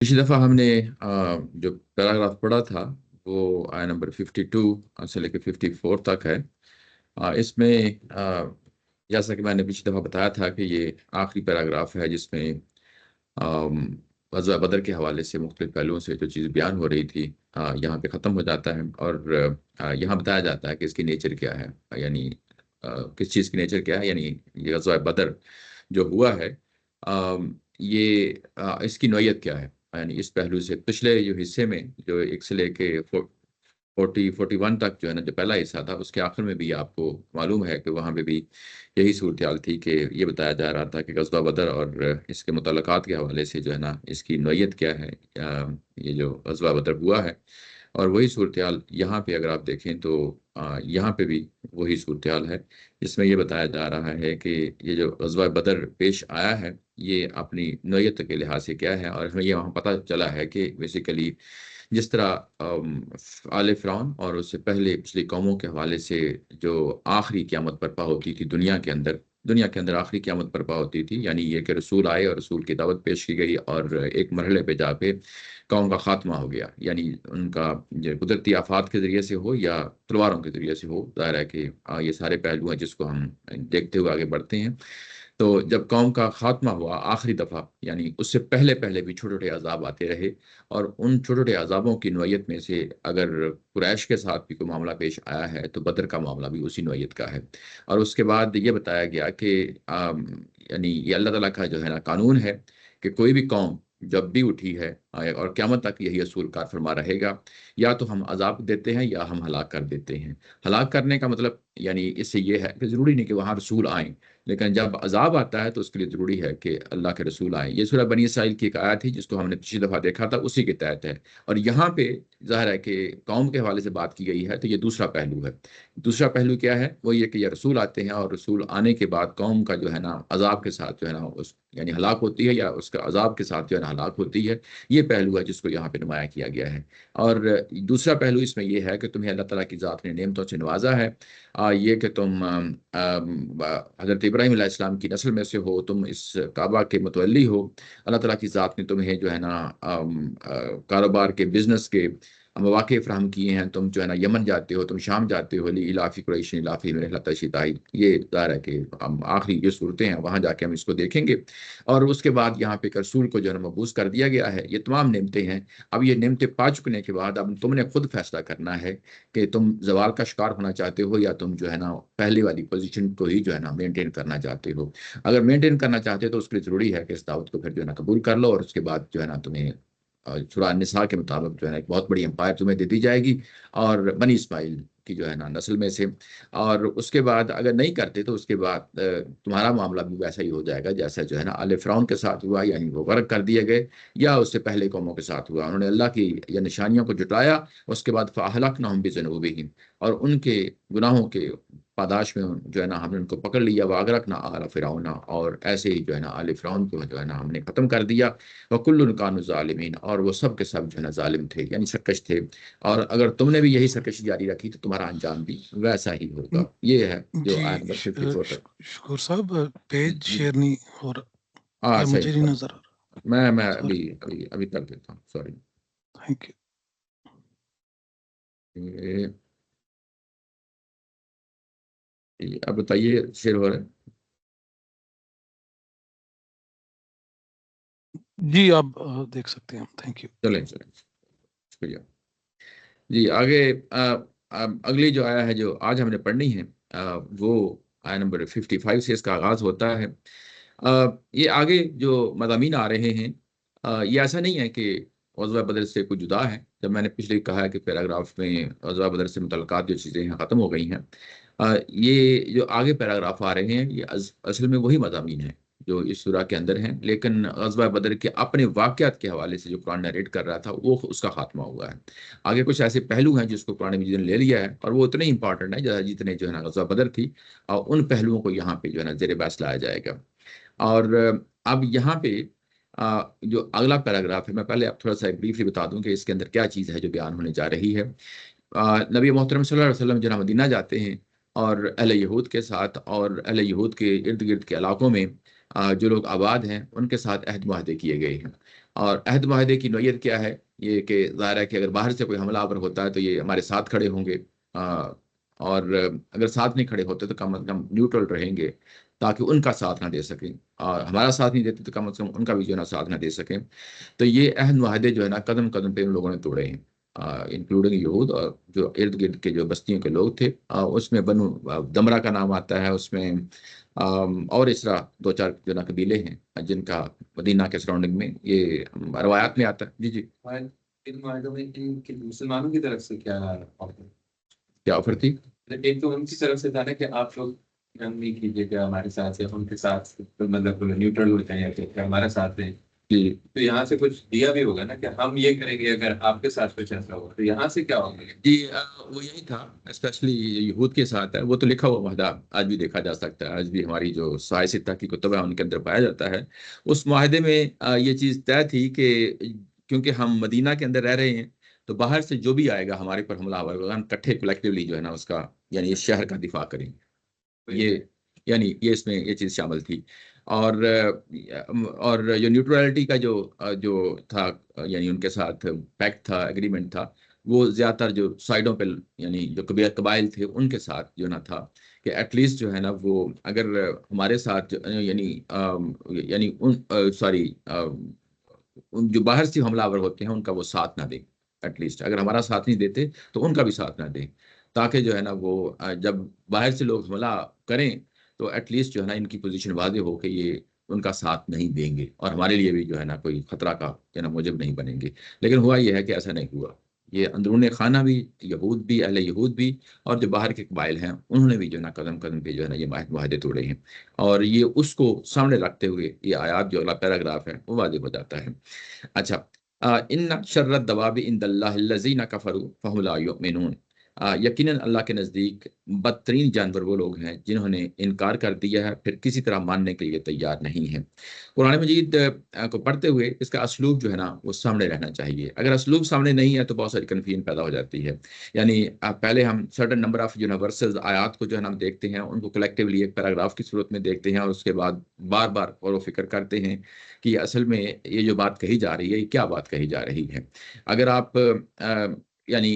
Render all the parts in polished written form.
पिछली दफ़ा हमने जो पैराग्राफ पढ़ा था वो आया नंबर 52 से लेकर 54 तक है। इसमें जैसा कि मैंने पिछली दफ़ा बताया था कि ये आखिरी पैराग्राफ है जिसमें ग़ज़वा बदर के हवाले से मुख्तलिफ पहलुओं से जो चीज़ बयान हो रही थी यहाँ पे ख़त्म हो जाता है। और यहाँ बताया जाता है कि इसकी नेचर क्या है, यानी किस चीज़ की नेचर क्या है, यानी ये ग़ज़वा बदर जो हुआ है ये इसकी नौइयत क्या है। यानी इस पहलू से पिछले जो हिस्से में जो 1 से लेके 41 तक जो है ना, जो पहला हिस्सा था उसके आखिर में भी आपको मालूम है कि वहाँ पे भी यही सूरत-हाल थी कि ये बताया जा रहा था कि ग़ज़वा बदर और इसके मुतल्लक़ात के हवाले से जो है ना, इसकी नौइयत क्या है। ये जो ग़ज़वा बदर हुआ है और वही सूरत-हाल यहाँ पे अगर आप देखें तो यहाँ पे भी वही सूरत-हाल है, जिसमें ये बताया जा रहा है कि ये जो ग़ज़वा बदर पेश आया है, ये अपनी नौइयत के लिहाज से क्या है। और हमें ये वहाँ पता चला है कि बेसिकली जिस तरह आले फ़िरौन और उससे पहले पिछली कौमों के हवाले से जो आखिरी क़यामत बर्पा होती थी दुनिया के अंदर आखिरी क़यामत बर्पा होती थी, यानी ये कि रसूल आए और रसूल की दावत पेश की गई और एक मरहले पे जाके कौम का ख़ात्मा हो गया। यानी उनका जो कुदरती आफ़ात के ज़रिए से हो या तलवारों के ज़रिए से हो, ज़ाहिर है कि ये सारे पहलू हैं जिसको हम देखते हुए आगे बढ़ते हैं। तो जब कौम का ख़ात्मा हुआ आखिरी दफ़ा, यानी उससे पहले-पहले भी छोटे-छोटे अज़ाब आते रहे और उन छोटे-छोटे अज़ाबों की नौइयत में से अगर कुरैश के साथ भी कोई मामला पेश आया है, तो बदर का मामला भी उसी नौइयत का है। और उसके बाद ये बताया गया कि यानी ये अल्लाह ताला का जो है ना कानून है कि कोई भी कौम जब भी उठी है और क़यामत तक यही असूल कार फ़रमा रहेगा, या तो हम अज़ाब देते हैं या हम हलाक कर देते हैं। हलाक करने का मतलब यानी इससे ये है कि ज़रूरी नहीं कि वहाँ रसूल आएँ, लेकिन जब अज़ाब आता है तो उसके लिए ज़रूरी है कि अल्लाह के रसूल आएँ। ये सूरह बनी इसराइल की एक आयत थी जिसको हमने पिछली दफ़ा देखा था, उसी के तहत है। और यहाँ पे ज़ाहिर है कि कौम के हवाले से बात की गई है, तो ये दूसरा पहलू है। दूसरा पहलू क्या है? वो ये कि ये रसूल आते हैं और रसूल आने के बाद कौम का जो है ना अज़ाब के साथ जो है ना उस यानी हलाक होती है या उसका अज़ाब के साथ जो है ना हलाक होती है। ये पहलू है जिसको यहाँ पे नुमाया किया गया है। और दूसरा पहलू इसमें ये है कि तुम्हें अल्लाह ताला की ज़ात ने नेमतों से नवाज़ा है। ये कि तुम हज़रत इब्राहीम अलैहिस्सलाम की नस्ल में से हो, तुम इस काबा के मुतवल्ली हो। अल्लाह ताला की ज़ात ने तुम्हें जो है ना कारोबार के, बिज़नेस के मौक़े फ़राहम किए हैं। तुम जो है ना यमन जाते हो, तुम शाम जाते हो, लिइलाफ़ि कुरैश इलाफ़िहिम रिहलत शिताई। ये ज़ाहिर है कि हम आखिरी जो सूरतें हैं, वहाँ जाके हम इसको देखेंगे। और उसके बाद यहाँ पे एक रसूल को जो है ना मबूस कर दिया गया है। ये तमाम नेमतें हैं। अब ये नेमतें पा चुकने के बाद अब तुमने खुद फ़ैसला करना है कि तुम ज़वाल का शिकार होना चाहते हो या तुम जो है ना पहले वाली पोज़ीशन को ही जो है ना मेंटेन करना चाहते हो। अगर मेंटेन करना चाहते हो तो उसके लिए ज़रूरी है कि इस दावत को फिर जो है ना कबूल कर लो और उसके बाद जो है ना तुम्हें सूरह अन-निसा के मुताबिक जो है ना एक बहुत बड़ी एम्पायर तुम्हें दे दी जाएगी और बनी इस्माइल की जो है ना नस्ल में से। और उसके बाद अगर नहीं करते तो उसके बाद तुम्हारा मामला भी वैसा ही हो जाएगा जैसा जो है ना आले फ़िरौन के साथ हुआ, यानी वो गर्क कर दिए गए, या उससे पहले कौमों के साथ हुआ। उन्होंने अल्लाह की या निशानियों को जुटाया, उसके बाद फ़अहलकनाहुम बिज़ुनूबिहिम, और उनके गुनाहों के पादाश में जो है ना हमने उनको पकड़ लिया। वअग़रक़ना आला फ़िरऔना, और ऐसे ही जो है ना आले फ़िरऔन को जो है ना हमने ख़त्म कर दिया। वकुल्लुन कानू ज़ालिमीन, और वो सब के सब जो है ना ज़ालिम थे, यानी सरकश थे। और अगर तुमने भी यही सरकशी जारी रखी तो तुम्हारा अंजाम भी वैसा ही होगा। ये है जो जी, आयत नंबर 54 तक। शुक्र साहब, पेज जी। शेयर नहीं हो रहा हाँ, या सही। मुझे नहीं नज़र आ रहा। मैं सॉरी, अभी कर देता हूँ, सॉरी। Thank you. ये अब बताइए, शेयर हो रहा है? जी, आप देख सकते हैं, थैंक यू। चलें, शुक्रिया। जी, आगे अगली जो आया है जो आज हमने पढ़नी है वो आया नंबर 55 से इसका आगाज़ होता है। ये आगे जो मज़ामीन आ रहे हैं ये ऐसा नहीं है कि ग़ज़वा बदर से कुछ जुदा है। जब मैंने पिछले कहा है कि पैराग्राफ में ग़ज़वा बदर से मुतल्लक़ात जो चीज़ें हैं ख़त्म हो गई हैं। ये जो आगे पैराग्राफ आ रहे हैं ये असल में वही मज़ामीन हैं जो इस सूरा के अंदर हैं, लेकिन ग़ज़वा बदर के अपने वाक़यात के हवाले से जो कुरान नरेट कर रहा था वो उसका ख़ात्मा हुआ है। आगे कुछ ऐसे पहलू हैं जिसको कुरान मजीद ने ले लिया है और वो उतने ही इम्पोर्टेंट हैं जितने जो है ना ग़ज़वा बदर थी, और उन पहलुओं को यहाँ पे जो है ना ज़ेर बहस लाया जाएगा। और अब यहाँ पे जो अगला पैराग्राफ है, मैं पहले आप थोड़ा-सा ब्रीफली बता दूँ कि इसके अंदर क्या चीज़ है जो बयान होने जा रही है। नबी मोहतरम सल्लल्लाहु अलैहि वसल्लम जो मदीना जाते हैं और अहले यहूद के साथ और अहले यहूद के इर्द-गिर्द के इलाकों में जो लोग आबाद हैं उनके साथ अहद मुआहदे किए गए हैं। और अहद मुआहदे की नौयत क्या है, ये कि ज़ाहिर है कि अगर बाहर से कोई हमलावर होता है तो ये हमारे साथ खड़े होंगे, और अगर साथ नहीं खड़े होते तो कम अज़ कम न्यूट्रल रहेंगे, ताकि उनका साथ ना दे सकें, और हमारा साथ नहीं देते तो कम अज़ कम उनका भी जो है ना साथ ना दे सकें। तो ये अहद मुआहदे जो है ना कदम कदम पे उन लोगों ने तोड़े हैं, इंक्लूडिंग यहूद, और जो इर्द गिर्द के जो बस्तियों के लोग थे, उसमें बनु दमरा का नाम आता है उसमें, और इस तरह दो चार जो ना कबीले हैं जिनका मदीना के सराउंडिंग में ये रवायात में आता है। जी जी। और इन मार्गों में मुसलमानों की तरफ से क्या ऑफर? क्या ऑफर थी? एक तो उनकी तरफ से था ना कि आप लोग जंग नहीं कीजिएगा हमारे साथ, या उनके साथ तो मतलब न्यूट्रल हो जाए, या फिर हमारा साथ दें। जी तो यहाँ से कुछ दिया भी होगा ना कि हम ये करेंगे अगर आपके साथ कुछ ऐसा होगा, तो यहाँ से क्या होगा? जी, वो यही था, स्पेशली यहूद के साथ है, वो तो लिखा हुआ वादा आज भी देखा जा सकता है, आज भी हमारी जो साहित्य की कुतुब है उनके अंदर पाया जाता है। उस माहदे में ये चीज़ तय थी कि क्योंकि हम मदीना के अंदर रह रहे हैं, तो बाहर से जो भी आएगा हमारे पर हमलावर होगा, हम इकट्ठे कलेक्टिवली जो है ना उसका, यानी इस शहर का दिफा करेंगे। ये यानी ये इसमें ये चीज़ शामिल थी। और जो न्यूट्रलिटी का जो था, यानी उनके साथ पैक्ट था, एग्रीमेंट था, वो ज़्यादातर जो साइडों पे, यानी जो कबाइल थे उनके साथ जो ना था, कि एटलीस्ट जो है ना वो अगर हमारे साथ यानी उन सॉरी जो बाहर से हमलावर होते हैं उनका वो साथ ना दें, एटलीस्ट अगर हमारा साथ नहीं देते तो उनका भी साथ ना दें, ताकि जो है ना वो जब बाहर से लोग हमला करें तो एटलीस्ट जो है ना इनकी पोजीशन वाज़ेह हो कि ये उनका साथ नहीं देंगे, और हमारे लिए भी जो है ना कोई खतरा का जो ना मूजब नहीं बनेंगे। लेकिन हुआ ये है कि ऐसा नहीं हुआ। ये अंदरूनी खाना भी, यहूद भी, अहले यहूद भी, और जो बाहर के कबाइल हैं उन्होंने भी जो है ना कदम कदम पे जो है ना ये माहदे तोड़े हैं। और ये उसको सामने रखते हुए ये आयात जो अगला पैराग्राफ है वो वाज़ेह हो जाता है। अच्छा, इन्ना शर्रत दवाबि इंदल्लाहिल्लज़ीना कफ़रू फहुम ला युमिनून। यकीनन अल्लाह के नज़दीक बदतरीन जानवर वो लोग हैं जिन्होंने इनकार कर दिया है फिर किसी तरह मानने के लिए तैयार नहीं है। कुरान मजीद को पढ़ते हुए इसका असलूब जो है ना वो सामने रहना चाहिए। अगर असलूब सामने नहीं है तो बहुत सारी कन्फ्यूजन पैदा हो जाती है। यानी पहले हम सर्टेन नंबर ऑफ जो है वर्सेस आयात को जो है ना हम देखते हैं, उनको कलेक्टिवली एक पैराग्राफ की सूरत में देखते हैं, और उसके बाद बार बार गौर व फिक्र करते हैं कि असल में ये जो बात कही जा रही है ये क्या बात कही जा रही है। अगर आप यानी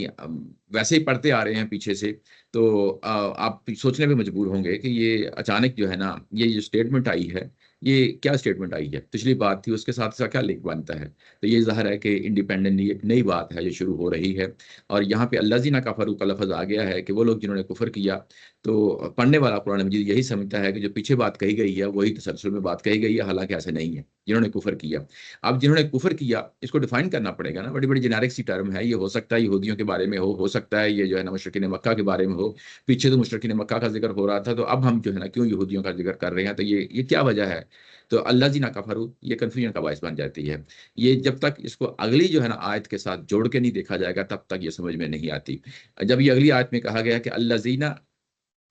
वैसे ही पढ़ते आ रहे हैं पीछे से, तो आप सोचने पे मजबूर होंगे कि ये अचानक जो है ना ये जो स्टेटमेंट आई है, ये क्या स्टेटमेंट आई है, पिछली बात थी उसके साथ इसका क्या लिंक बनता है। तो ये ज़ाहिर है कि इंडिपेंडेंटली एक नई बात है जो शुरू हो रही है। और यहाँ पे अल्लाज़ीना कफ़रू का लफ्ज़ आ गया है कि वो लोग जिन्होंने कुफ़र किया, तो पढ़ने वाला कुरान मजीद यही समझता है कि जो पीछे बात कही गई है वही तसलसल में बात कही गई है, हालांकि ऐसा नहीं है। जिन्होंने कुफ़र किया, अब जिन्होंने कुफ़र किया इसको डिफाइन करना पड़ेगा ना, बड़ी बड़ी जेनेरिक सी टर्म है, ये हो सकता है यहूदियों के बारे में हो सकता है ये जो है ना मुशरिकीन मक्का के बारे में हो। पीछे तो मुशरिकीन मक्का का जिक्र हो रहा था, तो अब हम जो है ना क्यों यहूदियों का जिक्र कर रहे हैं, तो ये क्या वजह है। तो अल्लाज़ीना कफ़रू ये कन्फ्यूजन का बायस बन जाती है। ये जब तक इसको अगली जो है ना आयत के साथ जोड़ के नहीं देखा जाएगा तब तक ये समझ में नहीं आती। जब ये अगली आयत में कहा गया कि अल्लाज़ीना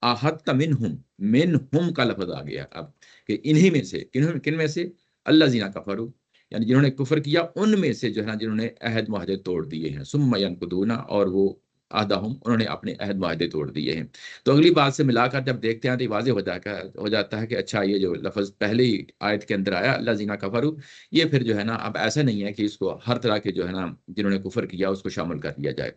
आहत्त मिनहुम का लफ्ज़ आ गया अब, कि इन्हीं में से, किन में से, अल्लाज़ीना कफ़रू, यानी जिन्होंने कुफ़र किया उनमें से जो है ना जिन्होंने अहद मुआहदे तोड़ दिए हैं, सुम्मा यनकुदूना, और वो अहदहुम उन्होंने अपने अहद मुआहदे तोड़ दिए हैं। तो अगली बात से मिलाकर जब देखते हैं तो ये वाज़ेह हो जाता है कि अच्छा ये जो लफ्ज़ पहली आयत के अंदर आया अल्लाज़ीना कफ़रू, ये फिर जो है ना अब ऐसा नहीं है कि इसको हर तरह के जो है ना जिन्होंने कुफ़र किया उसको शामिल कर दिया जाए।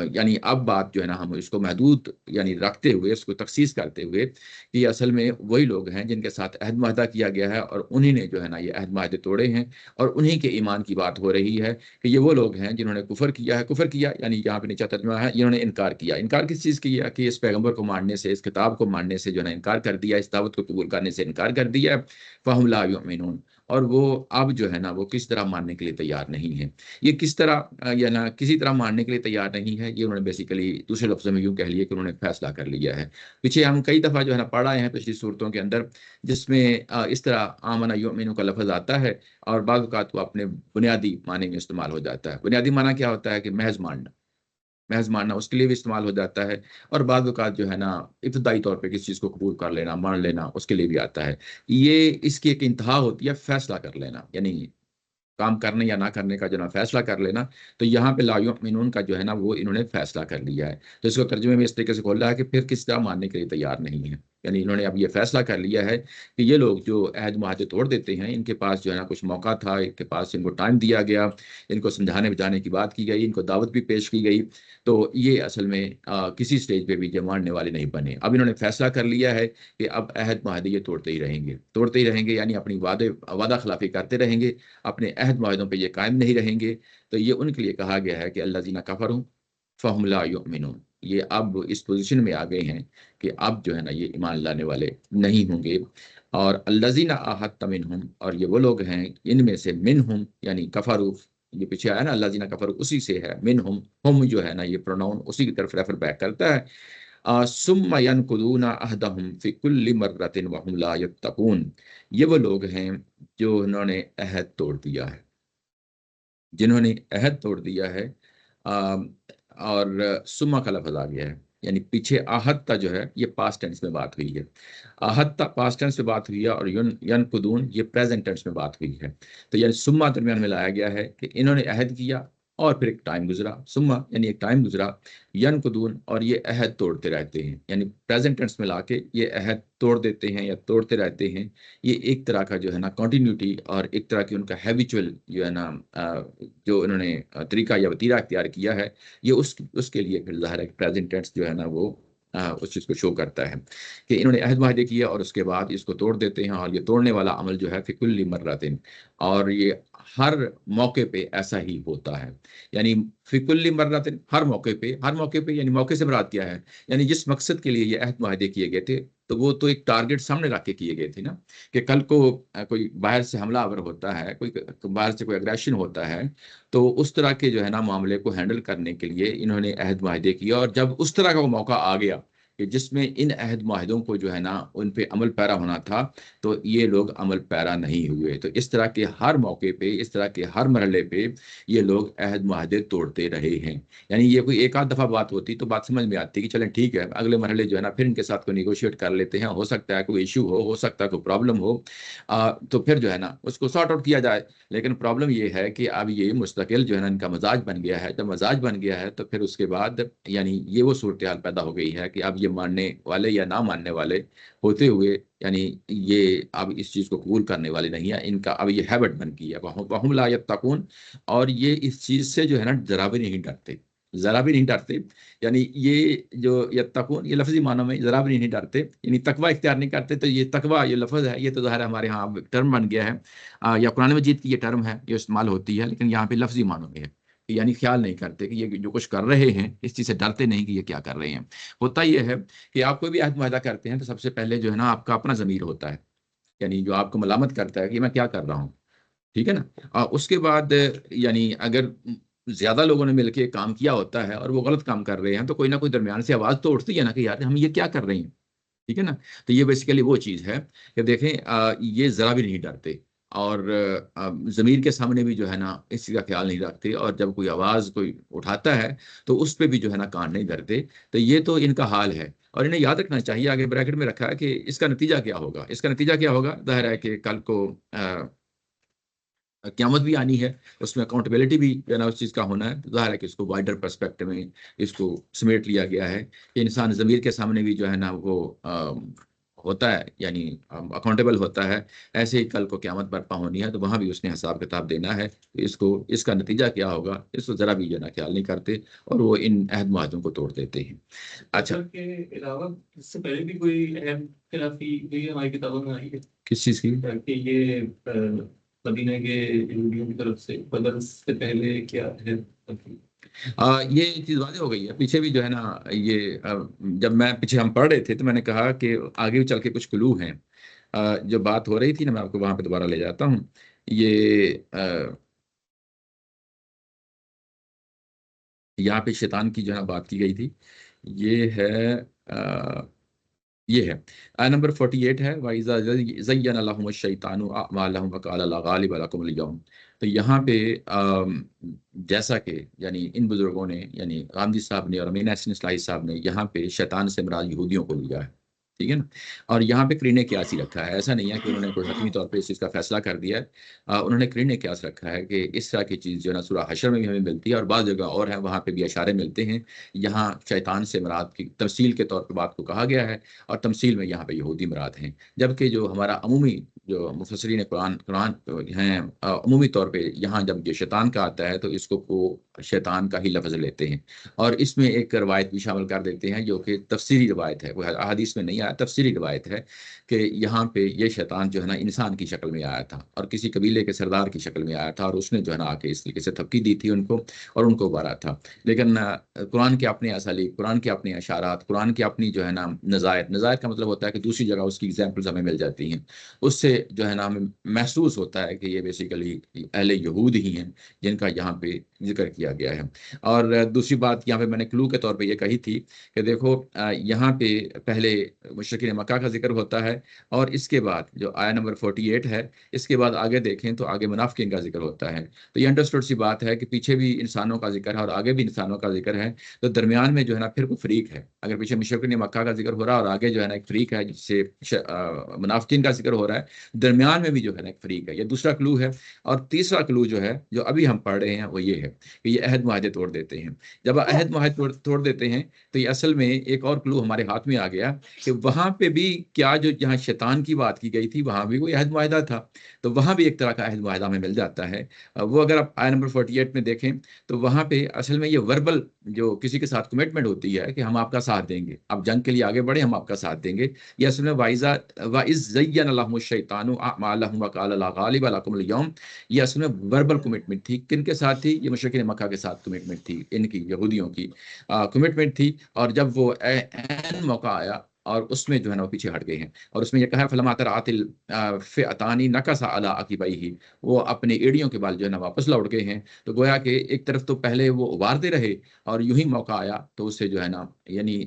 यानी अब बात जो है ना हम इसको महदूद यानी रखते हुए, इसको तखसीस करते हुए कि असल में वही लोग हैं जिनके साथ अहद मुआहदा किया गया है और उन्हीं ने जो है ना ये अहद मुआहदे तोड़े हैं, और उन्हीं के ईमान की बात हो रही है कि ये वो लोग हैं जिन्होंने कुफ़र किया यानी यहाँ पे नीचा तर्जुमा है, इन्होंने इनकार किया। इनकार किस चीज़ किया? कि इस पैगम्बर को मानने से, इस किताब को मानने से जो है ना इनकार कर दिया, इस दावत को कबूल करने से इनकार कर दिया। फ़हुम ला युमिनून, और वो अब जो है ना वो किस तरह मानने के लिए तैयार नहीं है। ये किस तरह या ना किसी तरह मानने के लिए तैयार नहीं है, ये उन्होंने बेसिकली दूसरे लफ्ज़ों में यूँ कह लिया कि उन्होंने फैसला कर लिया है। पीछे हम कई दफ़ा जो है ना पढ़ आए हैं पिछली सूरतों के अंदर, जिसमें इस तरह आमना युमिनु का लफ्ज़ आता है, और बाज़ औक़ात वो अपने बुनियादी माने में इस्तेमाल हो जाता है। बुनियादी माना क्या होता है? कि महज़ मानना उसके लिए भी इस्तेमाल हो जाता है, और बाज़ औक़ात जो है ना इब्तिदाई तौर पे किसी चीज़ को कबूल कर लेना, मान लेना, उसके लिए भी आता है। ये इसकी एक इंतहा होती है फ़ैसला कर लेना, यानी काम करने या ना करने का जो ना फैसला कर लेना। तो यहाँ पे ला युमिनून का जो है ना वो इन्होंने फैसला कर लिया है। तो इसको तर्जुमे में इस तरीके से खोला है कि फिर किस तरह मानने के लिए तैयार नहीं है। यानी इन्होंने अब ये फैसला कर लिया है कि ये लोग जो अहद मुआहदे तोड़ देते हैं, इनके पास जो है ना कुछ मौका था, इनके पास इनको टाइम दिया गया, इनको समझाने बुझाने की बात की गई, इनको दावत भी पेश की गई, तो ये असल में किसी स्टेज पे भी जय मानने वाले नहीं बने। अब इन्होंने फैसला कर लिया है कि अब अहद मुआहदे ये तोड़ते ही रहेंगे, यानी अपनी वादा खिलाफी करते रहेंगे, अपने अहद मुआहदों पर ये कायम नहीं रहेंगे। तो ये उनके लिए कहा गया है कि अल्लज़ीना कफ़रू फ़हुम ला युमिनून, ये अब इस पोजीशन में आ गए हैं कि अब जो है ना ये ईमान लाने वाले नहीं होंगे। और अल्लज़ीना आहदत मिनहुम, और ये वो लोग हैं इनमें से, मिनहुम यानी कफरू, ये पीछे आया ना अल्लज़ीना कफरू, उसी से है, मिनहुम, हम जो है ना ये प्रोनाउन उसी की तरफ रेफर बैक करता है। सुम्मा यनकुदूना अहदहुम फी कुल्ली मर्रतिन व हुम ला यत्तकून, ये वो लोग हैं जो इन्होंने अहद तोड़ दिया है, जिन्होंने अहद तोड़ दिया है। और सुम्मा का लफ्ज़ आ गया है, यानी पीछे आहत्ता जो है ये पास्ट टेंस में बात हुई है, आहत्ता पास्ट टेंस में बात हुई है, और यनकुदून ये प्रेजेंट टेंस में बात हुई है। तो यानी सुम्मा दरमियान में लाया गया है कि इन्होंने अहद किया और फिर एक टाइम गुजरा, सुम्मा यानी एक टाइम गुजरा, यनकुदून और ये अहद तोड़ते रहते हैं, यानी प्रेजेंट टेंस में लाके ये अहद तोड़ देते हैं या तोड़ते रहते हैं। ये एक तरह का जो है ना कंटिन्यूटी और एक तरह की उनका हैबिचुअल जो है ना जो इन्होंने तरीका या वतीरा इख्तियार किया है, ये उसके लिए फिर ज़ाहिर है प्रेजेंट टेंस जो है ना वो उस चीज़ को शो करता है कि इन्होंने अहद माहदे किया और उसके बाद इसको तोड़ देते हैं। और ये तोड़ने वाला अमल जो है फिकुल्ली मर्रतिन, और ये हर मौके पे ऐसा ही होता है, यानी फिकुल्ली मर्रतिन हर मौके पे, यानी मौके से मुराद क्या है, यानी जिस मकसद के लिए ये अहद माहदे किए गए थे, तो वो तो एक टारगेट सामने रख के किए गए थे ना, कि कल को कोई बाहर से हमलावर होता है, कोई बाहर से कोई अग्रेशन होता है, तो उस तरह के जो है ना मामले को हैंडल करने के लिए इन्होंने अहद माहदे किया। और जब उस तरह का वो मौका आ गया कि जिसमें इन अहद माहिदों को जो है ना उन पे अमल पैरा होना था, तो ये लोग अमल पैरा नहीं हुए। तो इस तरह के हर मौके पे, इस तरह के हर मरहले पे ये लोग अहद माहदे तोड़ते रहे हैं। यानी ये कोई एक आध दफ़ा बात होती तो बात समझ में आती कि चलें ठीक है, अगले मरहले जो है ना फिर इनके साथ कोई निगोशिएट कर लेते हैं, हो सकता है कोई इशू हो सकता है कोई प्रॉब्लम हो, तो फिर जो है ना उसको सॉर्ट आउट किया जाए। लेकिन प्रॉब्लम ये है कि अब ये मुस्तकिल जो है ना इनका मजाज बन गया है। जब मजाज बन गया है तो फिर उसके बाद यानी ये वो सूरत हाल पैदा हो गई है कि अब ये मानने वाले या ना मानने वाले होते हुए, यानी ये अब इस चीज़ को कबूल करने वाले नहीं है, इनका अब ये हैबिट बन गई है, वहुम ला यत्तकून, और ये इस चीज़ से जो है ना जरा भी नहीं डरते, जरा भी नहीं डरते। यानी ये जो यत्तकून ये लफ्जी मानों में जरा भी नहीं डरते, यानी तकवा इख्तियार नहीं करते। तो ये तकवा ये लफ्ज़ है, ये तो ज़ाहिर है हमारे यहाँ अब टर्म बन गया है, या कुरान मजीद की ये टर्म है, ये इस्तेमाल होती है, लेकिन यहाँ पे लफ्जी मानों में है, यानी ख्याल नहीं करते कि ये जो कुछ कर रहे हैं इस चीज़ से डरते नहीं कि ये क्या कर रहे हैं। होता ये है कि आप कोई भी अहद मुआहदा करते हैं तो सबसे पहले जो है ना आपका अपना ज़मीर होता है, यानी जो आपको मलामत करता है कि मैं क्या कर रहा हूँ, ठीक है ना। उसके बाद यानी अगर ज़्यादा लोगों ने मिलके काम किया होता है और वो गलत काम कर रहे हैं, तो कोई ना कोई दरमियान से आवाज़ तो उठती है ना कि यार हम ये क्या कर रहे हैं, ठीक है ना। तो ये बेसिकली वो चीज़ है कि देखें ये ज़रा भी नहीं डरते, और ज़मीर के सामने भी जो है ना इस चीज़ का ख्याल नहीं रखते, और जब कोई आवाज़ कोई उठाता है तो उस पे भी जो है ना कान नहीं धरते। तो ये तो इनका हाल है, और इन्हें याद रखना चाहिए, आगे ब्रैकेट में रखा है कि इसका नतीजा क्या होगा। इसका नतीजा क्या होगा, ज़ाहिर है कि कल को क़यामत भी आनी है, उसमें अकाउंटेबिलिटी भी जो है ना उस चीज़ का होना है। तो ज़ाहिर है कि इसको वाइडर पर्सपेक्टिव में इसको समेट लिया गया है कि इंसान ज़मीर के सामने भी जो है ना वो होता है, यानी अकाउंटेबल होता है। ऐसे ही कल को क़यामत बर्पा होनी है तो वहाँ भी उसने हिसाब किताब देना है। तो इसका नतीजा क्या होगा, इसको ज़रा भी जो है ना ख्याल नहीं करते, और वो इन अहद मुआहदों को तोड़ देते हैं। अच्छा, के अलावा इससे पहले भी कोई अहम खिलाफी हुई है हमारी किताबों में आई है किस चीज़ की? कि ये मदीना के यहूदियों की तरफ से, बदर से पहले क्या है? ये चीज़ वाज़ेह हो गई है। पीछे भी जो है ना ये जब मैं पीछे हम पढ़ रहे थे तो मैंने कहा कि आगे भी चल के कुछ क्लू हैं। जो बात हो रही थी ना, मैं आपको वहाँ पे दोबारा ले जाता हूँ। ये यहाँ पे शैतान की जो है ना बात की गई थी। ये है ये है नंबर 48 है, वाइज़ा ज़य्यन लहुम अश-शैतानु अअमालहुम व क़ाला ला ग़ालिब लकुम अल-यौम। तो यहाँ पे जैसा कि यानी इन बुजुर्गों ने, यानी गांधी साहब ने और अमीन हसन इस्लाही साहब ने यहाँ पे शैतान से मुराद यहूदियों को लिया है। ठीक है ना। और यहाँ पे करीने क्यास ही रखा है, ऐसा नहीं है कि उन्होंने कोई हतमी तौर पे इस चीज़ का फैसला कर दिया है। उन्होंने करीने क्यास रखा है कि इस तरह की चीज़ जो है ना सूरह हशर में भी हमें मिलती है और बाज़ जगह और है वहाँ पे भी इशारे मिलते हैं। यहाँ शैतान से मुराद की तफसील के तौर पर बात को कहा गया है और तमसील में यहाँ पे यहूदी मुराद हैं, जबकि जो हमारा अमूमी जो मुफस्सिरीन कुरान कुरान हैं अमूमी तौर पे यहाँ जब ये शैतान का आता है तो इसको वो शैतान का ही लफ्ज़ लेते हैं और इसमें एक रवायत भी शामिल कर देते हैं जो कि तफसीरी रवायत है, वो अहादीस में नहीं आया, तफसीरी रवायत है कि यहाँ पे ये शैतान जो है ना इंसान की शक्ल में आया था और किसी कबीले के सरदार की शक्ल में आया था और उसने जो है ना आके इस तरीके से थपकी दी थी उनको और उनको मारा था। लेकिन कुरान के अपने असालीब, कुरान के अपने इशारात, कुरान की अपनी जो है ना नज़ायत, नज़ायत का मतलब होता है कि दूसरी जगह उसकी एग्जाम्पल्स हमें मिल जाती हैं, उससे जो है ना हमें महसूस होता है कि ये बेसिकली अहले यहूद ही हैं जिनका यहाँ पे जिक्र किया गया है। और दूसरी बात यहाँ पे मैंने क्लू के तौर पे ये कही थी कि देखो यहाँ पे पहले मुशरिकीन मक्का का जिक्र होता है और इसके बाद जो आया नंबर 48 है, इसके बाद आगे देखें तो आगे मुनाफिकीन का जिक्र होता है। तो ये अंडरस्टूड सी बात है कि पीछे भी इंसानों का जिक्र है और आगे भी इंसानों का जिक्र है, तो दरमियान में जो है ना फिर कोई फरीक है। अगर पीछे मुशरिकीन मक्का का जिक्र हो रहा है और आगे जो है ना एक फरीक है जिससे मुनाफिकीन का जिक्र हो रहा है, दरमियान में भी जो है ना एक फरीक है। ये दूसरा क्लू है। और तीसरा क्लू जो है जो अभी हम पढ़ रहे हैं वो ये है कि ये अहद मुआहदे तोड़ देते हैं। जब अहद मुआहदे तोड़ देते हैं तो ये असल में एक और क्लू हमारे हाथ में आ गया कि वहां पे भी क्या जो जहाँ शैतान की बात की गई थी वहां भी कोई अहद मुआहदा था, तो वहां भी एक तरह का अहद मुआहदा हमें मिल जाता है। वो अगर आप आया नंबर 48 में देखें तो वहां पे असल में ये वर्बल जो किसी के साथ कमिटमेंट होती है कि हम आपका साथ देंगे, आप जंग के लिए आगे बढ़े, हम आपका साथ देंगे, ये असल में वाइज़ ज़य्यन लहुम शैतानु अअमालहुम व क़ाल ला गालिब लकुम अल-यौम, ये असल में वर्बल कमिटमेंट थी। किनके साथ थी? ये मुशरिकीन मक्का के साथ कमिटमेंट थी, इनकी यहूदियों की कमिटमेंट थी। और जब वो ऐन मौका आया और उसमें जो है ना वो पीछे हट गए हैं और उसमें ये कहा है फलमा तरातिल फ़िअतानी नकसा अला अक़िबैहि, वो अपने एड़ियों के बाल जो है ना वापस लौट गए हैं। तो गोया कि एक तरफ तो पहले वो उबारते रहे और यूं ही मौका आया तो उससे जो है ना यानी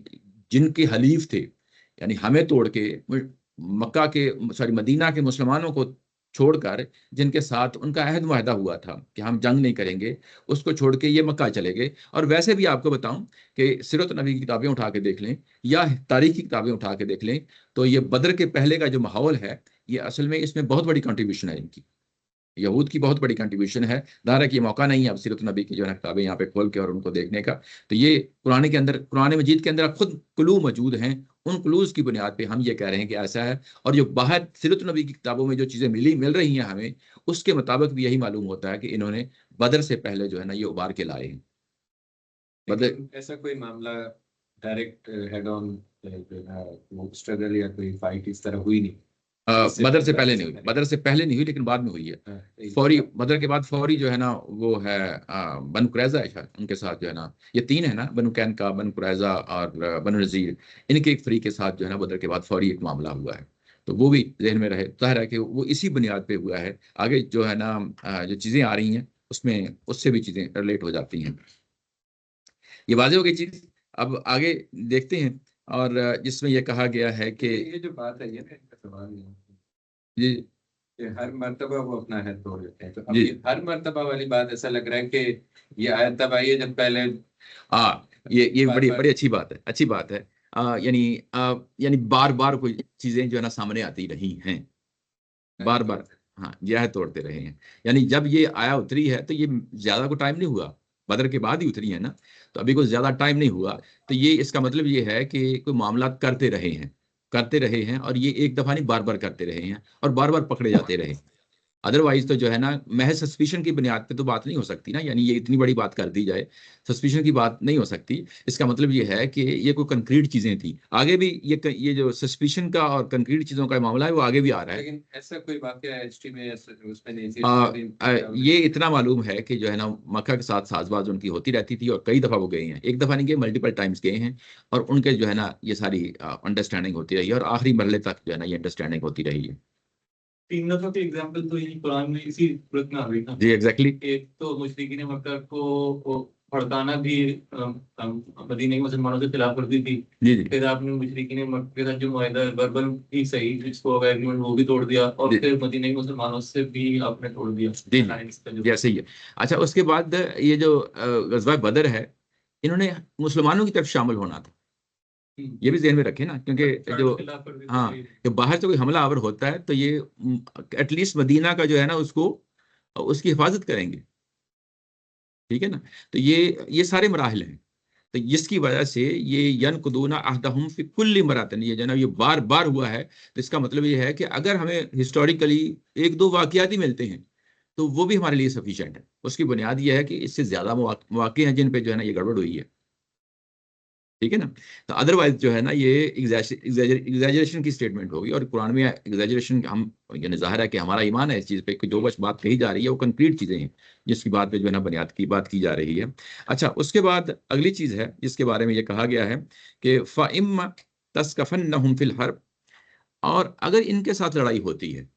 जिनके हलीफ थे, यानी हमें तोड़ के मक्का के सॉरी मदीना के मुसलमानों को छोड़कर जिनके साथ उनका अहद मुआहदा हुआ था कि हम जंग नहीं करेंगे, उसको छोड़ के ये मक्का चले गए। और वैसे भी आपको बताऊं कि सीरत नबी की किताबें उठा के देख लें या तारीख की किताबें उठा के देख लें तो ये बदर के पहले का जो माहौल है, ये असल में इसमें बहुत बड़ी कंट्रीब्यूशन है इनकी, यहूद की बहुत बड़ी कंट्रीब्यूशन है। ज़ाहिर है कि ये मौका नहीं है अब सीरत नबी की जो है ना किताबें यहाँ पे खोल के और उनको देखने का। तो ये कुरान के अंदर, कुरान मजीद के अंदर खुद क्लू मौजूद हैं, उन क्लूज़ की बुनियाद पे हम ये कह रहे हैं कि ऐसा है। और जो बाहर सीरत नबी की किताबों में जो चीज़ें मिल रही हैं हमें, उसके मुताबिक भी यही मालूम होता है कि इन्होंने बदर से पहले जो है ना ये उबार के लाए हैं। बदर लेकिन ऐसा कोई मामला डायरेक्ट हेड ऑन वो स्ट्रगल या कोई फाइट इस तरह हुई नहीं? बदर से पहले नहीं हुई, बदर से पहले नहीं हुई लेकिन बाद में हुई है। फौरी बदर के बाद फौरी जो है ना वो है बनु कुरैज़ा है शायद, उनके साथ जो है ना ये तीन है ना, बनु कैनका, बनु कुरैज़ा और बनु नज़ीर, इनके एक फ्री के साथ जो है ना बदर के बाद फौरी एक मामला हुआ है। तो वो भी जहन में रहे, ज़ाहिर है कि वो इसी बुनियाद पे हुआ है। आगे जो है ना जो चीज़ें आ रही हैं उसमें उससे भी चीज़ें रिलेट हो जाती हैं। ये वाज़ेह हो गई चीज़। अब आगे देखते हैं और जिसमें ये कहा गया है कि ये जो बात है ये ना इनका सवाल है जी कि हर मर्तबा वो अपना है तोड़ देते हैं। तो अब जी ये हर मर्तबा वाली बात ऐसा लग रहा है कि ये आयत तब आई है जब पहले ये बड़ी बार बड़ी अच्छी बात है, अच्छी बात है। यानी बार बार कोई चीजें जो है ना सामने आती रही हैं, बार बार। हाँ, यह तोड़ते रहे हैं। यानी जब ये आया उतरी है तो ये ज्यादा को टाइम नहीं हुआ, बदर के बाद ही उतरी है ना, तो अभी कुछ ज्यादा टाइम नहीं हुआ। तो ये इसका मतलब ये है कि कोई मामला करते रहे हैं, करते रहे हैं और ये एक दफा नहीं बार बार करते रहे हैं और बार बार पकड़े जाते रहे। अदरवाइज तो जो है ना महज सस्पिशन की बुनियाद पे तो बात नहीं हो सकती ना, यानी ये इतनी बड़ी बात कर दी जाए, सस्पिशन की बात नहीं हो सकती। इसका मतलब ये है कि ये कोई कंक्रीट चीजें थी। आगे भी ये जो सस्पिशन का और कंक्रीट चीजों का मामला है वो आगे भी आ रहा है। लेकिन ऐसा कोई वाकया हिस्ट्री में उसमें नहीं ये इतना मालूम है कि जो है ना मक्का के साथ साजबाज उनकी होती रहती थी और कई दफा वो गए हैं, एक दफा नहीं गए, मल्टीपल टाइम्स गए हैं और उनके जो है ना ये सारी अंडरस्टैंडिंग होती रही है और आखिरी मरहले तक जो है ना ये अंडरस्टैंडिंग होती रही है। 3 दफा के एग्जाम्पल तो यही कुरान में इसी सूरत में आ गई ना। जी एग्जैक्टली। एक तो मुशरिकीन मक्का को भड़काना भी मदीने के मुसलमानों से खिलाफ वर्जी थी। जी जी फिर आपने मुशरिकीन मक्का के साथ जो मुआहिदा वर्बल ही सही जिसको एग्रीमेंट वो भी तोड़ दिया और जी। फिर मदीने के मुसलमानों से भी आपने तोड़ दिया। जी Alliance का जो जैसे ही है। अच्छा, उसके बाद ये जो गज़वा बदर है, इन्होंने मुसलमानों की तरफ शामिल होना था, ये भी ज़हन में रखें ना, क्योंकि जो खिलाफवर्जी तो हाँ, है ही। जो बाहर से कोई हमलावर होता है तो ये एटलीस्ट मदीना का जो है ना उसको उसकी हिफाजत करेंगे, ठीक है ना। तो ये सारे मराहिल हैं, तो जिसकी वजह से ये यनकुदूना अहदहुम फी कुल्ली मरातन, ये जो है ना ये बार बार हुआ है। तो इसका मतलब ये है कि अगर हमें हिस्टोरिकली एक दो वाकयात ही मिलते हैं तो वो भी हमारे लिए सफिशिएंट है। उसकी बुनियाद ये है कि इससे ज्यादा मौके हैं जिन पे जो है ना ये गड़बड़ हुई है, ठीक है ना। तो अदरवाइज जो है ना ये एग्जैजरेशन की स्टेटमेंट होगी, और कुरान में एग्जैजरेशन हम यानी ज़ाहिर है कि हमारा ईमान है इस चीज़ पे कि जो बस बात कही जा रही है वो कंक्रीट चीज़ें हैं जिसकी बात पे जो है ना बुनियाद की बात की जा रही है। अच्छा, उसके बाद अगली चीज़ है जिसके बारे में ये कहा गया है कि फ़इम्मा तस्कफ़न्नहुम फ़िल हर्ब, और अगर इनके साथ लड़ाई होती है,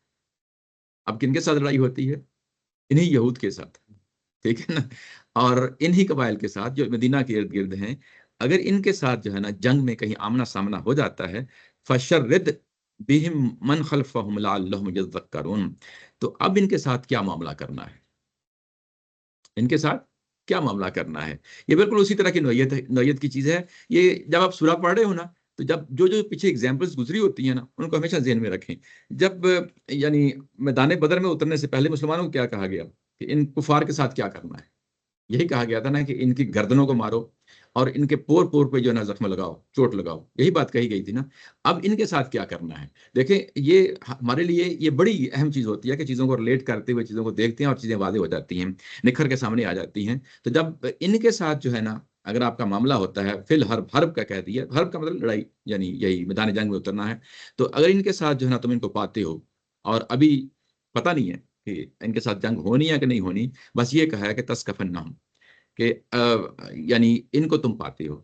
अब किनके साथ लड़ाई होती है? इन्हीं यहूद के साथ, ठीक है ना, और इन्हीं कबाइल के साथ जो मदीना के इर्द गिर्द हैं, अगर इनके साथ जो है ना जंग में कहीं आमना सामना हो जाता है, फशर्रिद बिहिम मन खल्फहुम लअल्लहुम यज़क्करून, तो अब इनके साथ क्या मामला करना है? इनके साथ क्या मामला करना है? ये बिल्कुल उसी तरह की नौइयत की चीज़ है। ये जब आप सूरा पढ़ रहे हो ना, तो जब जो पीछे एग्जाम्पल्स गुजरी होती हैं ना, उनको हमेशा ज़हन में रखें। जब यानी मैदान बदर में उतरने से पहले मुसलमानों को क्या कहा गया कि इन कुफार के साथ क्या करना है? यही कहा गया था ना कि इनकी गर्दनों को मारो और इनके पोर-पोर पे जो है ना ज़ख्म लगाओ, चोट लगाओ, यही बात कही गई थी ना। अब इनके साथ क्या करना है? देखें, ये हमारे लिए ये बड़ी अहम चीज़ होती है कि चीज़ों को रिलेट करते हुए चीज़ों को देखते हैं और चीज़ें वाज़ेह हो जाती हैं, निखर के सामने आ जाती हैं। तो जब इनके साथ जो है ना अगर आपका मामला होता है, फिल हर्ब, हर्ब का कह दिया, हर्ब का मतलब लड़ाई, यानी यही मैदान जंग में उतरना है। तो अगर इनके साथ जो है ना तुम इनको पाते हो और अभी पता नहीं है कि इनके साथ जंग होनी है कि नहीं होनी, बस ये कहा है कि तस्कफन्नहुम, कि यानी इनको तुम पाते हो,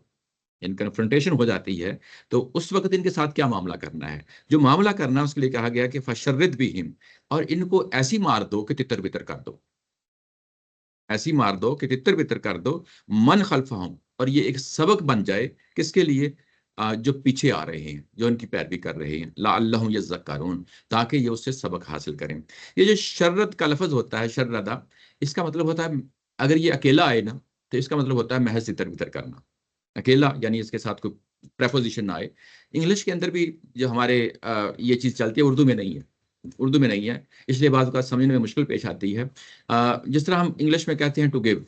इन कन्फ्रंटेशन हो जाती है, तो उस वक़्त इनके साथ क्या मामला करना है? जो मामला करना है उसके लिए कहा गया कि फशर्रिद बिहिम, और इनको ऐसी मार दो कि तितर-बितर कर दो। ऐसी मार दो कि तितर-बितर कर दो, मन खल्फहुम, और ये एक सबक बन जाए किसके लिए? जो पीछे आ रहे हैं, जो इनकी पैरवी कर रहे हैं, लअल्लहुम यज़क्करून, ताकि ये उससे सबक हासिल करें। ये जो शर्रद का लफ़्ज़ होता है, शर्रदा, इसका मतलब होता है अगर ये अकेला आए ना, तो इसका मतलब होता है महज़ तितर-बितर करना। अकेला यानी इसके साथ कोई प्रेपोज़िशन ना आए। इंग्लिश के अंदर भी जो हमारे ये चीज़ चलती है, उर्दू में नहीं है। उर्दू में नहीं है, इसलिए बाज़ औक़ात समझने में मुश्किल पेश आती है। जिस तरह हम इंग्लिश में कहते हैं टू गिव,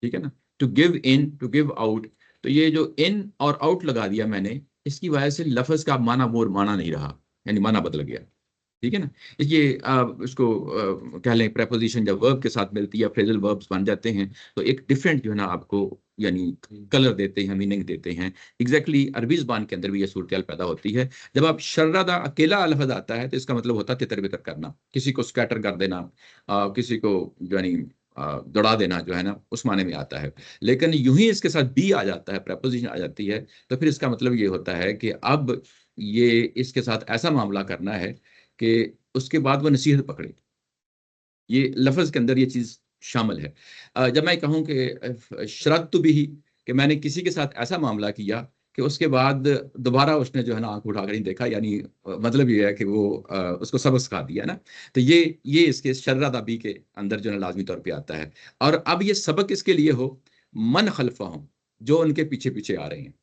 ठीक है ना? To give in, to give out, तो ये जो इन और आउट लगा दिया मैंने, इसकी वजह से लफ़्ज़ का माना वो माना नहीं रहा, यानी माना बदल गया। ठीक है ना? ये इसको कह लें प्रेपोज़िशन जब वर्ब के साथ मिलती है, फ्रेज़ल वर्ब्स बन जाते हैं, तो एक डिफरेंट जो है ना आपको यानी कलर देते हैं, मीनिंग देते हैं। एग्ज़ैक्टली अरबी ज़ुबान के अंदर भी ये सूरत-हाल पैदा होती है। जब आप शर्रदा अकेला लफ़्ज़ आता है, तो इसका मतलब होता है तितर-बितर करना, किसी को स्कैटर कर देना, किसी को यानी दौड़ा देना जो है ना, उस माने में आता है। लेकिन यूँ ही इसके साथ बी आ जाता है, प्रेपोज़िशन आ जाती है, तो फिर इसका मतलब ये होता है कि अब ये इसके साथ ऐसा मामला करना है कि उसके बाद वो नसीहत पकड़े। ये लफ़्ज़ के अंदर ये चीज़ शामिल है। जब मैं कहूँ कि शरत्तु बिही, कि मैंने किसी के साथ ऐसा मामला किया कि उसके बाद दोबारा उसने जो है ना आँख उठाकर नहीं देखा, यानी मतलब ये है कि वो उसको सबक सिखा दिया ना। तो ये इसके शर्रदा बी के अंदर जो है ना लाज़मी तौर पे आता है। और अब ये सबक किसके लिए हो? मन खल्फ़हुम, जो उनके पीछे-पीछे आ रहे हैं।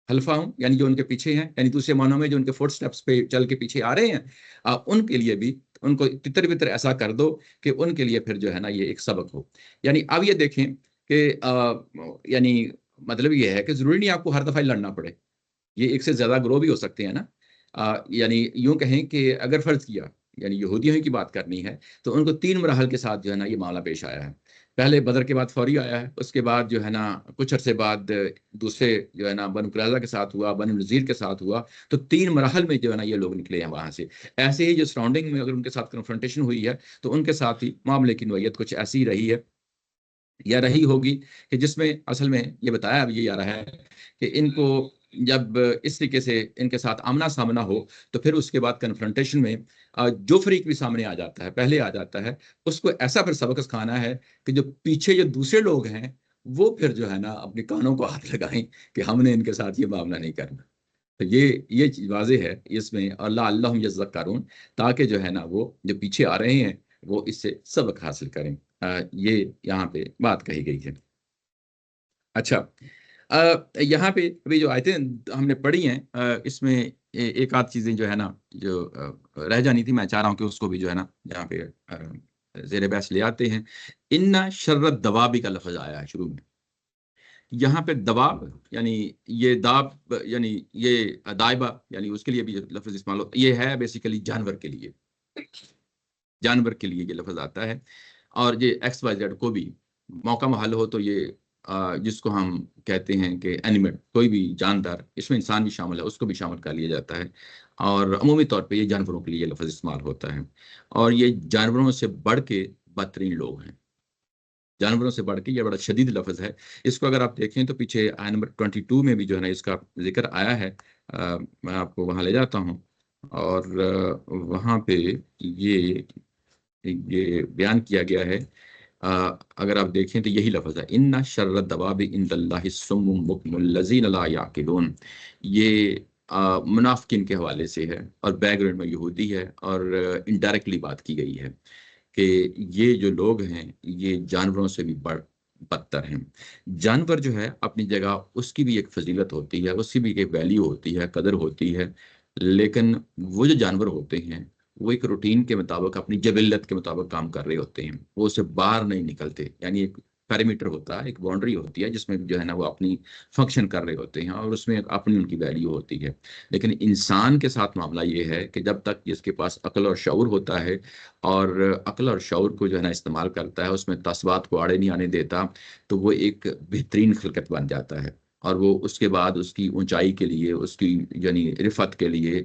हल्फ़ा हूँ, यानी जो उनके पीछे हैं, यानी दूसरे मानों में जो उनके फुटस्टेप्स पे चल के पीछे आ रहे हैं, उनके लिए भी उनको तितर-बितर ऐसा कर दो कि उनके लिए फिर जो है ना ये एक सबक हो। यानी अब ये देखें कि यानी मतलब ये है कि ज़रूरी नहीं आपको हर दफ़ा ही लड़ना पड़े। ये एक से ज़्यादा ग्रो भी हो सकते हैं ना। यानी यूँ कहें कि अगर फ़र्ज़ किया, यानी यहूदियों ही की बात करनी है, तो उनको 3 मराहल के साथ जो है ना ये मामला पेश आया है। पहले बदर के बाद फौरी आया है, उसके बाद जो है ना कुछ अरसे बाद दूसरे जो है ना बनु कुरैज़ा के साथ हुआ, बनु नज़ीर के साथ हुआ, तो 3 मराहल में जो है ना ये लोग निकले हैं वहाँ से। ऐसे ही जो सराउंडिंग में अगर उनके साथ कन्फ्रंटेशन हुई है, तो उनके साथ ही मामले की नोयत कुछ ऐसी ही रही है या रही होगी कि जिसमें असल में ये बताया अब ये जा रहा है कि इनको जब इस तरीके से इनके साथ आमना-सामना हो, तो फिर उसके बाद कन्फ्रंटेशन में जो फ़रीक भी सामने आ जाता है, पहले आ जाता है, उसको ऐसा फिर सबक सिखाना है कि जो पीछे जो दूसरे लोग हैं, वो फिर जो है ना अपने कानों को हाथ लगाएँ कि हमने इनके साथ ये मामला नहीं करना। तो ये चीज़ वाज़ेह है इसमें, और लअल्लहुम यज़क्करून, ताकि जो है ना वो जो पीछे आ रहे हैं, वो इससे सबक हासिल करें। ये यहाँ पे बात कही गई है। अच्छा, यहाँ पे अभी जो आयतें हमने पढ़ी हैं इसमें एक आध चीजें जो है ना जो रह जानी थी, मैं चाह रहा हूँ कि उसको भी जो है ना यहाँ पे ज़ेर बहस ले आते हैं। इन्ना शर्रत दवाबी का लफ्ज आया है शुरू में। यहाँ पे दबाब यानी ये दाब यानी ये दाइबा यानी उसके लिए भी लफ्ज इस्तेमाल हो, ये है बेसिकली जानवर के लिए, जानवर के लिए ये लफ्ज आता है। और ये एक्स वाई जेड को भी मौका महल हो तो ये जिसको हम कहते हैं कि एनिमल, कोई भी जानदार, इसमें इंसान भी शामिल है, उसको भी शामिल कर लिया जाता है। और अमूमी तौर पे ये जानवरों के लिए ये लफ्ज इस्तेमाल होता है। और ये जानवरों से बढ़ के बदतरीन लोग हैं, जानवरों से बढ़ के, ये बड़ा शदीद लफ्ज है। इसको अगर आप देखें तो पीछे आया नंबर 22 में भी जो है ना इसका जिक्र आया है। मैं आपको वहां ले जाता हूँ और वहां पे ये बयान किया गया है। अगर आप देखें तो यही लफ्ज है, इन्ना शर्र दवाबि इंदल्लाहि सुम्मुम बुक्मुल लज़ीना ला याक़िलून। ये मुनाफिकीन के हवाले से है और बैकग्राउंड में यहूदी है और इनडायरेक्टली बात की गई है कि ये जो लोग हैं ये जानवरों से भी बदतर हैं। जानवर जो है अपनी जगह उसकी भी एक फजीलत होती है, उसकी भी एक वैल्यू होती है, कदर होती है। लेकिन वो जो जानवर होते हैं वो एक रूटीन के मुताबिक, अपनी जबिल्लत के मुताबिक काम कर रहे होते हैं, वो उससे बाहर नहीं निकलते। यानी एक पैरामीटर होता है, एक बाउंड्री होती है जिसमें जो है ना वो अपनी फंक्शन कर रहे होते हैं और उसमें अपनी उनकी वैल्यू होती है। लेकिन इंसान के साथ मामला ये है कि जब तक जिसके पास अक्ल और शऊर होता है और अक्ल और शऊर को जो है ना इस्तेमाल करता है, उसमें तस्वात को आड़े नहीं आने देता, तो वो एक बेहतरीन खिलकत बन जाता है। और वो उसके बाद उसकी ऊंचाई के लिए, उसकी यानी रिफत के लिए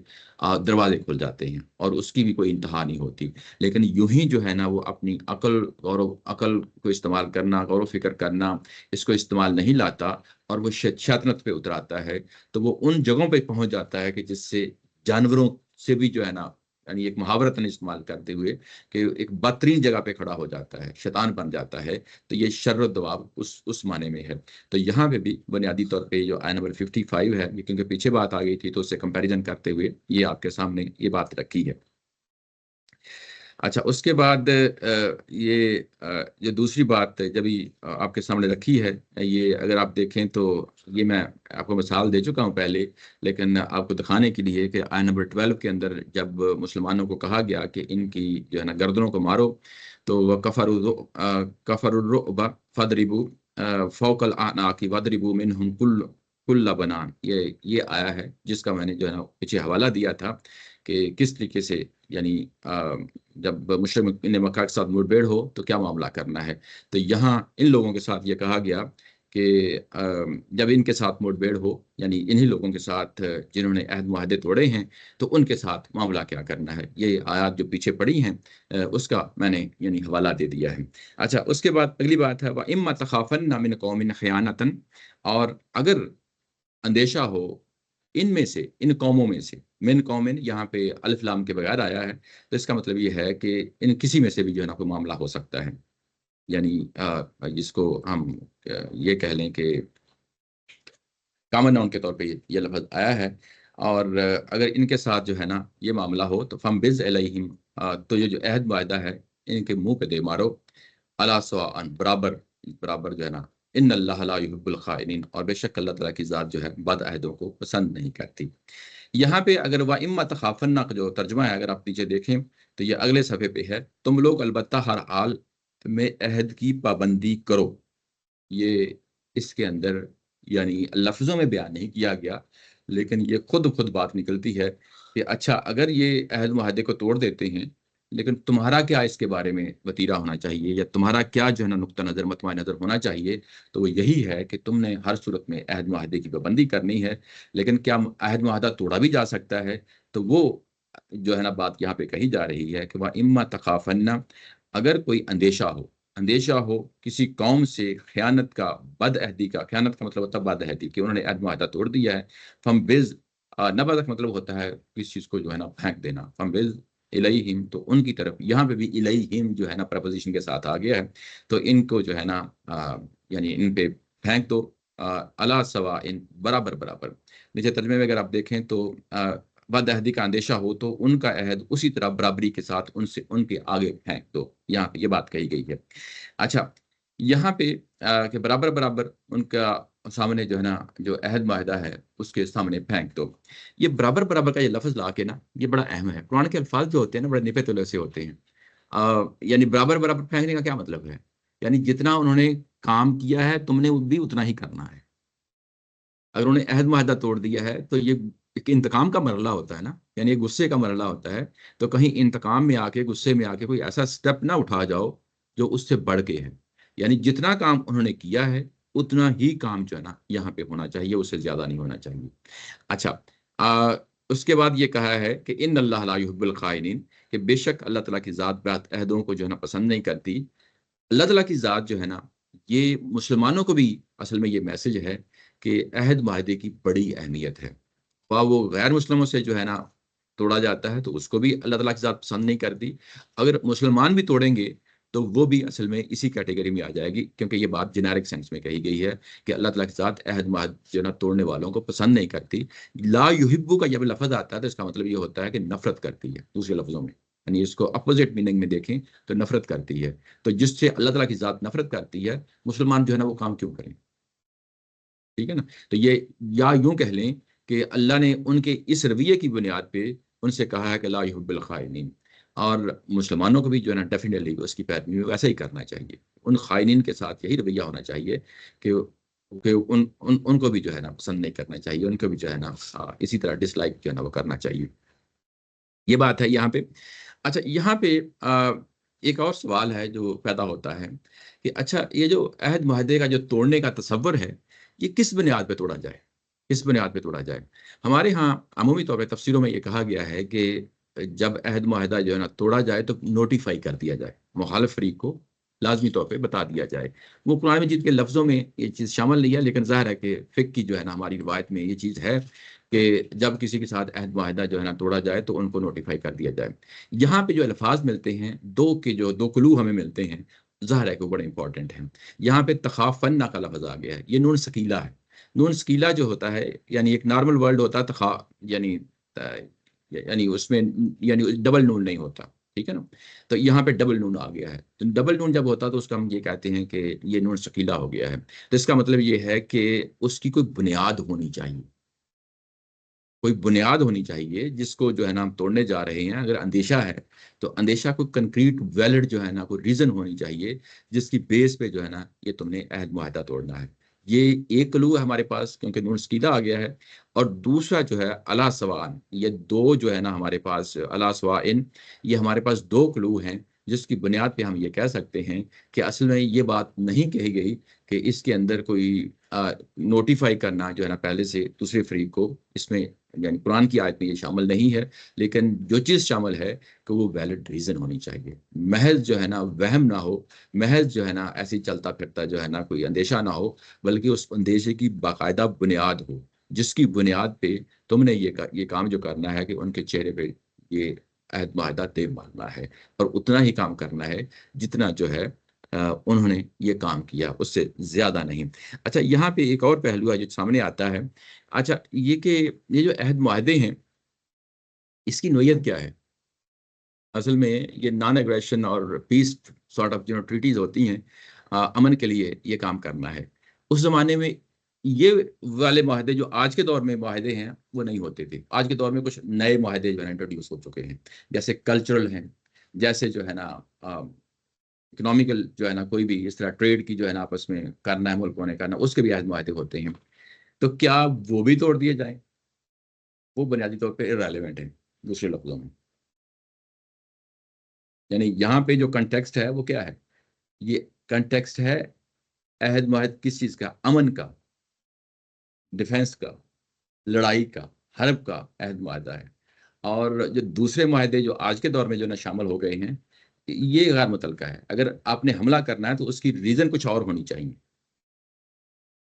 दरवाजे खुल जाते हैं और उसकी भी कोई इंतहा नहीं होती। लेकिन यूं ही जो है ना वो अपनी अकल को इस्तेमाल करना, गौर फिक्र करना, इसको इस्तेमाल नहीं लाता और वो शैतानत पे उतराता है, तो वो उन जगहों पे पहुंच जाता है कि जिससे जानवरों से भी जो है ना, यानी एक मुहावरतन इस्तेमाल करते हुए कि एक बदतरीन जगह पे खड़ा हो जाता है, शैतान बन जाता है। तो ये शर्र दवाब उस माने में है। तो यहाँ पे भी बुनियादी तौर पे जो आय नंबर 55 है, ये क्योंकि पीछे बात आ गई थी तो उससे कंपैरिजन करते हुए ये आपके सामने ये बात रखी है। अच्छा, उसके बाद ये दूसरी बात जब आपके सामने रखी है, ये अगर आप देखें तो ये मैं आपको मिसाल दे चुका हूँ पहले, लेकिन आपको दिखाने के लिए कि आय नंबर 12 के अंदर जब मुसलमानों को कहा गया कि इनकी जो है ना गर्दनों को मारो, तो वह कफरुर्रुब फदरिबू फौकल आनाकी वदरिबू मिनहुम कुल्ला बनान, ये आया है जिसका मैंने जो है ना पीछे हवाला दिया था कि किस तरीके से यानी जब मुशरिक ने मक्का के साथ मुठभेड़ हो तो क्या मामला करना है। तो यहाँ इन लोगों के साथ ये कहा गया कि जब इनके साथ मुठभेड़ हो, यानी इन्हीं लोगों के साथ जिन्होंने अहद मुआहदे तोड़े हैं, तो उनके साथ मामला क्या करना है। ये आयत जो पीछे पड़ी हैं उसका मैंने यानी हवाला दे दिया है। अच्छा, उसके बाद अगली बात है व इम्मा तखाफन्ना मिन कौमिन खयानतन, और अगर अंदेशा हो इनमें से, इन कौमों में से, मिन कौमिन यहाँ पे अलिफ लाम के बगैर आया है, तो इसका मतलब ये है कि इन किसी में से भी जो है ना कोई मामला हो सकता है। यानी जिसको हम ये कह लें कि कॉमन नाउन के तौर पे ये लफ्ज आया है। और अगर इनके साथ जो है ना ये मामला हो तो फम बिज अलैहिम, तो ये जो अहद वायदा है इनके मुंह पे दे मारो, अला सवाअन, बराबर बराबर जो है ना, इन अल्लाह ला युहिब्बुल खाइनीन, और बेशक अल्लाह ताला की ज़ात जो है बद अहदों को पसंद नहीं करती। यहाँ पे अगर व इम्मा तखाफन्ना का जो तर्जुमा है अगर आप नीचे देखें तो ये अगले सफ़े पे है, तुम लोग अलबत्ता हर हाल में अहद की पाबंदी करो। ये इसके अंदर यानी लफ्ज़ों में बयान नहीं किया गया, लेकिन ये खुद बात निकलती है कि अच्छा अगर ये अहद मुआहदे को तोड़ देते हैं, लेकिन तुम्हारा क्या इसके बारे में वतीरा होना चाहिए, या तुम्हारा क्या जो है ना नुक्ता नज़र, मतवा नज़र होना चाहिए। तो वो यही है कि तुमने हर सूरत में अहद मुआहदे की पाबंदी करनी है। लेकिन क्या अहद मुआहदा तोड़ा भी जा सकता है, तो वो जो है ना बात यहाँ पे कही जा रही है कि वह इम्मा तखाफन्ना, अगर कोई अंदेशा हो किसी कौम से खयानत का, बदअहदी का, खयानत का मतलब होता है बदअहदी, कि उन्होंने अहद मुआहदा तोड़ दिया है। फम बिज नबज़ का मतलब होता है किस चीज़ को जो है ना फेंक देना। फम बिज इलैहिम, तो उनकी तरफ, यहाँ पे भी इलैहिम जो है ना प्रपोजिशन के साथ आ गया है, तो इनको जो है ना यानी इन पे फेंक दो, अला सवा इन, बराबर बराबर। नीचे तर्जुमे में अगर आप देखें तो बद अहदी का अंदेशा हो तो उनका अहद उसी तरह बराबरी के साथ उनसे, उनके आगे फेंक दो, यहाँ पे ये बात कही गई है। अच्छा, यहाँ पे कि बराबर बराबर उनका सामने जो है ना, जो अहद माहिदा है उसके सामने फेंक दो। ये बराबर बराबर का ये लफ्ज़ ला के ना, ये बड़ा अहम है। कुरान के अल्फाज जो होते हैं ना, बड़े निपे तुले से होते हैं। यानी बराबर बराबर फेंकने का क्या मतलब है? यानी जितना उन्होंने काम किया है तुमने भी उतना ही करना है। अगर उन्होंने अहद माहिदा तोड़ दिया है तो ये एक इंतकाम का मरला होता है ना, यानी एक गुस्से का मरला होता है। तो कहीं इंतकाम में आके, गुस्से में आके कोई ऐसा स्टेप ना उठा जाओ जो उससे बढ़ के है। यानी जितना काम उन्होंने किया है उतना ही काम जो है ना यहाँ पे होना चाहिए, उससे ज्यादा नहीं होना चाहिए। अच्छा, आ, उसके बाद ये कहा है कि इन अल्लाह ला युहिब्बुल खाइनीन, कि बेशक अल्लाह ताला की जात बात अहदों को जो है ना पसंद नहीं करती। अल्लाह ताला की ज़ात जो है ना, ये मुसलमानों को भी असल में ये मैसेज है कि अहद माहदे की बड़ी अहमियत है। वो गैर मुस्लिमों से जो है ना तोड़ा जाता है तो उसको भी अल्लाह ताला की ज़ात पसंद नहीं करती। अगर मुसलमान भी तोड़ेंगे तो वो भी असल में इसी कैटेगरी में आ जाएगी, क्योंकि ये बात जेनेरिक सेंस में कही गई है कि अल्लाह ताला की ज़ात अहद माहद जो है ना तोड़ने वालों को पसंद नहीं करती। ला युहिब्बु का जब लफ्ज़ आता है तो इसका मतलब ये होता है कि नफ़रत करती है, दूसरे लफ्ज़ों में। यानी इसको अपोजिट मीनिंग में देखें तो नफ़रत करती है। तो जिससे अल्लाह ताला की ज़ात नफ़रत करती है, मुसलमान जो है ना वो काम क्यों करें? ठीक है ना? तो ये, या यूँ कह लें कि अल्लाह ने उनके इस रवैये की बुनियाद पे उनसे कहा है कि ला युहिब्बुल खाइनीन, और मुसलमानों को भी जो है ना डेफिनेटली उसकी पैरवी वैसा ही करना चाहिए। उन खाइनीन के साथ यही रवैया होना चाहिए कि उनको भी जो है ना पसंद नहीं करना चाहिए, उनको भी जो है ना इसी तरह डिसलाइक जो है ना वो करना चाहिए। ये बात है यहाँ पे। अच्छा, यहाँ पे एक और सवाल है जो पैदा होता है कि अच्छा, ये जो अहद माहदे का जो तोड़ने का तसव्वुर है, ये किस बुनियाद पे तोड़ा जाए? किस बुनियाद पे तोड़ा जाए? हमारे यहाँ अमूमी तौर पे तफसीरों में ये कहा गया है कि जब अहद माहदा जो है ना तोड़ा जाए तो नोटिफ़ाई कर दिया जाए, मुखालिफ फ़रीक को लाज़मी तौर पे बता दिया जाए। वो कुरान मजीद के लफ्ज़ों में ये चीज़ शामिल नहीं है, लेकिन ज़ाहिर है कि फ़िक़्ह की जो है ना हमारी रिवायत में ये चीज़ है कि जब किसी के साथ अहद माहिदा जो है ना तोड़ा जाए तो उनको नोटिफ़ाई कर दिया जाए। यहाँ पे जो अल्फ़ाज़ मिलते हैं, 2 क्लू हमें मिलते हैं, ज़ाहिर है कि वो बड़े इंपॉर्टेंट हैं। यहाँ पे तख़ाफ़न्ना का लफ़्ज़ आ गया है, ये नून सकीला है। नून सकीला जो होता है, यानी एक नॉर्मल वर्ड होता है यानी यानी उसमें यानी डबल नून नहीं होता, ठीक है ना? तो यहाँ पे डबल नून आ गया है। तो डबल नून जब होता है तो उसका हम ये कहते हैं कि ये नून सकीला हो गया है। तो इसका मतलब ये है कि उसकी कोई बुनियाद होनी चाहिए। कोई बुनियाद होनी चाहिए जिसको जो है ना हम तोड़ने जा रहे हैं। अगर अंदेशा है तो अंदेशा को कंक्रीट वैलिड जो है ना कोई रीज़न होनी चाहिए जिसकी बेस पे जो है ना ये तुमने अहद मुआहदा तोड़ना है। ये एक क्लू है हमारे पास, क्योंकि नून सकीला आ गया है। और दूसरा जो है अला सवाअन, ये 2 जो है ना हमारे पास अला सवाइन, ये हमारे पास 2 क्लू हैं जिसकी बुनियाद पे हम ये कह सकते हैं कि असल में ये बात नहीं कही गई कि इसके अंदर कोई नोटिफ़ाई करना जो है ना पहले से दूसरे फ़रीक को, इसमें यानी कुरान की आयत में ये शामिल नहीं है। लेकिन जो चीज़ शामिल है कि वो वैलिड रीज़न होनी चाहिए। महज़ जो है ना वहम ना हो, महज़ जो है ना ऐसे ही चलता-फिरता जो है ना कोई अंदेशा ना हो, बल्कि उस अंदेशे की बाकायदा बुनियाद हो, जिसकी बुनियाद पे तुमने ये काम जो करना है कि उनके चेहरे पे ये अहद मुआहदा तय मानना है और उतना ही काम करना है जितना जो है उन्होंने ये काम किया, उससे ज़्यादा नहीं। अच्छा, यहाँ पे एक और पहलू है जो सामने आता है। अच्छा, ये कि ये जो अहद मुआहदे हैं, इसकी नोयत क्या है? असल में ये नॉन एग्रेशन और पीस सॉर्ट ऑफ जो ट्रीटीज़ होती हैं, अमन के लिए ये काम करना है। उस ज़माने में ये वाले मुआहदे जो आज के दौर में मुआहदे हैं, वो नहीं होते थे। आज के दौर में कुछ नए मुआहदे जो है इंट्रोड्यूस हो चुके हैं। जैसे कल्चरल हैं, जैसे जो है ना इकोनॉमिकल जो है ना कोई भी इस तरह ट्रेड की जो है ना आपस में करना है मुल्कों ने करना, उसके भी अहद मुआहदे होते हैं। तो क्या वो भी तोड़ दिए जाएँ? वो बुनियादी तौर पे इर्रेलेवेंट है, दूसरे लफ्ज़ों में। यानी यहाँ पे जो कॉन्टेक्स्ट है वो क्या है? ये कॉन्टेक्स्ट है अहद मुआहद किस चीज़ का? अमन का, डिफेंस का, लड़ाई का, हर्ब का अहद मुआहदा है। और जो दूसरे मुआहदे जो आज के दौर में जो ना शामिल हो गए हैं, ये गैर मुतल्लका है। अगर आपने हमला करना है तो उसकी रीज़न कुछ और होनी चाहिए।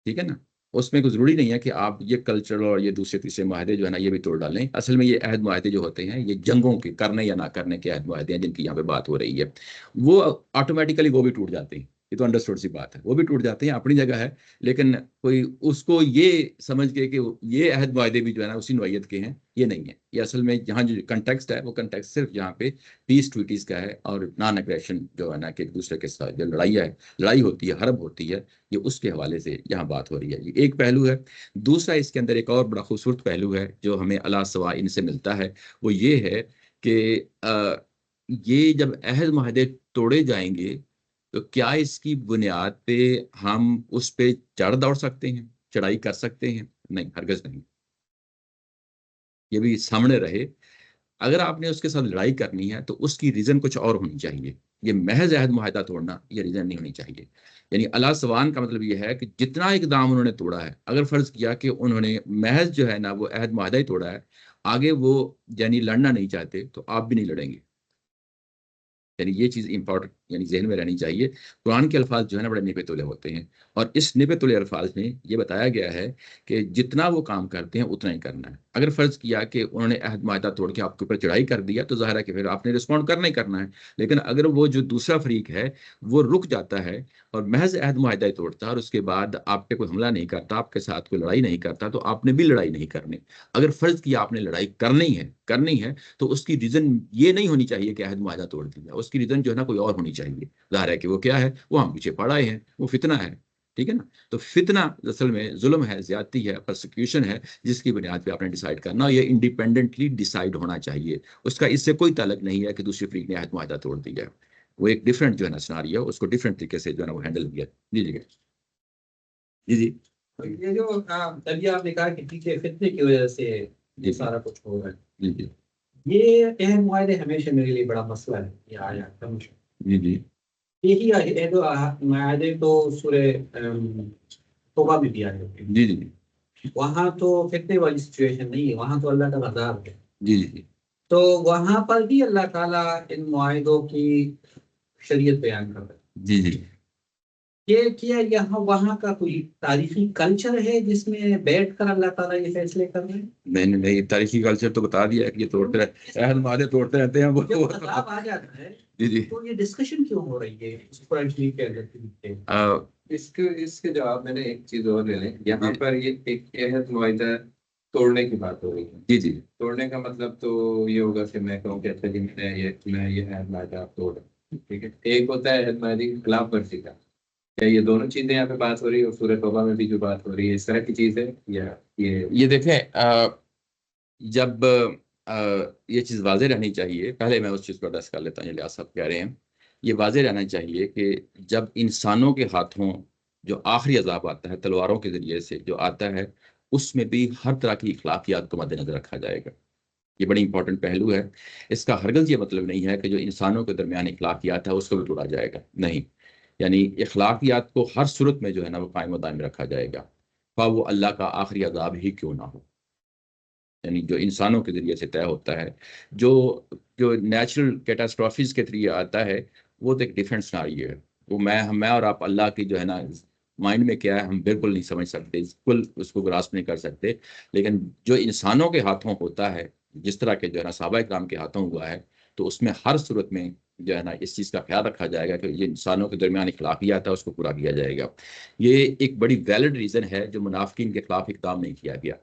ठीक है ना? उसमें कोई ज़रूरी नहीं है कि आप ये कल्चरल और ये दूसरे-तीसरे मुआहदे जो है ना ये भी तोड़ डालें। असल में ये अहद मुआहदे जो होते हैं, ये जंगों के करने या ना करने के अहद मुआहदे हैं जिनकी यहाँ पे बात हो रही है। वो ऑटोमैटिकली वो भी टूट जाते हैं। ये तो अंडरस्टूड सी बात है, वो भी टूट जाते हैं, अपनी जगह है। लेकिन कोई उसको ये समझ के कि ये अहद मुआहदे भी जो है ना उसी नौइयत के हैं, ये नहीं है। ये असल में यहाँ जो कंटेक्स्ट है वो कंटेक्स्ट सिर्फ यहाँ पे पीस ट्रीटीज का है और नॉन एग्रेशन जो है ना कि एक दूसरे के साथ जो लड़ाई होती है, हर्ब होती है, ये उसके हवाले से यहाँ बात हो रही है। ये एक पहलू है। दूसरा इसके अंदर एक और बड़ा खूबसूरत पहलू है जो हमें अला सवा इनसे मिलता है, वो ये है कि ये जब अहद मुआहदे तोड़े जाएंगे तो क्या इसकी बुनियाद पे हम उस पे चढ़ दौड़ सकते हैं, चढ़ाई कर सकते हैं? नहीं, हरगिज़ नहीं। ये भी सामने रहे। अगर आपने उसके साथ लड़ाई करनी है तो उसकी रीज़न कुछ और होनी चाहिए। ये महज अहद मुआहदा तोड़ना ये रीज़न नहीं होनी चाहिए। यानी अला सवान का मतलब ये है कि जितना इकदाम उन्होंने तोड़ा है, अगर फ़र्ज़ किया कि उन्होंने महज जो है ना वो अहद मुआहदा ही तोड़ा है, आगे वो यानी लड़ना नहीं चाहते, तो आप भी नहीं लड़ेंगे। यानी ये चीज़ इंपॉर्टेंट यानी ज़हन में रहनी चाहिए। कुरान के अल्फाज जो है ना बड़े निपे तुले होते हैं, और इस निपे तुले अल्फाज में ये बताया गया है कि जितना वो काम करते हैं उतना ही करना है। अगर फ़र्ज़ किया कि उन्होंने अहद मायदा तोड़ के आपके ऊपर चढ़ाई कर दिया तो ज़ाहिर है कि फिर आपने रिस्पॉन्ड करना ही करना है। लेकिन अगर वो जो दूसरा फरीक है वो रुक जाता है और महज अहद मायदा ही तोड़ता है और उसके बाद आप पे कोई हमला नहीं करता, आपके साथ कोई लड़ाई नहीं करता, तो आपने भी लड़ाई नहीं करनी। अगर फ़र्ज़ किया आपने लड़ाई करनी है तो उसकी रीज़न ये नहीं होनी चाहिए कि अहद मुआहदा तोड़ दिया। उसकी रीज़न जो है ना कोई और होनी चाहिए। ज़ाहिर है कि वो क्या है, वो हम पीछे पड़ आए हैं, वो फितना है। ठीक है ना? तो फितना असल में ज़ुल्म है, ज़्यादती है, परसिक्यूशन है, जिसकी बुनियाद पे आपने डिसाइड करना, ये इंडिपेंडेंटली डिसाइड होना चाहिए। उसका इससे कोई ताल्लुक नहीं है कि दूसरी फ़रीक ने अहद मुआहदा तोड़ दिया है। वो एक डिफरेंट जो है ना सिनेरियो, उसको डिफरेंट तरीके से जो है ना वो हैंडल किया। जी, जी। जी, जी। तो ये जो अभी आपने कहा कि पीछे फितने की वजह से जी। ये सारा कुछ हो रहा है, जी, जी। ये अहद मुआहदे हमेशा मेरे लिए बड़ा मसला है। ये आया हमेशा जी, जी। यही अहद मुआहदे तो सूरह तौबा में भी आए होते हैं। जी, जी। वहाँ तो फितने वाली सिचुएशन नहीं है, वहाँ तो अल्लाह का अज़ाब है। जी, जी। तो वहाँ पर भी अल्लाह ताला इन मुआहिदों की शरीयत बयान कर रहा है। जी, जी। ये क्या यहाँ वहाँ का कोई तारीखी कल्चर है जिसमें बैठकर अल्लाह ताला ये फैसले कर रहे हैं? नहीं, तारीखी कल्चर तो बता दिया है कि ये तोड़ते रहते अहद मुआहदे तोड़ते रहते हैं वो। जब अज़ाब आ जाता है जी, जी। तो ये डिस्कशन क्यों हो रही है इस कुरान शरीफ के अंदर के नीचे? इसके जवाब मैंने एक चीज और ले लें। यहाँ जी। पर ये एक अहद मुआहिदा तोड़ने की बात हो रही है। जी, जी। तोड़ने का मतलब तो ये होगा कि मैं कहूँ कि अच्छा जी मैं ये अहद मुआहिदा आप तोड़ रहा हूं। ठीक है, एक होता है अहद मुआहिदे की खिलाफ वर्जी का। क्या ये दोनों चीजें यहाँ पे बात हो रही है और सूरह तौबा में भी जो बात हो रही है इस तरह की चीज है या ये देखें, जब ये चीज़ वाज़ेह रहनी चाहिए, पहले मैं उस चीज़ को एड्रेस कर लेता हूँ, ये लिहाज साहब कह रहे हैं। ये वाज़ेह रहना चाहिए कि जब इंसानों के हाथों जो आखिरी अज़ाब आता है, तलवारों के ज़रिए से जो आता है, उसमें भी हर तरह की अखलाकियात को मद्देनज़र रखा जाएगा। ये बड़ी इंपॉर्टेंट पहलू है। इसका हरगिज़ ये मतलब नहीं है कि जो इंसानों के दरमियान अखलाकियात है, उसको भी तोड़ा जाएगा, नहीं। यानी अखलाकियात को हर सूरत में जो है ना, वो कायम व दायम रखा जाएगा, ख़्वाह वो अल्लाह का आखिरी अज़ाब ही क्यों ना हो। यानी जो इंसानों के ज़रिए से तय होता है, जो जो नेचुरल कैटास्ट्रॉफ़ीज़ के ज़रिए आता है, वो तो एक डिफरेंट सिनेरियो है। वो मैं और आप अल्लाह की जो है ना माइंड में क्या है, हम बिल्कुल नहीं समझ सकते, बिल्कुल उसको ग्रास्प नहीं कर सकते। लेकिन जो इंसानों के हाथों होता है, जिस तरह के जो है ना सहाबा इकराम के हाथों हुआ है, तो उसमें हर सूरत में जो है ना इस चीज़ का ख़्याल रखा जाएगा कि ये इंसानों के दरमियान अखलाकियात है, उसको पूरा किया जाएगा। ये एक बड़ी वैलिड रीज़न है जो मुनाफ़िकीन के खिलाफ इक़दाम नहीं किया गया।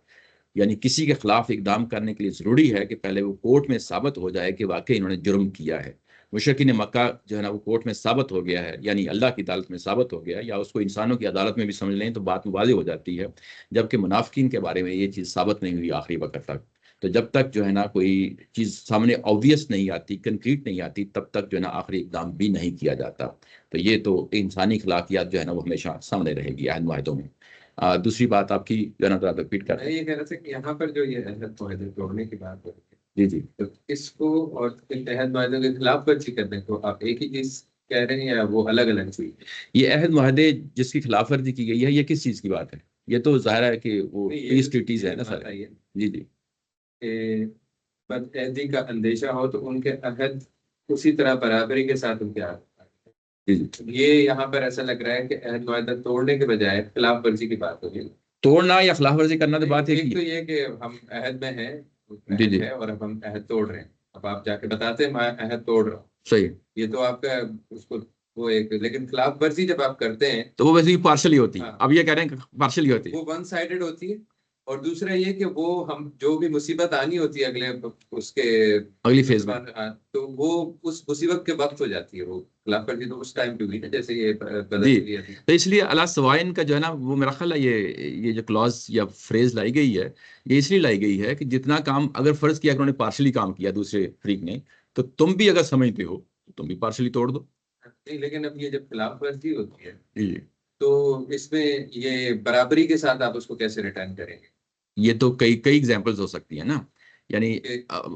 यानी किसी के खिलाफ इकदाम करने के लिए ज़रूरी है कि पहले वो कोर्ट में साबित हो जाए कि वाक़ई इन्होंने जुर्म किया है। मुशरिकीन मक्का जो है ना वो कोर्ट में साबित हो गया है, यानी अल्लाह की अदालत में साबित हो गया, या उसको इंसानों की अदालत में भी समझ लें तो बात वाज़ेह हो जाती है। जबकि मुनाफ़िकीन के बारे में ये चीज़ साबित नहीं हुई आखिरी वक़्त तक। तो जब तक जो है ना कोई चीज़ सामने ऑब्वियस नहीं आती, कंक्रीट नहीं आती, तब तक जो है ना आखिरी इकदाम भी नहीं किया जाता। तो ये तो इंसानी अखलाकियात जो है ना वो हमेशा सामने रहेगी अहद मुआहिदों में। दूसरी बात आपकी जो है ना रिपीट कर मैं ये कह रहा था कि यहाँ पर जो ये अहद मुआहिदे तोड़ने की बात हो रही है, जी, जी। तो इसको और इन अहद मुआहिदों के खिलाफ वर्जी करने को आप एक ही चीज कह रहे हैं या वो अलग अलग चीज? ये अहद मुआहदे जिसकी खिलाफ वर्जी की गई है, ये किस चीज़ की बात है? ये तो ज़ाहिर है कि वो नहीं, पीस ट्रीटीज़ है ना बात सारे। आई है जी, जी। कि बदअहदी का अंदेशा हो तो उनके अहद उसी तरह बराबरी के साथ उनके अहद। जी, जी। ये यहाँ पर ऐसा लग रहा है कि अहद मुआहिदा तोड़ने के बजाय खिलाफ वर्जी की बात हो रही है। तोड़ना या खिलाफ वर्जी करना तो बात एक एक ही तो है। ये कि हम अहद में हैं, जी, अहद जी। है और अब हम अहद तोड़ रहे हैं। अब आप जाके बताते हैं मैं अहद तोड़ रहा हूँ, सही। ये तो आपका उसको वो एक, लेकिन खिलाफ वर्जी जब आप करते हैं तो वो वैसे ही पार्शली होती है। हाँ। अब ये कह रहे हैं पार्शली होती है। वो वन साइडेड होती है। और दूसरा ये कि वो हम जो भी मुसीबत आनी होती है अगले उसके अगली फेज में। तो वो उस मुसीबत के वक्त हो जाती है, वो खिलाफ वर्जी तो उस टाइम पे हुई ना, जैसे ये बदल जी। लिया थी। तो इसलिए अला सवाइन का जो है ना, वो मेरा ख्याल है ये जो क्लॉज या फ्रेज लाई गई है, ये इसलिए लाई गई है कि जितना काम अगर फर्ज किया कि उन्होंने पार्शली काम किया दूसरे फ्रीक ने, तो तुम भी अगर समझते हो तो तुम भी पार्शली तोड़ दो। नहीं, लेकिन अब ये जब खिलाफ वर्जी होती है जी। तो इसमें ये बराबरी के साथ आप उसको कैसे रिटर्न करेंगे? ये तो कई कई एग्जांपल्स हो सकती है ना, यानी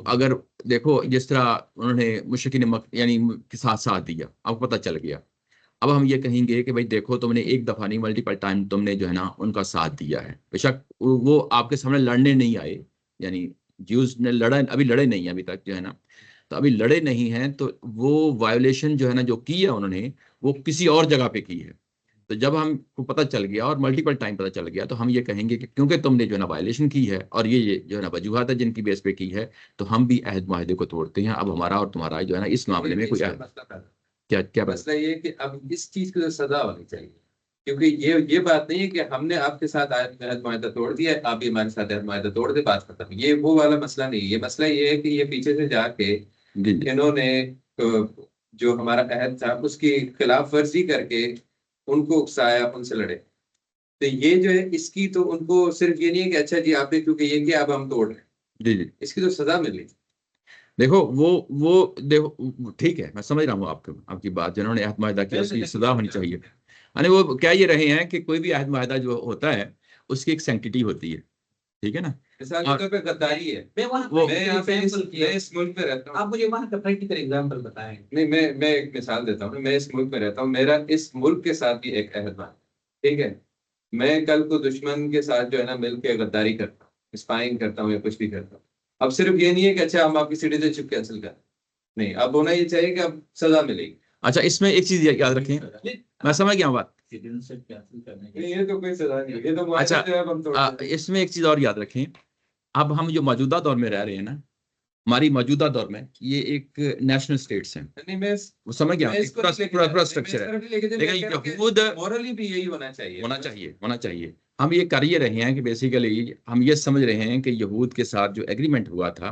अगर देखो जिस तरह उन्होंने मुशरिकीन यानी के साथ साथ दिया, अब पता चल गया, अब हम ये कहेंगे कि भाई देखो तुमने एक दफा नहीं मल्टीपल टाइम तुमने जो है ना उनका साथ दिया है। बेशक वो आपके सामने लड़ने नहीं आए, यानी ज्यूज ने लड़ा अभी लड़े नहीं है अभी तक जो है ना, तो अभी लड़े नहीं हैं, तो वो वायोलेशन जो है ना जो की है उन्होंने, वो किसी और जगह पे की है। तो जब हमको पता चल गया और मल्टीपल टाइम पता चल गया, तो हम ये कहेंगे कि क्योंकि तुमने जो है ना वायलेशन की है और ये जो है ना वजूहत है जिनकी बेस पे की है, तो हम भी अहद माहदे को तोड़ते हैं। अब हमारा और तुम्हारा जो है ना इस मामले में कोई क्या क्या बात? मसला ये है कि अब इस चीज की तो सजा होनी चाहिए, क्योंकि ये बात नहीं है कि हमने आपके साथ अहद माहिदा तोड़ दिया, आप भी हमारे साथ अहद माहिदा तोड़ दे, बात खत्म। ये वो वाला मसला नहीं है। ये मसला ये है कि ये पीछे से जाके जी जी। इन्होंने जो हमारा अहद था उसकी खिलाफ वर्जी करके उनको उकसाया, उनसे लड़े। तो ये जो है इसकी तो उनको सिर्फ ये नहीं है कि अच्छा जी आपने क्योंकि ये किया अब हम तोड़ रहे हैं, जी जी। इसकी तो सजा मिली। देखो वो देखो ठीक है, मैं समझ रहा हूँ आपकी बात, जिन्होंने अहद माहिदा किया उसकी सजा होनी चाहिए। यानी वो कह ये रहे हैं कि कोई भी अहद माहिदा जो होता है उसकी एक सैंक्टिटी होती है, ठीक है ना। मिसाल के और तौर पे गद्दारी है। मैं वहाँ वो मैं यहाँ पे एग्जाम्पल किया, मैं इस मुल्क में रहता हूँ। आप मुझे वहाँ का प्रैक्टिकल एग्जाम्पल बताएं। नहीं, मैं एक मिसाल देता हूँ। मैं इस मुल्क में रहता हूँ, मेरा इस मुल्क के साथ भी एक अहद है, ठीक है। मैं कल को दुश्मन के साथ जो है ना मिल के गद्दारी करता हूँ, स्पाइंग करता हूँ या कुछ भी करता हूँ। अब सिर्फ ये नहीं है कि अच्छा हम आपकी सिटीजनशिप कैंसिल कर, नहीं, अब होना ये चाहिए कि अब सजा मिलेगी। अच्छा, इसमें एक चीज याद रखें, मैं समझ गया बात। सिटीजनशिप कैंसिल करने के नहीं, ये तो कोई सजा नहीं है, ये तो मुआवजा अच्छा, जो है हम तोड़ते हैं। इसमें एक चीज और याद रखें, अब हम जो मौजूदा दौर में रह रहे हैं ना, हमारी मौजूदा दौर में ये एक नेशनल स्टेट्स हैं, नहीं, मैं वो समझ गया, मैं एक इसको पूरा नहीं लेके पूरा जा पूरा रहा, स्ट्रक्चर है। मैं इस तरफ नहीं लेके जा रहा, मैं लेकिन कह रहा हूँ खुद कि morally भी यही होना चाहिए। होना चाहिए। हम ये कर ये रहे हैं कि बेसिकली हम ये समझ रहे हैं कि यहूद के साथ जो एग्रीमेंट हुआ था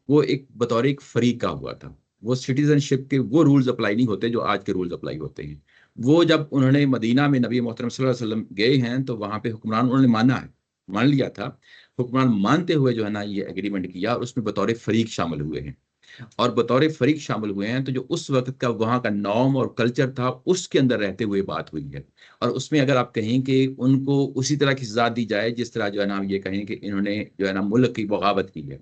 वो एक बतौर एक फरीक का हुआ था। वो सिटीजनशिप के वो रूल्स अप्लाई नहीं होते जो आज के रूल्स अप्लाई होते हैं। वो जब उन्होंने मदीना में नबी मोहतरम सल्लल्लाहु अलैहि वसल्लम गए हैं तो वहां पे हुक्मरान उन्होंने मान लिया था। हुक्मरान मानते हुए जो है ना ये एग्रीमेंट किया और उसमें बतौर फरीक शामिल हुए हैं। और बतौर फरीक शामिल हुए हैं तो जो उस वक्त का वहाँ का नॉर्म और कल्चर था उसके अंदर रहते हुए बात हुई है। और उसमें अगर आप कहें कि उनको उसी तरह की सजा दी जाए जिस तरह जो है ना हम ये कहें कि इन्होंने जो है ना मुल्क की बगावत की है,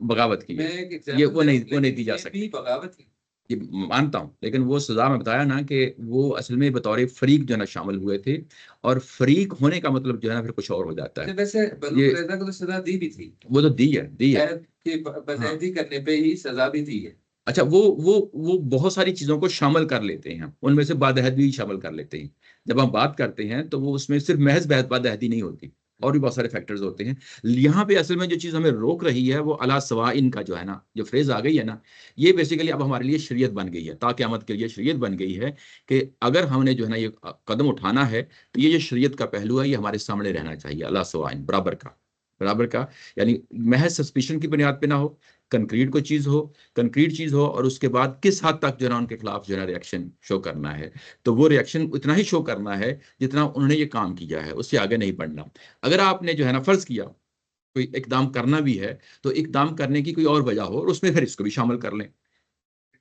मैं एक ये एग्जाम्पल वो नहीं लेकिन दी जा ये सकती। भी बगावत ही। ये मानता हूँ, लेकिन वो सजा में बताया ना कि वो असल में बतौर फरीक जो है ना शामिल हुए थे, और फरीक होने का मतलब जो है ना फिर कुछ और हो जाता है। वैसे बनु ये कुरैज़ा को तो सजा दी भी थी, वो तो दी है। अहद की बज़ैदी करने पे ही सजा भी दी है। अच्छा, वो बहुत सारी चीजों को शामिल कर लेते हैं, उनमें से बादहद भी शामिल कर लेते हैं। जब हम बात करते हैं तो वो उसमें सिर्फ महज बादहदी नहीं होती, और भी बहुत सारे फैक्टर्स होते हैं। यहाँ पे असल में जो चीज हमें रोक रही है वो अला सवा इनका जो है ना जो फ्रेज आ गई है ना, ये बेसिकली अब हमारे लिए शरीयत बन गई है, क़यामत के लिए शरीयत बन गई है कि अगर हमने जो है ना ये कदम उठाना है तो ये जो शरीयत का पहलू है ये हमारे सामने रहना चाहिए, अला सवा इन बराबर का, यानी महज सस्पिशन की बुनियाद पे ना हो, कंक्रीट चीज हो, और उसके बाद किस हद तक जो है ना उनके खिलाफ जो है ना रिएक्शन शो करना है। तो वो रिएक्शन उतना ही शो करना है जितना उन्होंने ये काम किया है, उससे आगे नहीं बढ़ना। अगर आपने जो है ना फर्ज किया कोई इकदाम करना भी है तो इकदाम करने की कोई और वजह हो और उसमें फिर इसको भी शामिल कर लें,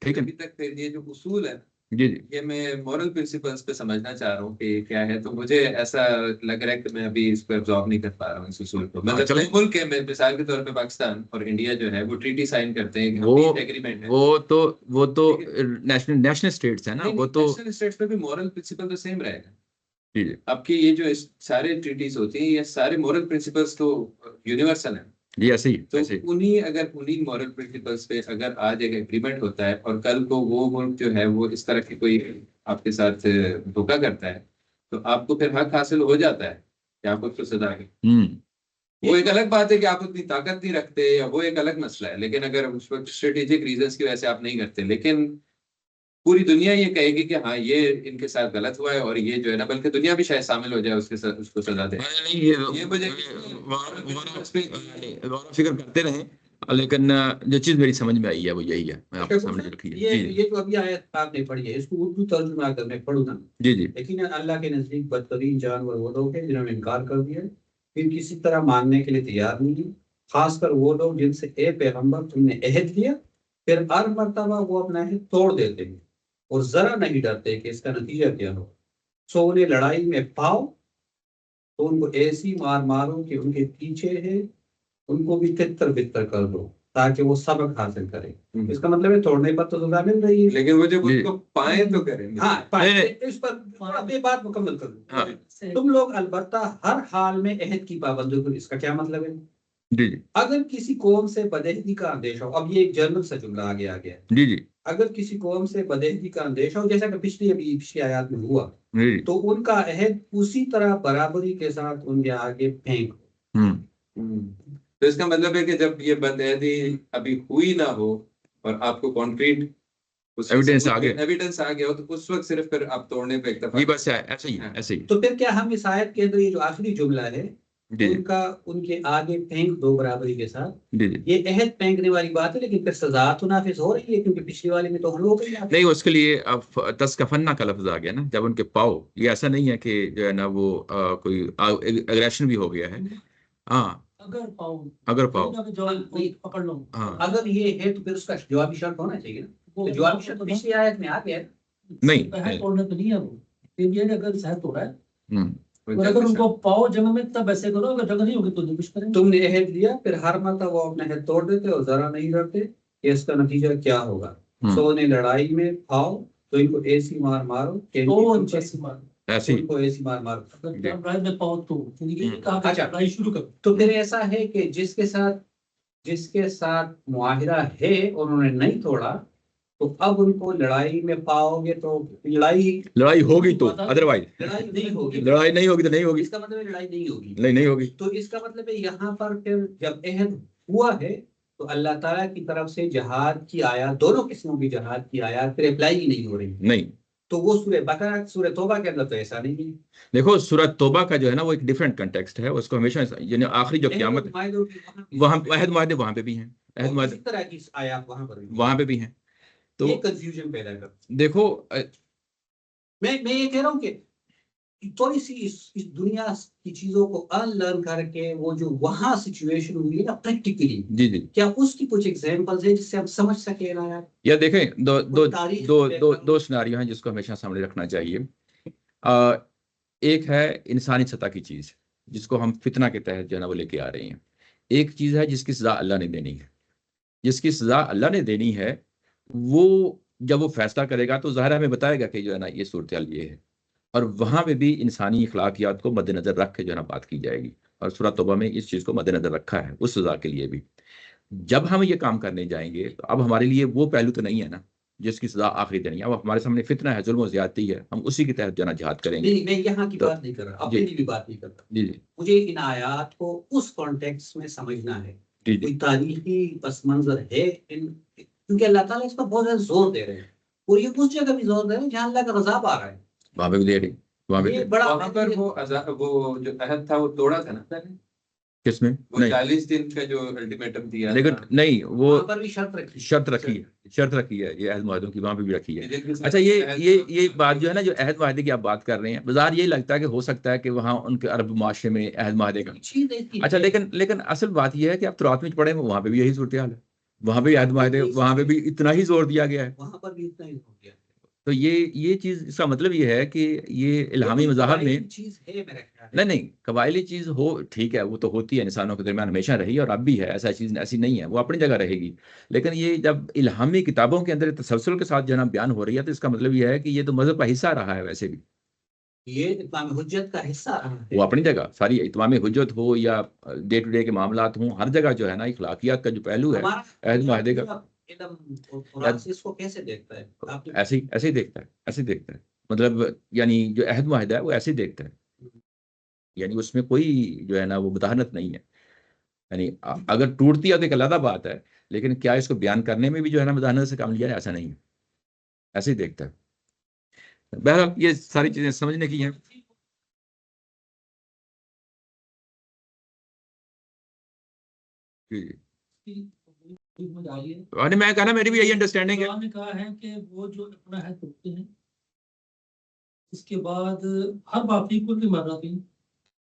ठीक है। अभी तक फिर ये जो उसूल है जी जी। ये मैं मॉरल प्रिंसिपल्स पे समझना चाह रहा हूँ कि क्या है, तो मुझे ऐसा लग रहा है कि मैं अभी इसको एब्जॉर्ब नहीं कर पा रहा हूँ इस उसूल को। मतलब चलो। दो मुल्क है, मिसाल के तौर पे पाकिस्तान और इंडिया जो है वो ट्रीटी साइन करते हैं, वो एग्रीमेंट है। वो तो नेशनल स्टेट्स है ना, वो तो नेशनल स्टेट्स पे भी मॉरल प्रिंसिपल तो सेम रहेगा। जी जी आपकी ये जो सारे ट्रीटीज होती हैं ये सारे मॉरल प्रिंसिपल्स तो यूनिवर्सल हैं। जी, ऐसे ही तो ऐसे ही। उन्हीं मॉरल प्रिंसिपल्स पे अगर आज एक एग्रीमेंट होता है और कल को वो मुल्क जो है वो इस तरह की कोई आपके साथ धोखा करता है तो आपको फिर हक हासिल हो जाता है कि आपको उसको सजा है। वो एक अलग बात है कि आप उतनी ताकत नहीं रखते या वो एक अलग मसला है, लेकिन अगर उस वक्त स्ट्रेटेजिक रीजंस की वजह से आप नहीं करते, लेकिन पूरी दुनिया ये कहेगी कि हाँ ये इनके साथ गलत हुआ है और ये जो है ना, बल्कि दुनिया भी शायद शामिल हो जाए उसके साथ, उसको सजा दे। नहीं ये ये वजह गौरव फिक्र करते रहे, लेकिन जो चीज मेरी समझ में आई है वो यही है, मैं आपके सामने रखी है। जी ये जो अभी आयत आपने पढ़ी है, इसको उर्दू तर्जुमा अगर मैं पढ़ूँ ना, जी जी लेकिन अल्लाह के नजदीक बदतरीन जानवर वो लोग हैं जिन्होंने इनकार कर दिया, फिर किसी तरह मानने के लिए तैयार नहीं है, खासकर वो लोग जिनसे ए पैगंबर तुमने अहद किया, फिर हर मर्तबा वो अपना अहद तोड़ देते हैं और जरा नहीं डरते कि इसका नतीजा क्या हो। सो उन्हें लड़ाई में पाओ तो उनको ऐसी मार मारो कि उनके पीछे है, उनको भी तितर बितर कर दो ताकि वो सबक हासिल करें। इसका मतलब है तोड़ने पर तो सजा मिल रही है, लेकिन वो जब जी। उसको पाए तो करेंगे। हाँ नहीं, इस पर थोड़ा मैं बात मुकम्मल कर दूं। हाँ तुम लोग अलबत्ता हर हाल में अहद की पाबंदी करो। इसका क्या मतलब है? जी जी अगर किसी कौम से बदअहदी का अंदेशा हो, अब ये एक जनरल सा जुमला आगे आ गया, जी जी अगर किसी कौम से बदअहदी का अंदेशा हो, जैसा कि पिछली आयत में हुआ, जी तो उनका अहद उसी तरह बराबरी के साथ उनके आगे फेंक दो। हम्म तो इसका मतलब है कि जब ये बदअहदी अभी हुई ना हो और आपको कॉन्क्रीट एविडेंस आ गया, एविडेंस आ गया हो, तो उस वक्त सिर्फ फिर आप तोड़ने पे इक्तफा। ये बस है, ऐसे ही है, ऐसे ही। तो फिर क्या हम इस आयत के अंदर ये जो आखिरी जुमला है जी जी उनका उनके आगे फेंक दो बराबरी के साथ, जी जी ये अहद फेंकने वाली बात है, लेकिन फिर सजा तो नाफिज हो रही है क्योंकि पिछली वाले में तो हम लोग नहीं, उसके लिए अब तस्कफन्ना का लफ्ज आ गया ना, जब उनके पाओ, ये ऐसा नहीं है कि जो है ना वो कोई एग्रेशन भी हो गया है। हाँ अगर पाओ अगर पाओ, पकड़ लो। हाँ अगर ये है तो फिर उसका जवाबी शर्त होना चाहिए ना। तो जवाबी शर्त तो पिछली आयत में आ गया है। नहीं, सहत तोड़ने पे नहीं है वो, ये अगर सहत हो रहा है हम्म और अगर उनको पाओ जगह में तब ऐसे करो, अगर जगह नहीं होगी तो दुरुस्त करेंगे। तुमने अहद लिया, फिर हर मरतबा वो अपना अहद तोड़ देते और जरा नहीं डरते कि इसका नतीजा क्या होगा। सो ने लड़ाई में आओ तो इनको ऐसी मार मारो कि तो इनके उनको पीछे ऐसी मार, ऐसे ही। उनको ऐसी मार मारो। अगर लड़ाई में पाओ तो ये कहा अच्छा। लड़ाई शुरू करो। तो फिर ऐसा है कि जिसके साथ मुआहिदा है और उन्होंने नहीं तोड़ा, तो अब उनको लड़ाई में पाओगे तो लड़ाई होगी तो, अदरवाइज लड़ाई नहीं होगी। लड़ाई नहीं होगी तो नहीं होगी, इसका मतलब है लड़ाई नहीं होगी। नहीं होगी। तो इसका मतलब है यहाँ पर फिर जब अहद हुआ है तो अल्लाह ताला की तरफ से जहाद की आयत, दोनों किस्मों की जहाद की आयत फिर अप्लाई ही नहीं हो रही। नहीं, तो वो सूरह बकरा, सूरह तौबा के अंदर तो ऐसा नहीं है। देखो सूरत तौबा का जो है ना वो एक डिफरेंट कंटेक्स्ट है, उसको हमेशा यानी आखिरी जो क़यामत, वहाँ अहद मुआहदे वहाँ पे भी हैं, अहद मुआहदे इसी तरह की आयत वहाँ पे भी हैं। तो ये कंफ्यूजन पैदा कर। देखो मैं ये कह रहा हूँ कि थोड़ी सी इस दुनिया की चीजों को अनलर्न करके वो जो वहां सिचुएशन हुई है ना प्रैक्टिकली, जी जी, क्या उसकी कुछ एग्जांपल्स है जिससे हम समझ सके ना यार। या देखें दो दो तारीख दो पे दो कर- दो सिनारियो हैं जिसको हमेशा सामने रखना चाहिए। एक है इंसानी सतह की चीज जिसको हम फितना के तहत जो है ना वो लेके आ रहे हैं। एक चीज है जिसकी सजा अल्लाह ने देनी है, जिसकी सजा अल्लाह ने देनी है, वो जब वो फैसला करेगा तो ज़ाहिर हमें बताएगा कि जो है ना ये सूरत ये है, और वहां पे भी इंसानी अखलाकियात को मद्देनजर रख के जो है ना बात की जाएगी, और सूरह तौबा में इस चीज को मद्देनजर रखा है उस सजा के लिए भी। जब हम ये काम करने जाएंगे तो अब हमारे लिए वो पहलू तो नहीं है ना जिसकी सजा आखिरी देनी है, अब हमारे सामने फितना है, जुल्म और ज्यादती है, हम उसी के तहत जो है ना जिहाद करेंगे। नहीं, मैं यहाँ की तो- बात नहीं कर रहा, अपनी भी बात नहीं कर रहा। जी जी मुझे इन आयात को उस कॉन्टेक्स्ट में समझना है। जी कोई जी तारीखी पस मंजर है क्योंकि अल्लाह ताला इस पर बहुत ज्यादा जोर दे रहे हैं, और ये उस जगह भी जोर दे रहे हैं जहाँ अल्लाह का गज़ब आ रहा है। वहां पे भी दे रही, वहां पे ये भी। बड़ा वहां पर वो जो अहद था वो तोड़ा था ना पहले, किसमें वो नहीं, 40 दिन का जो अल्टीमेटम दिया लेकिन था। नहीं वो वहां पर भी शर्त रखी। शर्त रखी है ये अहद मुआहदों की, वहां पे भी रखी है। जिनके साथ अच्छा, ये अहद- ये बात जो है ना जो अहद मुआहदे की आप बात कर रहे हैं, बाजार यही लगता है कि हो सकता है कि वहाँ उनके अरब मुआशरे में अहद मुआहदे का, चीज ऐसी अच्छा, है। लेकिन असल बात यह है कि आप तुरात में पढ़े वहां पे भी यही सूरत हाल है, वहां पे अहद मुआहदे, वहां पे भी इतना ही जोर दिया गया है। वहां पर भी इतना ही हो गया। तो ये चीज, इसका मतलब ये है कि ये इल्हामी मज़ाहब में चीज है मेरा ख्याल है। नहीं कबायली चीज हो, ठीक है, वो तो होती है, इंसानों के दरमियान हमेशा रही और अब भी है, ऐसा चीज ऐसी नहीं है, वो अपनी जगह रहेगी। लेकिन ये जब इल्हामी किताबों के अंदर तसलसल के साथ जो है ना बयान हो रही है, तो इसका मतलब ये है कि ये तो मजहब का हिस्सा रहा है वैसे भी, ये इमाम हुज्जत का हिस्सा रहा है। वो अपनी जगह सारी इत्माम हुज्जत हो या डे टू डे के मामलात हों, हर जगह जो है ना इखलाकियात का जो पहलू है, हमारा अहद मुआहदे का इल्म और कुरान से इसको कैसे देखता है? आप ऐसे ही देखता है, मतलब यानी जो अहद मुआहदा है वो ऐसे ही देखता है, यानी उसमें कोई जो है ना वो मुदाहनत नहीं है, यानी अगर टूटती है तो एक अलग बात है, लेकिन क्या इसको बयान करने में भी जो है ना मुदाहनत से काम लिया है, ऐसा नहीं है। ऐसे ही देखता है। बहरहाल ये सारी चीजें समझने की हैं। जी समझ आई है। और मैं कहना मेरी भी यही अंडरस्टैंडिंग है। कुरान ने कहा है कि वो जो अपना है तोड़ते हैं, इसके बाद हर बाकी को भी मरना थी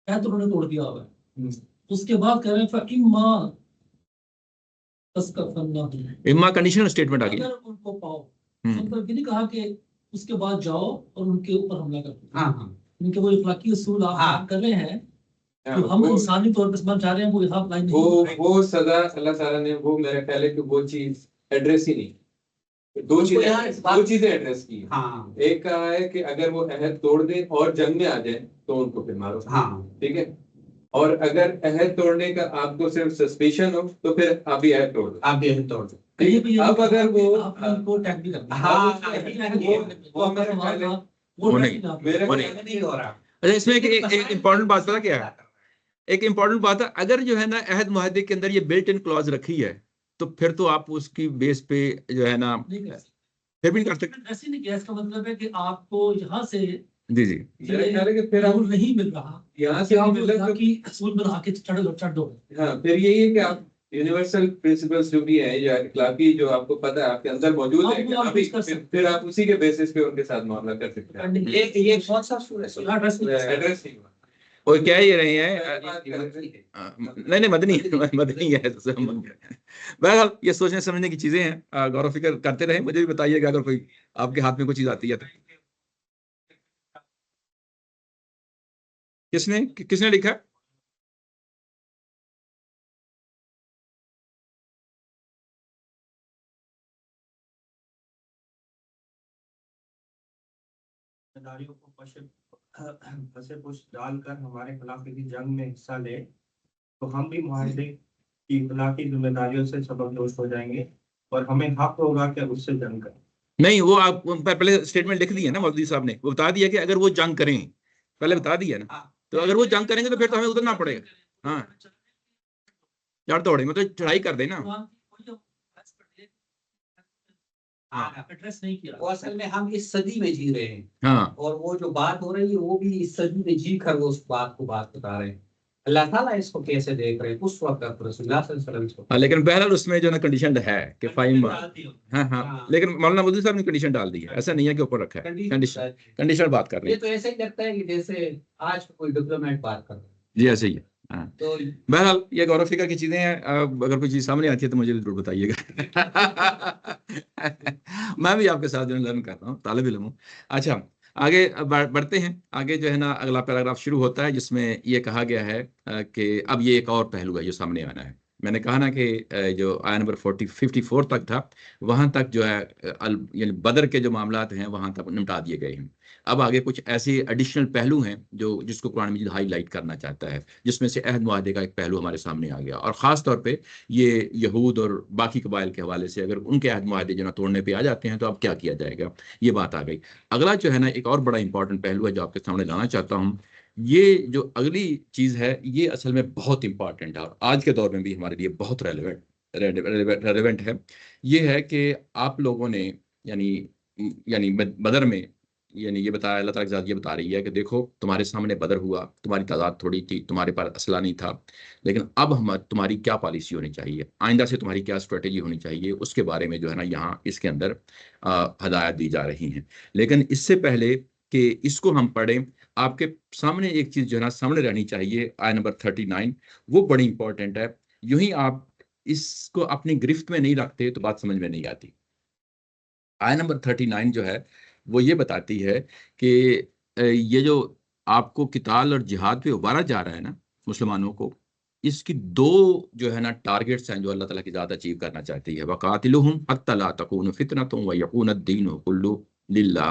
है तो उन्होंने तोड़ दिया हुआ है। उसके बाद कह रहे हैं फइम्मा तस्कफन्ना, इम्मा कंडीशनल स्टेटमेंट आ गई। अगर उनको पाओ, मतलब ये नहीं कहा कि उसके बाद जाओ और उनके ऊपर हमला कर दो। हाँ हाँ उनके वो इखलाकी उसूल आप हाँ। बात कर रहे हैं, जो हम इंसानी तौर पर समझ जा रहे हैं, वो यहाँ अप्लाई नहीं हो रहा है। वो सजा अल्लाह ताला ने, वो मेरा ख्याल है कि वो चीज एड्रेस ही नहीं, दो उसको यहाँ इस बात- चीजें एड्रेस की हैं। हाँ एक कहा है कि अगर वो अहद तोड़ दे और जंग में आ जाए तो उनको फिर मारो, हाँ ठीक है। और अगर अहद तोड़ने का आपको सिर्फ सस्पेशन हो तो फिर आप भी अहद तोड़ दो। आप भी तोड़ दो। कहीं भी अब अगर वो आपने उनको टैग भी कर दिया। हाँ, वो मेरे ख्याल है वो नहीं, मेरे वो ख्याल नहीं। नहीं हो रहा। अच्छा, इसमें एक इम्पोर्टेंट बात पता क्या है, एक इम्पोर्टेंट बात है, अगर जो है ना अहद मुआहदे के अंदर ये बिल्ट इन क्लॉज रखी है तो फिर तो आप उसकी बेस पे जो है ना नहीं कर सकते। फिर भी नहीं कर सकते। ऐसे नहीं किया, इसका मतलब है कि आपको यहाँ से जी जी मेरा ख्याल है कि फिर आप रूल नहीं मिल रहा यहाँ कि से आप मतलब की असूल बना के चढ़ दो। हाँ, फिर यही है कि आप यूनिवर्सल प्रिंसिपल्स जो भी है या इखलाकी जो आपको पता है आपके अंदर मौजूद आप है, वो आप अभी यूज़ कर सकते हैं। फिर आप उसी के बेसिस पे उनके साथ मामला कर सकते हैं। ये कौन सा सूरत है? एड्रेस नहीं कर सकते। एड्रेस नहीं हुआ। और क्या ये रहे हैं नहीं, नहीं मदनी मदनी है तो सब मन गया। बहरहाल ये सोचने समझने की चीजें हैं, गौर फिक्र करते रहे। मुझे भी बताइएगा अगर कोई आपके हाथ में कोई चीज आती है तो। किसने लिखा है? जिम्मेदारियों को फंसे पुश डालकर हमारे खिलाफ की जंग में हिस्सा ले तो हम भी मुआहदे की इखलाकी जिम्मेदारियों से सबकदोश हो जाएंगे और हमें हक होगा कि उससे जंग करें। नहीं, वो आप पहले स्टेटमेंट लिख दिया ना मौलवी साहब ने, वो बता दिया कि अगर वो जंग करें, पहले बता दिया ना। तो अगर वो जंग करेंगे तो फिर तो हमें उतरना पड़ेगा। हाँ, चढ़ दौड़े मतलब चढ़ाई कर देना। एड्रेस नहीं किया। वो असल में हम इस सदी में जी रहे हैं। हाँ, और वो जो बात हो रही है वो भी इस सदी में जी कर वो उस बात को बात बता रहे हैं। अल्लाह ताला इसको कैसे देख रहे हैं उस वक्त रसूलुल्लाह सल्लल्लाहु अलैहि वसल्लम को। लेकिन बहरहाल उसमें जो ना कंडीशन है कि फाइम। डाल दिया। हाँ हाँ, हाँ। लेकिन मौलाना मौलवी साहब ने कंडीशन डाल दी है, ऐसा नहीं है कि ऊपर रखा है। कंडीशन बात कर रहे ये हैं। तो ऐसे ही लगता है कि जैसे आज कोई डिप्लोमेट बात कर रहा है। जी ऐसे ही है। हाँ, तो बहरहाल ये गौर फिक्र की चीजें हैं। अगर कोई चीज सामने आती है तो मुझे जरूर बताइएगा। मैं भी आपके साथ जो लर्न कर रहा हूँ, तालिब इल्म हूँ। अच्छा, आगे बढ़ते हैं। आगे जो है ना अगला पैराग्राफ शुरू होता है जिसमें ये कहा गया है कि अब ये एक और पहलू है जो सामने आना है। मैंने कहा ना कि जो आया नंबर 54 तक था, वहां तक जो है यानी बदर के जो मामलात हैं वहां तक निपटा दिए गए हैं। अब आगे कुछ ऐसे एडिशनल पहलू हैं जो जिसको कुरान मजीद हाईलाइट करना चाहता है, जिसमें से अहद मुआहदे का एक पहलू हमारे सामने आ गया। और ख़ास तौर पे ये यहूद और बाकी कबाइल के हवाले से अगर उनके अहद मुआहदे जो ना तोड़ने पे आ जाते हैं तो अब क्या किया जाएगा, ये बात आ गई। अगला जो है ना एक और बड़ा इंपॉर्टेंट पहलू है जो आपके सामने लाना चाहता हूँ। ये जो अगली चीज़ है ये असल में बहुत इंपॉर्टेंट है और आज के दौर में भी हमारे लिए बहुत रेलेवेंट है। ये है कि आप लोगों ने यानी बदर में यानी ये बताया, अल्लाह ताला की ज़ात ये बता रही है कि देखो तुम्हारे सामने बदर हुआ, तुम्हारी तादाद थोड़ी थी, तुम्हारे पास असला नहीं था, लेकिन अब हम तुम्हारी क्या पॉलिसी होनी चाहिए, आइंदा से तुम्हारी क्या स्ट्रेटेजी होनी चाहिए, उसके बारे में जो है ना यहाँ इसके अंदर हदायत दी जा रही हैं। लेकिन इससे पहले कि इसको हम पढ़ें, आपके सामने एक चीज़ जो है ना सामने रहनी चाहिए, आया नंबर 39, वो बड़ी इंपॉर्टेंट है। यूं ही आप इसको अपनी गिरफ्त में नहीं रखते तो बात समझ में नहीं आती। आया नंबर 39 जो है वो ये बताती है कि ये जो आपको किताल और जिहाद पे उबारा जा रहा है ना मुसलमानों को, इसकी दो जो है ना टारगेट्स हैं जो अल्लाह ताला की ज़ात अचीव करना चाहती है। वक़ातिलुहुम हत्ता ला तकून फितनतुन व यकून अद-दीनु कुल्लु लिल्लाह।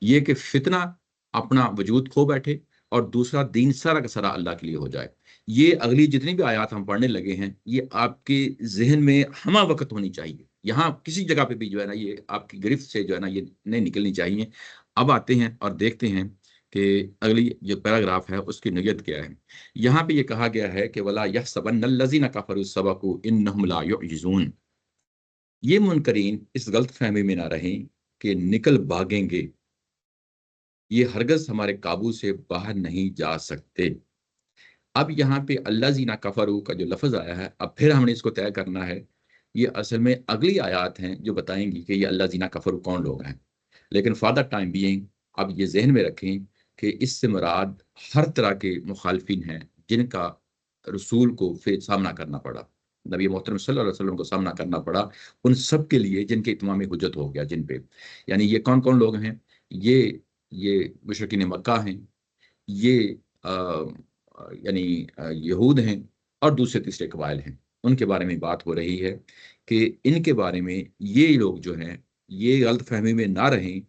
ये कि फितना अपना वजूद खो बैठे और दूसरा दीन सारा का सारा अल्लाह के लिए हो जाए। ये अगली जितनी भी आयत हम पढ़ने लगे हैं ये आपके जहन में हमा वक्त होनी चाहिए। यहाँ किसी जगह पे भी जो है ना ये आपकी गिरफ्त से जो है ना ये नहीं निकलनी चाहिए। अब आते हैं और देखते हैं कि अगली जो पैराग्राफ है उसकी नियत क्या है। यहाँ पे ये कहा गया है कि वला यहसबन्नल्लज़ीना कफ़रू सबक़ू इन्नहुम ला युअजिज़ून। ये मुनकरीन इस गलत फहमी में ना रहें कि निकल भागेंगे, ये हरगज हमारे काबू से बाहर नहीं जा सकते। अब यहाँ पे अल्लाज़ीना कफरू का जो लफ्ज़ आया है, अब फिर हमने इसको तय करना है। ये असल में अगली आयात हैं जो बताएंगी कि ये अल्लाज़ीना कफरू कौन लोग हैं। लेकिन फॉर द टाइम बीइंग आप ये ज़हन में रखें कि इससे मुराद हर तरह के मुखालफिन हैं जिनका रसूल को फिर सामना करना पड़ा, नबी मोहतरम सल्लल्लाहु अलैहि वसल्लम को सामना करना पड़ा, उन सब के लिए जिनके इत्माम हुज्जत हो गया जिन पे। यानी ये कौन-कौन लोग हैं? ये मुशरिकीन मक्का हैं, ये यानी यहूद हैं और दूसरे तीसरे कबाइल हैं। उनके बारे में बात हो रही है कि इनके बारे में ये लोग जो हैं, ये गलतफ़हमी में ना रहें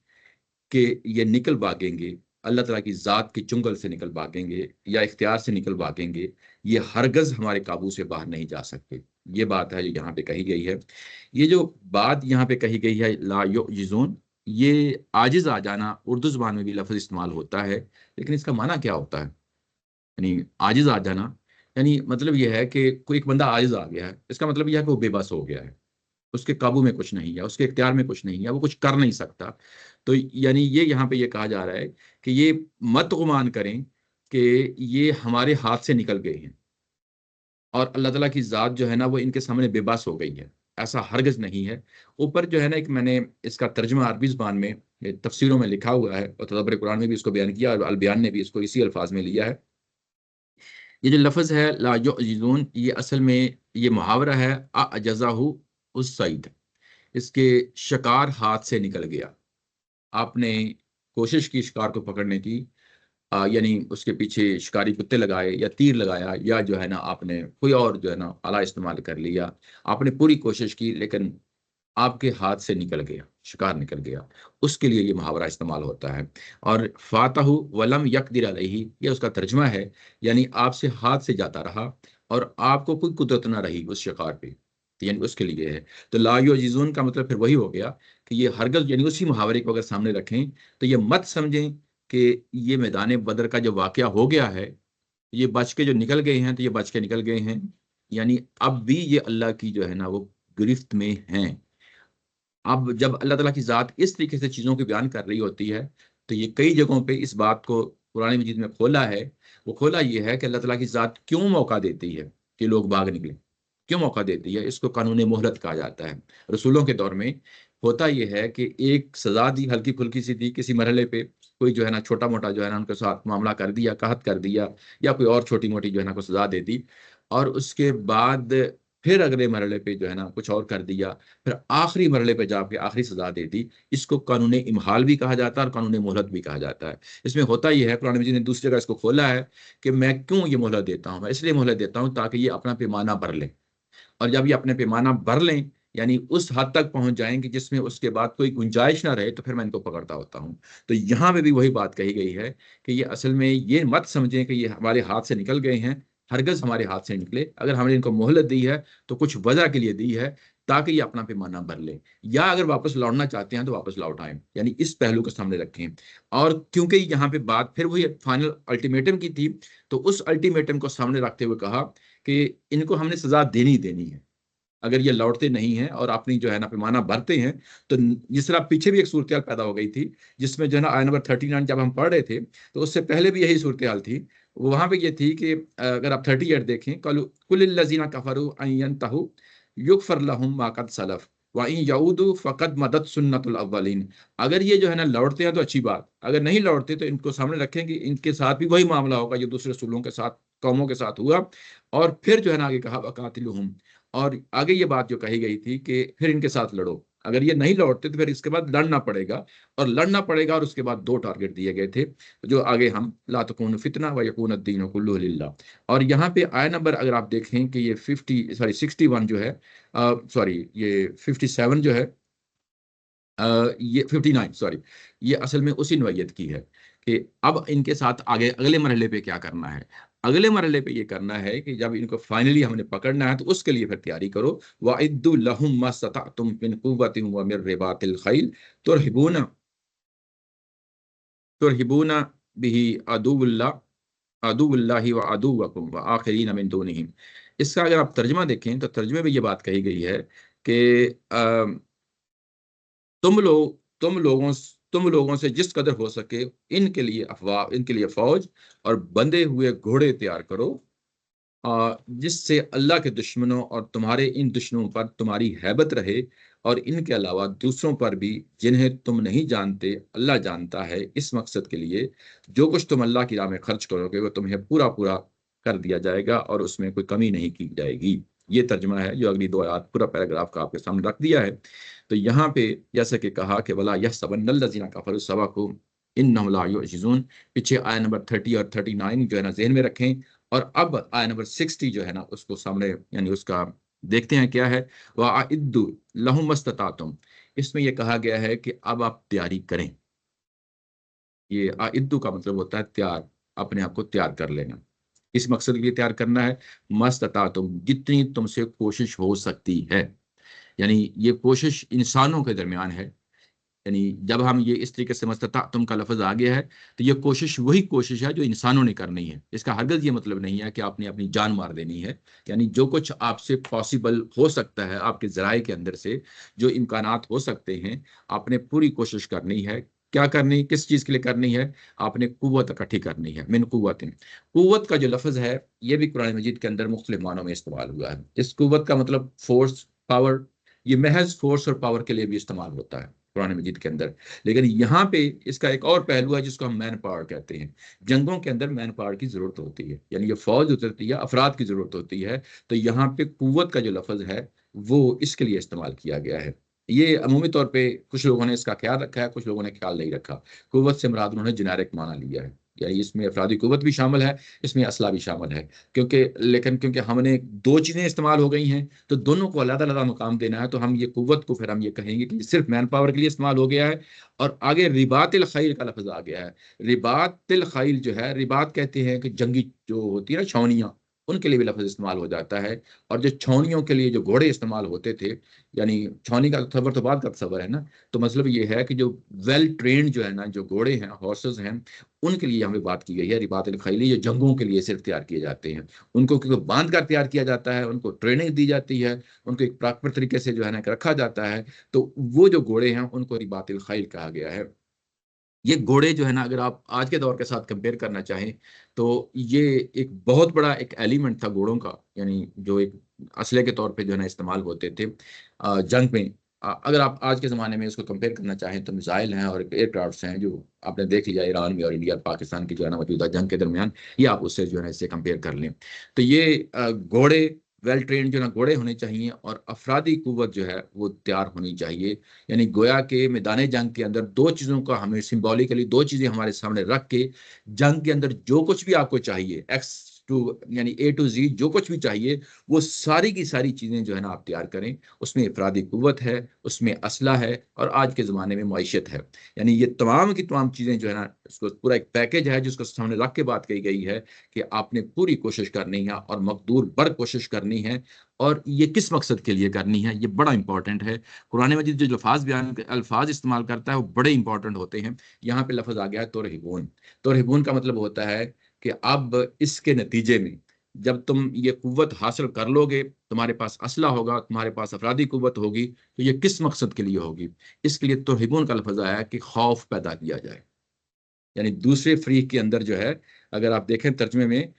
कि ये निकल भागेंगे, अल्लाह ताला की ज़ात के चुंगल से निकल भागेंगे या इख्तियार से निकल भागेंगे, ये हरगिज़ हमारे काबू से बाहर नहीं जा सकते। ये बात है जो यहाँ पे कही गई है। ये जो बात यहाँ पे कही गई है ला युजिज़ून, ये आजिज़ आ जाना उर्दू ज़ुबान में भी लफ़्ज़ इस्तेमाल होता है, लेकिन इसका माना क्या होता है? यानी आजिज़ आ जाना, यानी मतलब ये है कि कोई एक बंदा आजिज़ आ गया है, इसका मतलब ये है कि वो बेबस हो गया है। उसके काबू में कुछ नहीं है, उसके इख्तियार में कुछ नहीं है, वो कुछ कर नहीं सकता। तो यानी ये यहाँ पे ये कहा जा रहा है कि ये मत गुमान करें कि ये हमारे हाथ से निकल गए हैं और अल्लाह ताला की ज़ात जो है ना, वो इनके सामने बेबस हो गई है। ऐसा हरगिज़ नहीं है। ऊपर जो है ना, एक मैंने इसका तर्जुमा अरबी ज़ुबान में तफसीरों में लिखा हुआ है और तदब्बुर कुरान में भी इसको बयान किया और अल बयान ने भी इसको इसी अल्फाज में लिया है। ये जो लफ्ज़ है ला युजिज़ून, ये असल में ये मुहावरा है अजज़ाहु उस-सईद, इसके शिकार हाथ से निकल गया। आपने कोशिश की शिकार को पकड़ने की, यानी उसके पीछे शिकारी कुत्ते लगाए या तीर लगाया या जो है ना आपने कोई और जो है ना आला इस्तेमाल कर लिया। आपने पूरी कोशिश की लेकिन आपके हाथ से निकल गया, शिकार निकल गया। उसके लिए ये मुहावरा इस्तेमाल होता है। और फ़ातहु वलम यक़दिर अलैहि, ये उसका तर्जुमा है, यानी आपसे हाथ से जाता रहा और आपको कोई कुदरत ना रही उस शिकार पे, तो यानी उसके लिए है। तो ला युजिज़ून का मतलब फिर वही हो गया कि ये हरगिज़, यानी उसी मुहावरे को अगर सामने रखें तो ये मत समझें कि ये मैदान बदर का जो वाक़या हो गया है, ये बच के जो निकल गए हैं, तो ये बच के निकल गए हैं। यानी अब भी ये अल्लाह की जो है ना वो गिरफ्त में हैं। अब जब अल्लाह ताला की ज़ात इस तरीके से चीज़ों को बयान कर रही होती है, तो ये कई जगहों पे इस बात को कुरान मजीद में खोला है। वो खोला ये है कि अल्लाह ताला की ज़ात क्यों मौका देती है कि लोग भाग निकलें? क्यों मौका देती है? इसको कानून मोहलत कहा जाता है। रसूलों के दौर में होता ये है कि एक सज़ा दी, हल्की-फुल्की सी दी किसी मरहले पे, कोई जो है ना छोटा-मोटा जो है ना उनके साथ मामला कर दिया, कहत कर दिया या कोई और छोटी-मोटी जो है ना कोई सज़ा दे दी और उसके बाद फिर अगले मरहले पे जो है ना कुछ और कर दिया, फिर आखिरी मरहले पे जाके आखिरी सज़ा दे दी। इसको कानून इम्हाल भी कहा जाता है और कानून मोहलत भी कहा जाता है। इसमें होता ये है, कुरान मजीद ने दूसरी जगह इसको खोला है कि मैं क्यों ये मोहलत देता हूँ? मैं इसलिए मोहलत देता हूँ ताकि ये अपना पैमाना भर लें और जब ये अपने पैमाना भर लें, यानी उस हद तक पहुँच जाएँ कि जिसमें उसके बाद कोई गुंजाइश ना रहे, तो फिर मैं इनको पकड़ता होता हूँ। तो यहाँ पे भी वही बात कही गई है कि ये असल में ये मत समझें कि ये हमारे हाथ से निकल गए हैं, हरगिज़ हमारे हाथ से निकले। अगर हमने इनको मोहलत दी है, तो कुछ वजह के लिए दी है, ताकि ये अपना पैमाना भर लें या अगर वापस लौटना चाहते हैं, तो वापस लौट आएँ। यानी इस पहलू को सामने रखें और क्योंकि यहाँ पे बात फिर वही फाइनल अल्टीमेटम की थी, तो उस अल्टीमेटम को सामने रखते हुए कहा कि इनको हमने सज़ा देनी ही देनी है। अगर ये लौटते नहीं हैं और अपनी जो है ना पैमाना भरते हैं, तो जिस तरह पीछे भी एक सूरत-हाल पैदा हो गई थी, जिसमें जो है ना आयत नंबर 39 जब हम पढ़ रहे थे, तो उससे पहले भी यही सूरत-हाल थी। वहाँ पे ये थी कि अगर आप 38 देखें, कल कुलिल लज़ीना कफ़रू अन यंतहु युग़फ़र लहुम मा क़द सलफ़ व इन यऊदू फ़क़द मदत सुन्नतुल अव्वलीन। अगर ये जो है ना लौटते हैं तो अच्छी बात, अगर नहीं लौटते तो इनको सामने रखें कि इनके साथ भी वही मामला होगा जो दूसरे रसूलों के साथ, कौमों के साथ हुआ। और फिर जो है ना आगे कहा वक़ातिलुहुम, और आगे ये बात जो कही गई थी कि फिर इनके साथ लड़ो। अगर ये नहीं लौटते तो फिर इसके बाद लड़ना पड़ेगा और लड़ना पड़ेगा और उसके बाद 2 टारगेट दिए गए थे, जो आगे हम ला तकून फितना व यकून अद्दीन कुल्लुहु लिल्लाह। और यहाँ पे आयत नंबर अगर आप देखें कि ये 61 जो है, सॉरी ये 57 जो है, ये 59 सॉरी, ये असल में उसी नौइयत की है कि अब इनके साथ आगे अगले मरहले पे क्या करना है। अगले मरहले पे ये करना है कि जब इनको फाइनली हमने पकड़ना है, तो उसके लिए फिर तैयारी करो। वअद्दु लहुम मस्ततअतुम मिन कुव्वतिन व मिन रिबातिल खैल तुरहिबूना तुरहिबूना बिही अदुव्वुल्लाहि व अदुव्वकुम व आखिरीन मिन दूनिहिम। इसका अगर आप तर्जुमा देखें, तो तर्जुमे में ये बात कही गई है कि तुम लोग तुम लोगों से जिस कदर हो सके इनके लिए फौज और बंधे हुए घोड़े तैयार करो, जिससे अल्लाह के दुश्मनों और तुम्हारे इन दुश्मनों पर तुम्हारी हैबत रहे, और इनके अलावा दूसरों पर भी जिन्हें तुम नहीं जानते अल्लाह जानता है। इस मकसद के लिए जो कुछ तुम अल्लाह की राह में खर्च करोगे वो तुम्हें पूरा पूरा कर दिया जाएगा और उसमें कोई कमी नहीं की जाएगी। ये तर्जुमा है जो अगली 2 आयत पूरा पैराग्राफ का आपके सामने रख दिया है। तो यहाँ पे जैसे कि कहा कि वला यहसबन्नल्लज़ीना कफ़रू सबक़ू इन्नहुम ला युअजिज़ून, पीछे आयत नंबर 30 और 39 जो है ना ज़हन में रखें। और अब आयत नंबर 60 जो है ना उसको सामने यानी उसका देखते हैं क्या है। वअइद्दु लहुम मस्ततातुम, इसमें यह कहा गया है कि अब आप तैयारी करें। ये आइद्दु का मतलब होता है तैयार, अपने आप को तैयार कर लेना। इस मकसद के लिए तैयार करना है। मस्ततातुम, जितनी तुमसे कोशिश हो सकती है, यानी ये कोशिश इंसानों के दरमियान है। यानी जब हम ये इस तरीके से मस्ततातुम का लफ्ज आ गया है तो ये कोशिश वही कोशिश है जो इंसानों ने करनी है। इसका हरगिज़ ये मतलब नहीं है कि आपने अपनी जान मार देनी है। यानी जो कुछ आपसे पॉसिबल हो सकता है, आपके ज़राए के अंदर से जो इम्कानात हो सकते हैं, आपने पूरी कोशिश करनी है। क्या करनी, किस चीज़ के लिए करनी है? आपने कुव्वत इकट्ठी करनी है। मिन कुव्वतिन, कुव्वत का जो लफ्ज़ है ये भी कुरान मजीद के अंदर मुख्तलिफ मानों में इस्तेमाल हुआ है। इस कुव्वत का मतलब फोर्स, पावर, ये महज फोर्स और पावर के लिए भी इस्तेमाल होता है कुरान मजीद के अंदर। लेकिन यहाँ पे इसका एक और पहलू है जिसको हम मैन पावर कहते हैं। जंगों के अंदर मैन पावर की जरूरत होती है, यानी ये फौज उतरती है, अफराद की जरूरत होती है। तो यहाँ पे कुव्वत का जो लफ्ज है वो इसके लिए इस्तेमाल किया गया है। ये अमूमी तौर पे कुछ लोगों ने इसका ख्याल रखा है, कुछ लोगों ने ख्याल नहीं रखा। कुव्वत से मुराद उन्होंने जेनेरिक माना लिया है, यानी इसमें अफरादी कुव्वत भी शामिल है, इसमें असला भी शामिल है। क्योंकि हमने 2 चीजें इस्तेमाल हो गई हैं तो दोनों को अलग-अलग मुकाम देना है। तो हम ये कुव्वत को फिर हम ये कहेंगे कि सिर्फ मैन पावर के लिए इस्तेमाल हो गया है। और आगे रिबातिल खैल का लफ्ज आ गया है। रिबातिल खैल जो है, रिबात कहते हैं कि जंगी जो होती है ना छावनियां, उनके लिए भी लफ्ज इस्तेमाल हो जाता है। और जो छावनियों के लिए जो घोड़े इस्तेमाल होते थे, यानी छावनी का तस्वर तो बाद का तस्वर है ना, तो मतलब ये है कि जो वेल ट्रेंड जो है ना, जो घोड़े हैं, हॉर्सेस हैं, उनके लिए हमें बात की गई है। रिबातिल खैली जो जंगों के लिए सिर्फ तैयार किए जाते हैं, उनको क्योंकि बांध कर तैयार किया जाता है, उनको ट्रेनिंग दी जाती है, उनको एक प्रॉपर तरीके से जो है ना रखा जाता है। तो वो जो घोड़े हैं उनको रिबातिल खैल कहा गया है। ये घोड़े जो है ना, अगर आप आज के दौर के साथ कंपेयर करना चाहें तो ये एक बहुत बड़ा एक एलिमेंट था घोड़ों का, यानी जो एक असले के तौर पे जो है ना इस्तेमाल होते थे जंग में। अगर आप आज के ज़माने में इसको कंपेयर करना चाहें तो मिसाइल हैं और एयरक्राफ्ट्स हैं जो आपने देख लिया ईरान में और इंडिया और पाकिस्तान की जो है ना मौजूदा जंग के दरमियान, ये आप उससे जो है ना इससे कंपेयर कर लें। तो ये घोड़े वेल ट्रेंड जो ना घोड़े होने चाहिए और अफरादी कुव्वत जो है वो तैयार होनी चाहिए। यानी गोया के मैदान जंग के अंदर 2 चीज़ों का हमें सिंबॉलिकली 2 चीज़ें हमारे सामने रख के जंग के अंदर जो कुछ भी आपको चाहिए, एक्स टू यानी ए टू जी जो कुछ भी चाहिए, वो सारी की सारी चीज़ें जो है ना आप तैयार करें। उसमें अफरादी कुव्वत है, उसमें असला है और आज के ज़माने में मईशत है। यानी ये तमाम की तमाम चीज़ें जो है ना, इसको पूरा एक पैकेज है जिसको सामने रख के बात कही गई है कि आपने पूरी कोशिश करनी है और मकदूर बर कोशिश करनी है। और ये किस मकसद के लिए करनी है, ये बड़ा इंपॉर्टेंट है। कुरान मजीद जो अल्फाज इस्तेमाल करता है वो बड़े इंपॉर्टेंट होते हैं। यहाँ पे लफ्ज़ आ गया है तुरहिबून। तुरहिबून का मतलब होता है कि अब इसके नतीजे में जब तुम ये कुव्वत हासिल कर लोगे, तुम्हारे पास असला होगा, तुम्हारे पास अफरादी कुव्वत होगी, तो ये किस मकसद के लिए होगी? इसके लिए तुरहिबून का लफ्ज़ आया है कि खौफ पैदा किया जाए। यानी दूसरे फरीक के अंदर जो है, अगर आप देखें तर्जुमे में,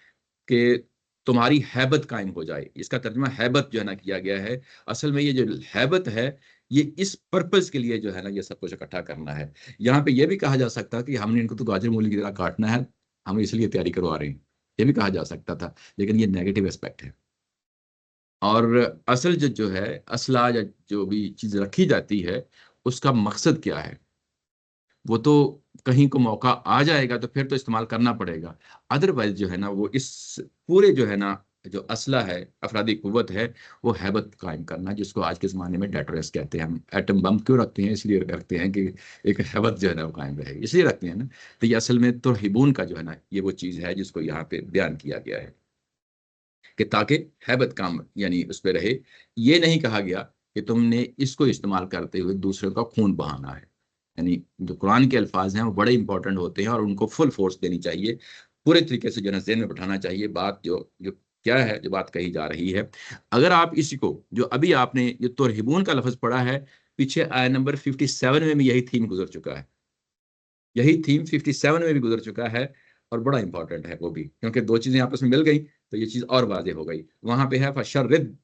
कि तुम्हारी हैबत कायम हो जाए। इसका तर्जुमा हैबत जो है ना किया गया है। असल में ये जो हैबत है ये इस पर्पस के लिए जो है ना ये सब कुछ इकट्ठा करना है। यहाँ पे ये भी कहा जा सकता है कि हमने इनको तो गाजर मूली की तरह काटना है, हम इसलिए तैयारी करवा रहे हैं, ये भी कहा जा सकता था, लेकिन ये नेगेटिव एस्पेक्ट है। और असल जो है असला या जो भी चीज़ रखी जाती है उसका मकसद क्या है, वो तो कहीं को मौका आ जाएगा तो फिर तो इस्तेमाल करना पड़ेगा। अदरवाइज जो है ना वो इस पूरे जो है ना जो असला है, अफरादी कुव्वत है, वो हैबत कायम करना, जिसको आज के ज़माने में डेटरेस कहते हैं। हम एटम बम क्यों रखते हैं? इसलिए रखते हैं कि एक हैबत जो है ना वो कायम रहे, इसलिए रखते हैं ना। तो ये असल में तुरहिबून का जो है ना ये वो चीज़ है जिसको यहाँ पे बयान किया गया है कि ताकि हैबत काम यानी उस पर रहे। ये नहीं कहा गया कि तुमने इसको इस्तेमाल करते हुए दूसरों का खून बहाना है। यानी जो कुरान के अल्फाज हैं वो बड़े इंपॉर्टेंट होते हैं और उनको फुल फोर्स देनी चाहिए, पूरे तरीके से जो है ज़हन में बैठाना चाहिए बात जो जो क्या है, जो बात कही जा रही है। अगर आप इसी को जो अभी आपने ये तुरहिबून का लफ्ज़ पढ़ा है, पीछे आया नंबर 57 में भी यही थीम गुजर चुका है, यही थीम 57 में भी गुजर चुका है, और बड़ा इंपॉर्टेंट है वो भी, क्योंकि दो चीजें आपस में मिल गई तो ये चीज और वाज़ेह हो गई। वहां पे है फशर्रिद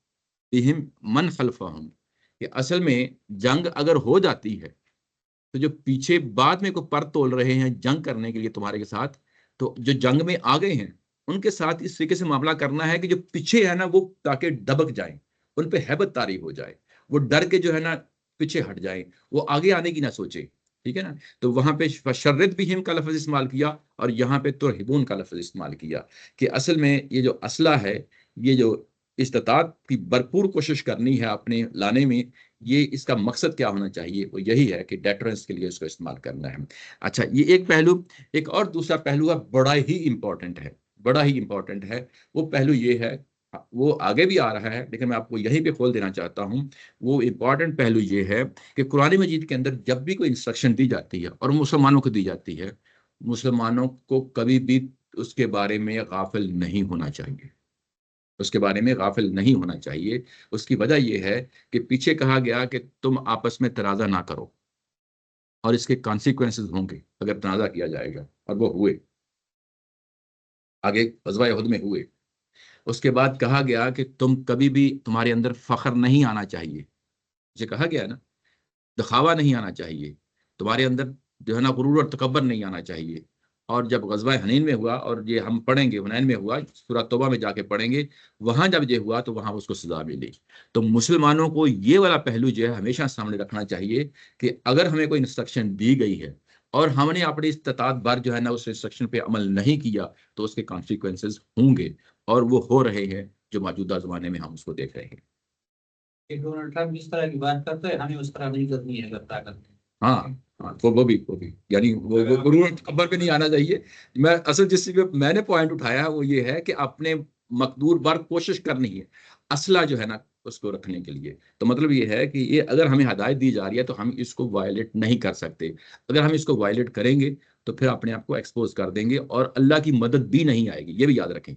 बिहिम मन खल्फहुम, कि असल में जंग अगर हो जाती है तो जो पीछे बाद में को पर तोल रहे हैं जंग करने के लिए तुम्हारे के साथ, तो जो जंग में आ गए हैं उनके साथ इस तरीके से मामला करना है कि जो पीछे है ना वो ताकि दबक जाए, उन पे हैबत तारी हो जाए, वो डर के जो है ना पीछे हट जाए, वो आगे आने की ना सोचे, ठीक है ना। तो वहां पे शर्रत भी हिम का लफ्ज इस्तेमाल किया और यहाँ पे तुरहिबून का लफ्ज इस्तेमाल किया, कि असल में ये जो असला है, ये जो इस्तात की भरपूर कोशिश करनी है अपने लाने में, ये इसका मकसद क्या होना चाहिए, वो यही है कि डेटरेंस के लिए इसको इस्तेमाल करना है। अच्छा, ये एक पहलू। एक और दूसरा पहलू है, बड़ा ही इंपॉर्टेंट है, बड़ा ही इंपॉर्टेंट है। वो पहलू ये है, वो आगे भी आ रहा है लेकिन मैं आपको यहीं पे खोल देना चाहता हूँ। वो इंपॉर्टेंट पहलू ये है कि कुरान मजीद के अंदर जब भी कोई इंस्ट्रक्शन दी जाती है और मुसलमानों को दी जाती है, मुसलमानों को कभी भी उसके बारे में गाफिल नहीं होना चाहिए, उसके बारे में गाफिल नहीं होना चाहिए। उसकी वजह यह है कि पीछे कहा गया कि तुम आपस में तनाज़ा ना करो और इसके कॉन्सिक्वेंसेस होंगे अगर तनाज़ा किया जाएगा, और वो हुए, आगे ग़ज़वा उहद में हुए। उसके बाद कहा गया कि तुम कभी भी, तुम्हारे अंदर फख्र नहीं आना चाहिए, ये कहा गया है ना, दिखावा नहीं आना चाहिए, तुम्हारे अंदर जो है ना गुरूर और तकब्बर नहीं आना चाहिए। और जब ग़ज़वा हुनैन में हुआ, और ये हम पढ़ेंगे हुनैन में हुआ, सूरह तौबा में जाके पढ़ेंगे, वहां जब ये हुआ तो वहां उसको सजा मिली। तो मुसलमानों को ये वाला पहलू जो है हमेशा सामने रखना चाहिए कि अगर हमें कोई इंस्ट्रक्शन दी गई है और हमने अपनी इस्तात भर जो है ना उस इंस्ट्रक्शन पे अमल नहीं किया, तो उसके कॉन्सिक्वेंसेस होंगे, और वो हो रहे हैं, जो मौजूदा जमाने में हम उसको देख रहे हैं। डोनाल्ड ट्रंप जिस तरह की बात करते हैं, हमें उस तरह नहीं करनी है करता करते। हाँ हाँ, वो भी यानी वो गुरूर खबर पे नहीं आना चाहिए। मैं असल जिस चीज़ पे मैंने पॉइंट उठाया है वो ये है कि अपने मकदूर बार कोशिश करनी है असला जो है ना उसको रखने के लिए। तो मतलब ये है कि ये अगर हमें हदायत दी जा रही है तो हम इसको वायलेट नहीं कर सकते। अगर हम इसको वायलेट करेंगे तो फिर अपने आप को एक्सपोज कर देंगे और अल्लाह की मदद भी नहीं आएगी, ये भी याद रखें।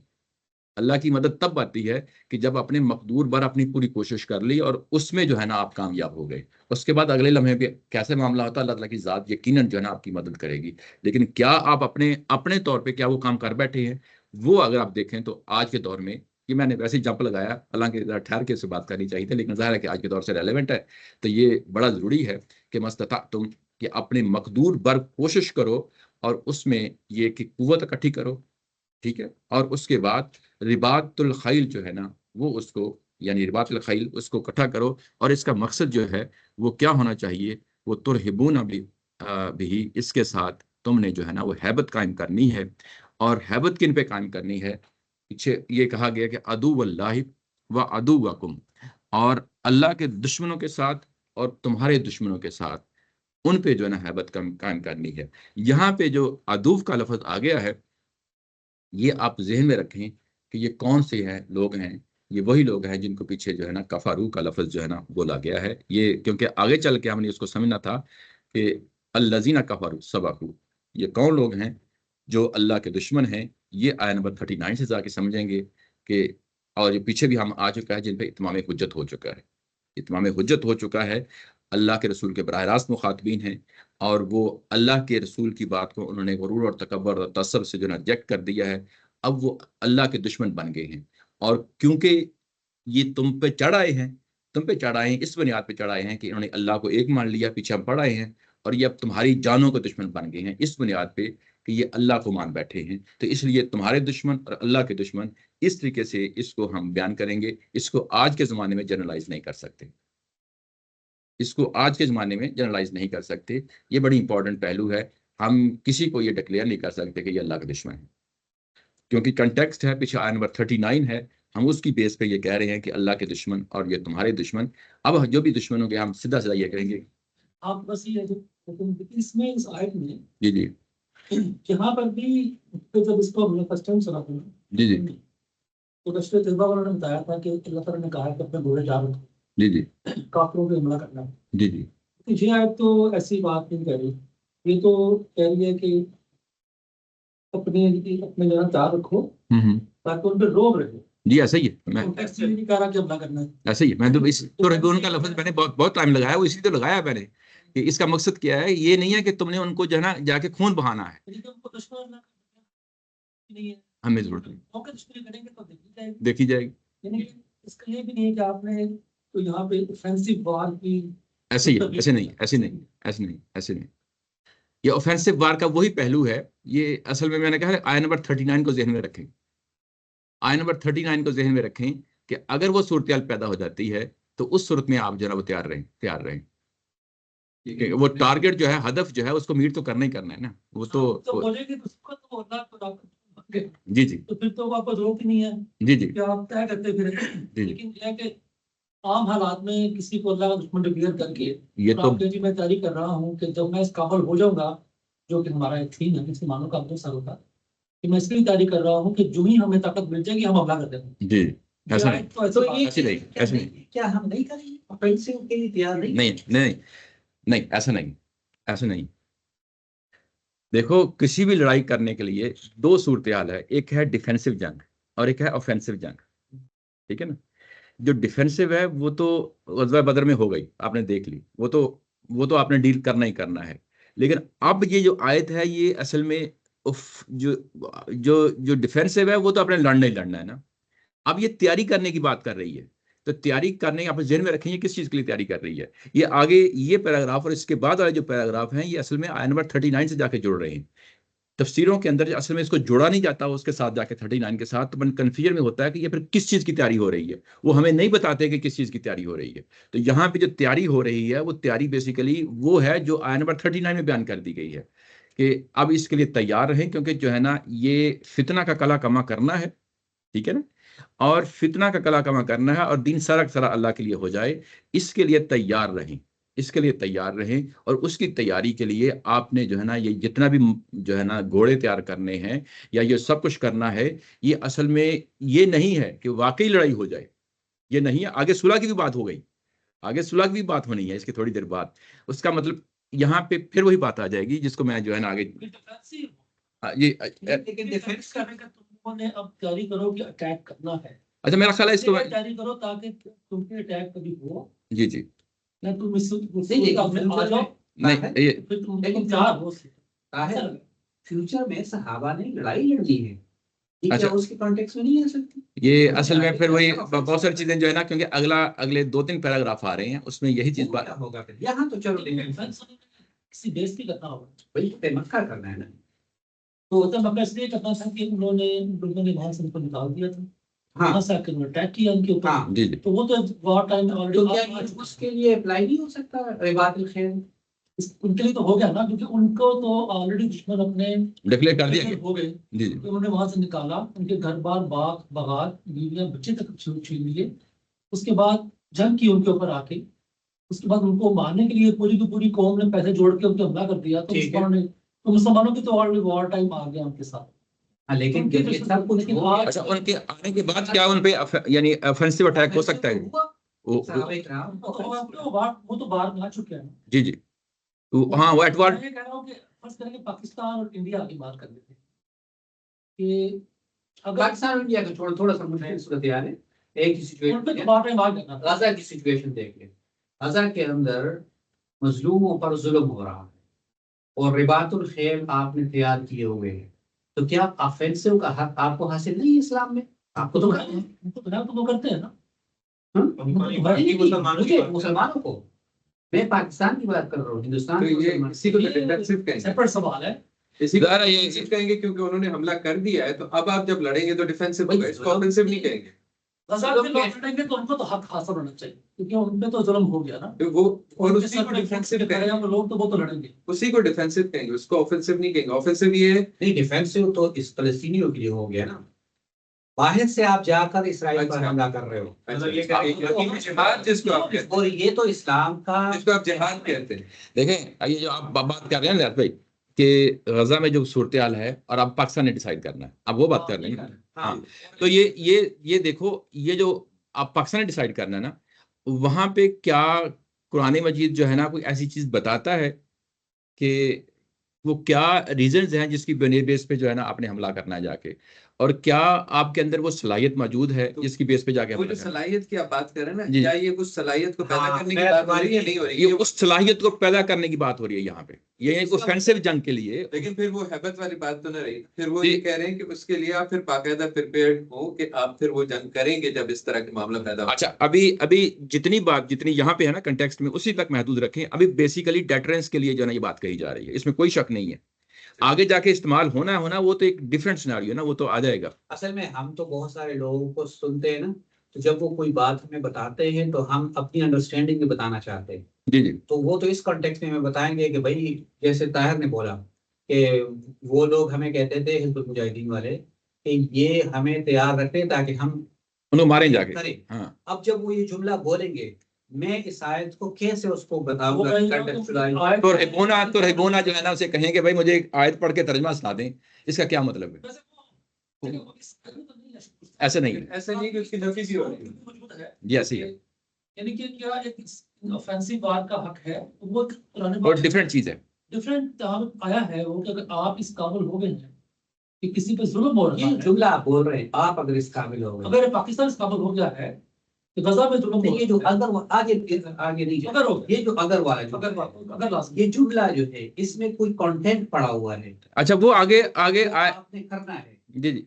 अल्लाह की मदद तब आती है कि जब आपने मकदूर बार अपनी पूरी कोशिश कर ली और उसमें जो है ना आप कामयाब हो गए। उसके बाद अगले लम्हे पे कैसे मामला होता है, अल्लाह ताला की ज़ात यकीनन जो है ना आपकी मदद करेगी। लेकिन क्या आप अपने अपने तौर पे क्या वो काम कर बैठे हैं, वो अगर आप देखें तो आज के दौर में, ये मैंने वैसे ही जंप लगाया, हालांकि ज़रा ठहर के इससे बात करनी चाहिए थी, लेकिन ज़ाहिर है कि आज के दौर से रेलेवेंट है। तो ये बड़ा ज़रूरी है कि मस्तता कि अपने मकदूर बर कोशिश करो और उसमें ये कि कुव्वत इकट्ठी करो, ठीक है। और उसके बाद रिबातुल खैल जो है ना वो उसको, यानी रिबातुल खैल उसको इकट्ठा करो, और इसका मकसद जो है वो क्या होना चाहिए, वो तुरहिबून भी, इसके साथ तुमने जो है ना वो हैबत कायम करनी है। और हैबत किन पे कायम करनी है, पीछे ये कहा गया कि अदू वल्लाहि व अदू वकुम, और अल्लाह के दुश्मनों के साथ और तुम्हारे दुश्मनों के साथ, उन पे जो है ना हैबत कायम करनी है। यहाँ पे जो अदूव का लफ्ज आ गया है, ये आप ज़हन में रखें कि ये कौन से हैं लोग हैं। ये वही लोग हैं जिनको पीछे जो है ना कफारू का लफ्ज़ जो है ना बोला गया है। ये क्योंकि आगे चल के हमने इसको समझना था कि अल्लज़ीना कफारू सबकू, ये कौन लोग हैं जो अल्लाह के दुश्मन हैं। ये आया नंबर 39 से जाके समझेंगे कि, और ये पीछे भी हम आ चुका है जिन पर इत्माम हुज्जत हो चुका है, इत्माम हुज्जत हो चुका है, अल्लाह के रसूल के बराह रास्त मुखातबीन हैं, और वो अल्लाह के रसूल की बात को उन्होंने गुरूर और तकब्बर और तसब से जो है रिजेक्ट कर दिया है। अब वो अल्लाह के दुश्मन बन गए हैं, और क्योंकि ये तुम पे चढ़ आए हैं, तुम पे चढ़ आए हैं, इस बुनियाद पे चढ़ आए हैं कि इन्होंने अल्लाह को एक मान लिया, पीछे हम पढ़ आए हैं, और ये अब तुम्हारी जानों के दुश्मन बन गए हैं इस बुनियाद पे कि ये अल्लाह को मान बैठे हैं। तो इसलिए तुम्हारे दुश्मन और अल्लाह के दुश्मन, इस तरीके से इसको हम बयान करेंगे। इसको आज के ज़माने में जनरलाइज नहीं कर सकते, इसको आज के ज़माने में जनरलाइज नहीं कर सकते। ये बड़ी इंपॉर्टेंट पहलू है। हम किसी को ये डिक्लेयर नहीं कर सकते कि ये अल्लाह का दुश्मन है, क्योंकि कंटेक्स्ट है, पीछे आया नंबर 39 है, हम उसकी बेस पे ये कह रहे हैं कि अल्लाह के दुश्मन और ये तुम्हारे दुश्मन। अब जो भी दुश्मन होंगे हम सीधा सीधा ये कहेंगे। आप बस ये इसमें इस आयत में जी जी यहाँ पर भी जब इसको हमने फर्स्ट टाइम सुना था, जी जी तो रसूल तजबा वालों ने बताया था कि अल्लाह ताला ने कहा है कि अपने घोड़े जा रहे जी जी काफिरों पे हमला करना है। जी जी तो ये आयत तो ऐसी बात नहीं कह रही, ये तो कह रही है कि अपने अपने जगह तैयार रखो हम्म ताकि उन पर रोब रहे। जी ऐसा ही है, मैं कॉन्टेक्स्ट ये नहीं कह रहा कि हमला करना है। ऐसा ही है, मैं तो इस तुरहिबून का लफ्ज मैंने बहुत बहुत टाइम लगाया, वो इसलिए तो लगाया मैंने कि इसका मकसद क्या है, ये नहीं है कि तुमने उनको जो है ना जाके खून बहाना है, लेकिन हमको दुश्मन ना नहीं है, हमें जरूरत नहीं, मौके दुश्मनी करेंगे तो देखी जाएगी। देखी जाएगी। यानी कि इसका ये भी नहीं है कि आपने तो यहाँ पे ऑफेंसिव वार की ऐसे ही है, ऐसे नहीं, ऐसे नहीं, ऐसे नहीं, ऐसे नहीं। ये ऑफेंसिव वार का वही पहलू है, ये असल में मैंने कहा आया नंबर 39 को जहन में रखें, आया नंबर 39 को जहन में रखें कि अगर वो सूरत पैदा हो जाती है तो उस सूरत में आप जो है वो तैयार रहें, तैयार रहें। वो टारगेट जो है, हदफ जो है, उसको मीट तो करना ही करना है ना, वो तो बोलेंगे तो उसको तो अल्लाह को आपको जी जी तो फिर तो आपको जरूरत ही नहीं है जी जी कि आप तय करते फिर। जी। लेकिन यह है कि आम हालात में किसी को अल्लाह का दुश्मन डिक्लेयर करके ये और तो आपके जी मैं तैयारी कर रहा हूँ कि जब मैं इस काबल हो जाऊंगा, जो कि हमारा एक थीम है मुसलमानों का अब्दुल सर होता, कि मैं इसकी तैयारी कर रहा हूँ कि जो ही हमें ताकत मिल जाएगी हम हमला कर देंगे। जी, ऐसा नहीं, तो ऐसी तो बात ये है। ऐसे नहीं, ऐसे नहीं, क्या हम नहीं करेंगे? ऑफेंसिव के लिए तैयार नहीं? नहीं नहीं नहीं, ऐसा नहीं, ऐसा नहीं। देखो किसी भी लड़ाई करने के लिए दो सूरत हाल है, एक है डिफेंसिव जंग और एक है ऑफेंसिव जंग, ठीक है ना। जो डिफेंसिव है वो तो ग़ज़वा बदर में हो गई, आपने देख ली, वो तो आपने डील करना ही करना है। लेकिन अब ये जो आयत है ये असल में जो जो जो डिफेंसिव है वो तो आपने लड़ना ही लड़ना है ना। अब ये तैयारी करने की बात कर रही है, तो तैयारी करने आप जेहन में रखेंगे किस चीज के लिए तैयारी कर रही है। ये आगे ये पैराग्राफ और इसके बाद वाले जो पैराग्राफ हैं ये असल में आयत नंबर 39 से जाके जुड़ रहे हैं। तफसीरों के अंदर असल में इसको जोड़ा नहीं जाता उसके साथ जाके 39 के साथ, तो मन कन्फ्यूजन में होता है कि ये फिर किस चीज़ की तैयारी हो रही है, वो हमें नहीं बताते कि किस चीज़ की तैयारी हो रही है। तो यहाँ पे जो तैयारी हो रही है वो तैयारी बेसिकली वो है जो आयत नंबर 39 में बयान कर दी गई है कि अब इसके लिए तैयार रहें, क्योंकि जो है ना ये फितना का कला कमा करना है, ठीक है ना, और फितना का कला कमा करना है और दीन सारा का सारा अल्लाह के लिए हो जाए, इसके लिए तैयार रहें, इसके लिए तैयार रहें। और उसकी तैयारी के लिए आपने जो है ना ये जितना भी जो है ना घोड़े तैयार करने हैं या ये सब कुछ करना है, ये असल में ये नहीं है कि वाकई लड़ाई हो जाए, ये नहीं है। आगे सुलह की भी बात हो गई, आगे सुलह की भी बात होनी है इसके थोड़ी देर बाद। उसका मतलब यहाँ पे फिर वही बात आ जाएगी जिसको मैं जो है ना आगे लेकिन डिफेंस करने का तुम ने अब तैयारी करो कि अटैक करना है। अच्छा मेरा ख्याल है इसको तैयारी करो ताकि तुमसे अटैक कभी हो जी जी ना, तुम इस नहीं, आ जाओ नहीं ये फिर तुम तैयार हो। फ्यूचर में सहाबा ने लड़ाई लड़ी है, ये अच्छा। क्या उसके कॉन्टेक्स्ट में नहीं आ सकती? ये असल में फिर वही बहुत सारी चीजें जो है ना, क्योंकि अगले 2-3 पैराग्राफ आ रहे हैं उसमें यही चीज बात होगा फिर यहाँ तो चलो किसी देश की करना होगा, वही पे मक्का करना है ना। तो तब मक्का इसलिए करना था कि उन्होंने लोगों ने वहां से उनको निकाल दिया था, हाँ वहां से आकर अटैक किया उनके ऊपर। हाँ जी जी तो वो तो वॉर टाइम में तो क्या ऑलरेडी ये उसके लिए अप्लाई नहीं हो सकता रिबातुल खैर? उनके लिए तो हो गया ना, क्योंकि उनको तो ऑलरेडी दुश्मन अपने डिक्लेयर कर दिया गया हो गए। जी जी उन्होंने वहां से निकाला, उनके घर बार बाग बगात बीवियां बच्चे तक छीन लिए। उसके बाद जंग की उनके ऊपर आके, उसके बाद उनको मारने के लिए पूरी की पूरी कौम ने पैसे जोड़ के उनको हमला कर दिया। तो ठीक है। मुसलमानों ने तो मुसलमानों की तो ऑलरेडी वॉर टाइम आ गया उनके साथ। हाँ, लेकिन उनके जब ये सब कुछ लेकिन हो आज अच्छा उनके आने के बाद क्या उन पे यानी ऑफेंसिव अटैक हो सकता है वो तो बाहर आ चुके हैं। जी जी हाँ वो एटवार्ड मैं ये कह रहा हूँ कि फर्स्ट करेंगे पाकिस्तान और इंडिया की बात कर लेते हैं कि अगर पाकिस्तान और इंडिया का छोड़ थोड़ा सा मुश्किल सूरत हाल है। एक ही उन पे सिचुएशन तो बात में बात करना था। गजा की सिचुएशन देख ले, गजा के अंदर मजलूमों पर जुल्म हो रहा है और रिबातुल खैल आपने तैयार किए हुए हैं, तो क्या ऑफेंसिव का हक आपको हासिल नहीं है इस्लाम में? आपको तो करना है। उनको तो वो करते हैं ना। मुसलमानों को, मैं पाकिस्तान की बात कर रहा हूँ, हिंदुस्तान तो ये इसी को तो ये डिफेंसिव कहेंगे, सेपरेट सवाल है। इसी को ज़रा ये- डिफेंसिव कहेंगे क्योंकि उन्होंने हमला कर दिया है, तो अब आप जब लड़ेंगे तो डिफेंसिव होगा, इसको ऑफेंसिव नहीं कहेंगे। गजा के लोग लड़ेंगे तो उनको तो हक हासिल होना चाहिए, क्योंकि उन पे तो जुल्म हो गया ना। तो वो और उनके उसी साथ को डिफेंसिव जो कहेंगे, करेंगे लोग तो वो तो लड़ेंगे। उसी को डिफेंसिव कहेंगे, उसको ऑफेंसिव नहीं कहेंगे। ऑफेंसिव ये है नहीं, डिफेंसिव तो इस फलस्तीनियों के लिए हो गया ना, बाहर से आप जाकर इसराइल पर अच्छा। हमला कर रहे हो। अच्छा, ये यकीनी जिहाद जिसको आप कहते हैं, और ये तो इस्लाम का जिसको आप जिहाद कहते हैं। देखें ये जो आप बात कर रहे हैं ना भाई कि गजा में जो सूरत हाल है और अब पाकिस्तान ने डिसाइड करना है, अब वो बात कर रहे हैं। हाँ तो ये देखो, ये जो अब पाकिस्तान ने डिसाइड करना है ना, वहां पे क्या कुरान मजीद जो है ना कोई ऐसी चीज बताता है कि वो क्या रीजंस हैं जिसकी बेस पे जो है ना आपने हमला करना है जाके, और क्या आपके अंदर वो सलाहियत मौजूद है जिसकी बेस पे जाके वो हमला जो करना है। सलाहियत की आप बात कर रहे हैं ना, जी। क्या ये कुछ सलाहियत को पैदा हाँ, करने की मैं बात हो रही है या नहीं हो रही ये है? उस सलाहियत को पैदा करने की बात हो रही है यहाँ पे, ये एक इसका ऑफेंसिव जंग के लिए। लेकिन फिर वो हैबत वाली बात तो ना रही, फिर वो जी। ये कह रहे हैं कि उसके लिए आप फिर बाकायदा प्रिपेयर्ड हो कि आप फिर वो जंग करेंगे जब इस तरह के मामला पैदा हो। अच्छा, अभी अभी जितनी यहाँ पे है ना कंटेक्स्ट में, उसी तक महदूद रखें। अभी बेसिकली डेटरेंस के लिए जो है ना ये बात कही जा रही है, इसमें कोई शक नहीं है। आगे जाके इस्तेमाल होना वो तो एक डिफरेंट सिनेरियो है ना, वो तो आ जाएगा। असल में हम तो बहुत सारे लोगों को सुनते हैं ना, तो जब वो कोई बात हमें बताते हैं तो हम अपनी अंडरस्टैंडिंग में बताना चाहते हैं, जी जी तो वो तो इस कॉन्टेक्स्ट में हमें बताएंगे कि भाई जैसे ताहिर ने बोला कि वो लोग हमें कहते थे हिजबुल मुजाहिदीन वाले कि ये हमें तैयार रखें ताकि हम उनको मारें जाके। करें। हाँ, अब जब वो ये जुमला बोलेंगे, मैं इस आयत को कैसे उसको वो बताऊंगा कहेगा contextualize? तो आयत- तो रहगोना जो है ना उसे कहेंगे भाई मुझे एक आयत पढ़ के तर्जमा सुना दें, इसका क्या मतलब है। वैसे वो- देखो, इस आयत में तो नहीं है। ऐसे नहीं है। ऐसे नहीं कि उसकी नफी भी हो रही है। मौजूद है। जी ऐसे ही है, यानी कि क्या एक ऑफेंसिव बात का हक है, वो पुराने और डिफरेंट चीज है। डिफरेंट आया है वो कि अगर आप इस काबिल हो गए हैं कि किसी पे जुल्म हो रहा ये है, जुमला आप बोल रहे हैं, आप अगर इस काबिल हो गए, अगर पाकिस्तान इस काबिल हो गया है कि गजा में जुल्म तो हो ये जो रहा है, अगर आगे आगे नहीं अगर हो जाए, ये जो अगर वाला जुमला अगर है, लाजमी ये जुमला जो है इसमें कोई कंटेंट पड़ा हुआ है, अच्छा, वो आगे आगे वो आपने करना है। जी जी,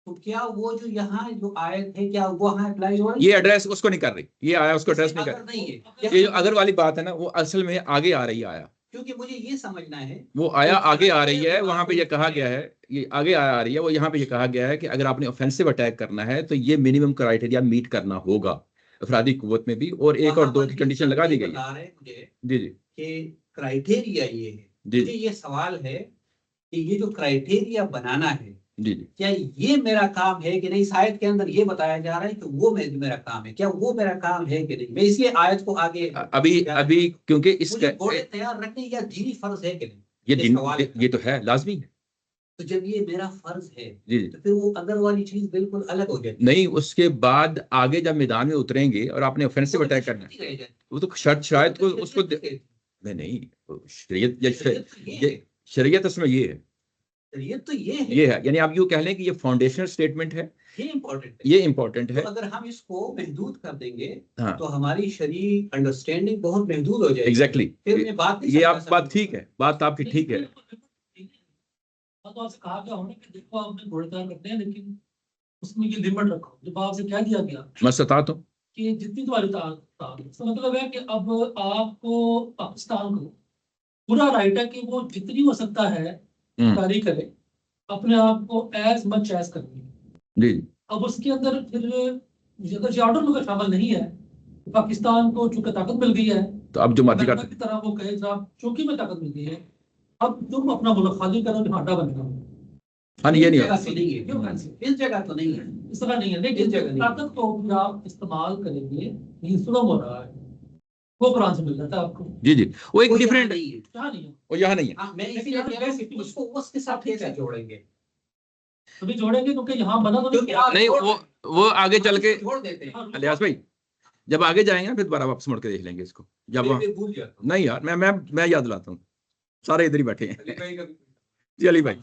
तो क्या वो जो यहाँ जो आयत है क्या वो वहाँ अप्लाई हो रही ये है? एड्रेस उसको नहीं कर रही, ये आया उसको एड्रेस नहीं अगर कर नहीं है, रही। ये जो अगर वाली बात है ना वो असल में आगे आ रही है, आया क्योंकि मुझे ये समझना है वो आया कि आगे आ अगर रही है, वो वहां पे कोई ये कहा गया है, ये आगे आ रही है, वो यहाँ पे ये कहा गया है कि अगर आपने ऑफेंसिव अटैक करना है तो ये मिनिमम क्राइटेरिया मीट करना होगा अफरादी कुव्वत में भी, और एक और वहाँ दो पर की भी कंडीशन लगा दी गई है। बता रहे हैं मुझे जी जी कि क्राइटेरिया ये है। जी मुझे ये सवाल है कि ये जो क्राइटेरिया बनाना है, जी जी। क्या ये मेरा काम है कि नहीं? इस आयत के अंदर ये बताया जा रहा है कि वो मेरा काम है, क्या वो मेरा काम है कि नहीं? मैं इसलिए आयत को आगे अभी क्योंकि मुझे इसका घोड़े तैयार रखने या दीनी फर्ज है कि नहीं, ये ये दिन सवाल है। ये तो है, लाजमी है। तो जब ये मेरा फर्ज है जी जी। तो फिर वो अगर वाली चीज बिल्कुल अलग हो जाती नहीं, उसके बाद आगे जब मैदान में उतरेंगे और आपने ऑफेंसिव अटैक करना है, वो तो शर्त शायद को उसको नहीं, शरीयत उसमें ये है, तो ये ये है, यानी आप यूं कह लें कि ये फाउंडेशनल स्टेटमेंट है, ये इम्पोर्टेंट है। ये इंपॉर्टेंट है। तो अगर हम इसको महदूद कर देंगे हाँ तो हमारी शरी अंडरस्टैंडिंग बहुत महदूद हो जाएगी। एग्जैक्टली, फिर मैं बात नहीं ये समझा आप बात सकता। ठीक है, बात आपकी ठीक है। तो आपसे कहा गया होना कि देखो आपने घोड़े तैयार करते हैं लेकिन उसमें ये लिमिट रखो। जब आपसे क्या दिया गया मैं सता तो कि जितनी तुम्हारी ताकत, इसका मतलब है कि अब आपको पाकिस्तान को पूरा राइट है कि वो जितनी हो सकता है तारीख करे, अपने आप को एज मच एज करनी है। जी अब उसके अंदर फिर अगर ये ऑर्डर में शामिल नहीं है, तो पाकिस्तान को चूंकि ताकत मिल गई है, तो अब जो मर्जी अमेरिका कर की तरह वो कहे साहब चौकी में ताकत मिल गई है, अब तुम अपना मुल्क खाली करो, भाटा बनेगा। हाँ नहीं, ये नहीं इस जगह होता। तो नहीं है, क्यों कैंसिल? इस जगह तो नहीं है। इस तरह नहीं है, इस लेकिन जगह नहीं। ताकत को भी आप इस्तेमाल करेंगे, ये जुल्म हो रहा है, वो कुरान से मिल जाता है आपको। जी जी, वो एक वो यहाँ डिफरेंट, नहीं है। क्या नहीं है, वो यहाँ नहीं है। हाँ, मैं इसीलिए कह रहा हूँ कि उसको उसके साथ ठीक कैसे है। जोड़ेंगे? तभी जोड़ेंगे क्योंकि यहाँ बना तो क्योंकि आप नहीं, जोड़ वो आगे चल के जोड़ देते हैं। हाँ, अलियास भाई जब आगे जाएंगे ना फिर दोबारा वापस मुड़ के देख लेंगे इसको। जब मैं भी भूल जाता हूँ। नहीं यार, मैं याद दिलाता हूँ, सारे इधर ही बैठे हैं। अली भाई का जी अली भाई,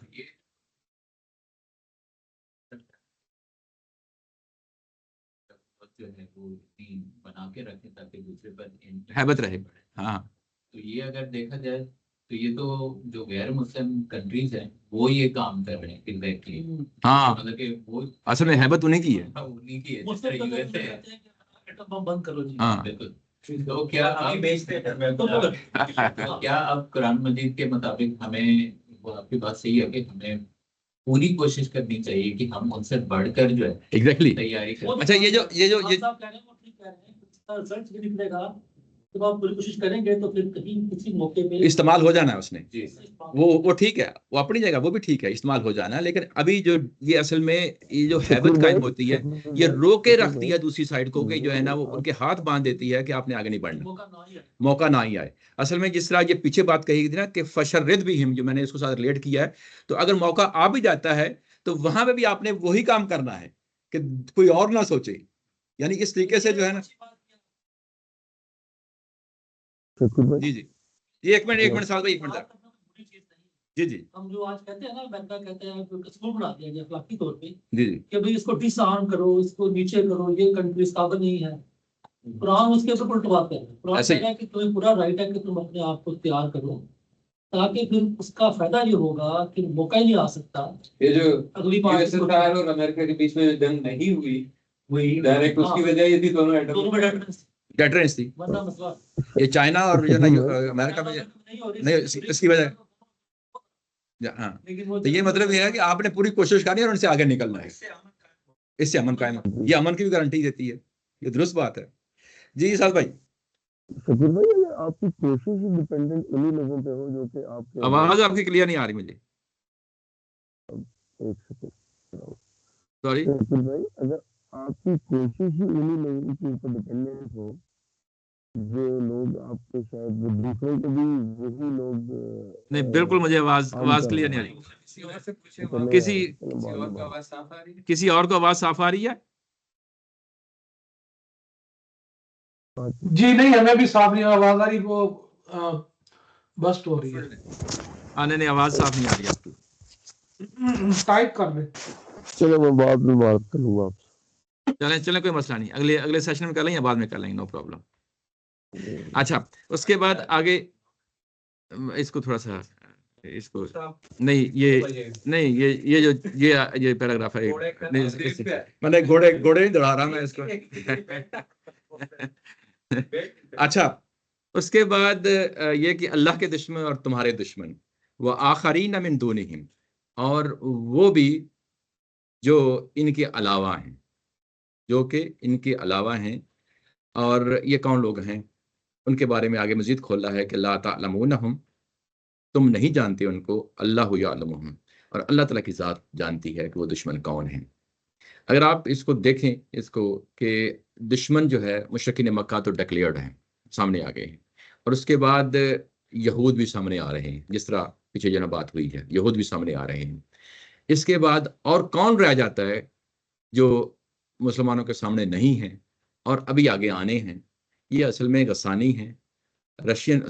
जो है वो दीन बना के रखे ताकि दूसरे पर हैबत रहे। हाँ तो ये अगर देखा जाए तो ये तो जो गैर मुस्लिम कंट्रीज हैं वो ये काम कर रहे हैं एग्जैक्टली। हाँ, मतलब कि वो असल में हैबत उन्हीं की है। उन्हीं की है, जिस मुस्लिम तरह तो यूएसए है। कहते हैं कि एटम बम बंद करो जी। हाँ बिल्कुल। तो क्या अभी आप बेचते हैं तो क्या अब कुरान मजीद के मुताबिक हमें, वो आपकी बात सही है कि हमें पूरी कोशिश करनी चाहिए कि हम उनसे बढ़कर जो है एग्जैक्टली। तैयारी वो करें। अच्छा, ये जो आप कह रहे हैं वो ठीक कह रहे हैं, इसका रिजल्ट भी निकलेगा जब आप पूरी कोशिश करेंगे तो फिर कहीं किसी मौके पे इस्तेमाल हो जाना है उसने, जी वो ठीक है, वो अपनी जगह वो भी ठीक है, इस्तेमाल हो जाना है। लेकिन अभी जो ये असल में ये जो हैबत कायम होती है, ये रोके रखती है दूसरी साइड को कि जो है ना वो उनके हाथ बांध देती है कि आपने आगे नहीं बढ़ना, मौका ना ही है। मौका ना ही आए। असल में जिस तरह ये पीछे बात कही गई थी ना कि फशर्रिद भी हिम, जो मैंने इसको साथ रिलेट किया है, तो अगर मौका आ भी जाता है तो वहां पे भी आपने वही काम करना है कि कोई और ना सोचे, यानी इस तरीके से जो है ना। जी जी, ये एक मिनट साल भाई, एक मिनट बात करना कोई बुरी चीज नहीं है। जी जी हम जो आज कहते हैं ना, अमेरिका कहते हैं कसूर बना दिया गया अखलाकी तौर पे जी जी कि भाई इसको डिसआर्म करो, इसको नीचे करो, ये कंट्री इस काबिल नहीं है। कुरान उसके ऊपर उल्ट बात है। कुरान ऐसे कह रहा है कि तुम्हें पूरा राइट है कि तुम अपने आप को तैयार करो, ताकि फिर उसका फायदा ये होगा कि मौका ही नहीं आ सकता। ये जो अगली बार यूएसएसआर और अमेरिका के बीच में जो जंग नहीं हुई, वही डायरेक्ट उसकी वजह ये थी, दोनों दोनों में डेटरेंस थी। वरना मसला ये चाइना और जो ना अमेरिका में नहीं हो रही। नहीं, इसकी वजह हाँ। लेकिन वो तो ये मतलब ये है कि आपने पूरी कोशिश करनी है और उनसे आगे निकलना है, इससे अमन कायम। ये अमन की भी गारंटी देती है, ये दुरुस्त बात है। जी साल भाई, शकील भाई, अगर आपकी कोशिश ही डिपेंडेंट उन्हीं लोगों पे हो जो कि आपके आवाज आपकी क्लियर नहीं आ रही मुझे, एक सेकंड सॉरी। शकील भाई, अगर आपकी कोशिश ही उन्हीं लोगों के ऊपर डिपेंडेंट हो, जो लोग आपके शायद वो दूसरों को भी वही लोग नहीं बिल्कुल मुझे आवाज क्लियर नहीं आ रही। किसी और से पूछे, किसी और को आवाज साफ आ रही है? किसी और को आवाज साफ आ रही है? जी नहीं, हमें भी साफ नहीं आवाज आ रही, वो बस्ट हो रही है। नहीं आवाज साफ नहीं आ रही आपकी। टाइप कर ले। चलो मैं बाद में बात करूंगा आपसे। चलें कोई मसला नहीं, अगले सेशन में कर लेंगे या बाद में कर लेंगे, नो प्रॉब्लम। अच्छा, उसके बाद आगे इसको थोड़ा सा इसको नहीं ये नहीं ये जो ये पैराग्राफ है, मैंने घोड़े नहीं दौड़ा रहा मैं इसको। अच्छा, उसके बाद ये कि अल्लाह के दुश्मन और तुम्हारे दुश्मन वो आखरीन मिन दूनिहिम, और वो भी जो इनके अलावा हैं, जो कि इनके अलावा हैं। और ये कौन लोग हैं, उनके बारे में आगे मजीद खोला है कि ला तालमूनहुम, तुम नहीं जानते उनको, अल्लाहु यालमुहुम, और अल्लाह ताला की ज़ात जानती है कि वो दुश्मन कौन है। अगर आप इसको देखें, इसको कि दुश्मन जो है मुशरिकीन मक्का तो डिक्लेयर्ड हैं, सामने आ गए हैं, और उसके बाद यहूद भी सामने आ रहे हैं, जिस तरह पीछे जो बात हुई है, यहूद भी सामने आ रहे हैं। इसके बाद और कौन रह जाता है जो मुसलमानों के सामने नहीं है और अभी आगे आने हैं? ये असल में गसानी है, रशियन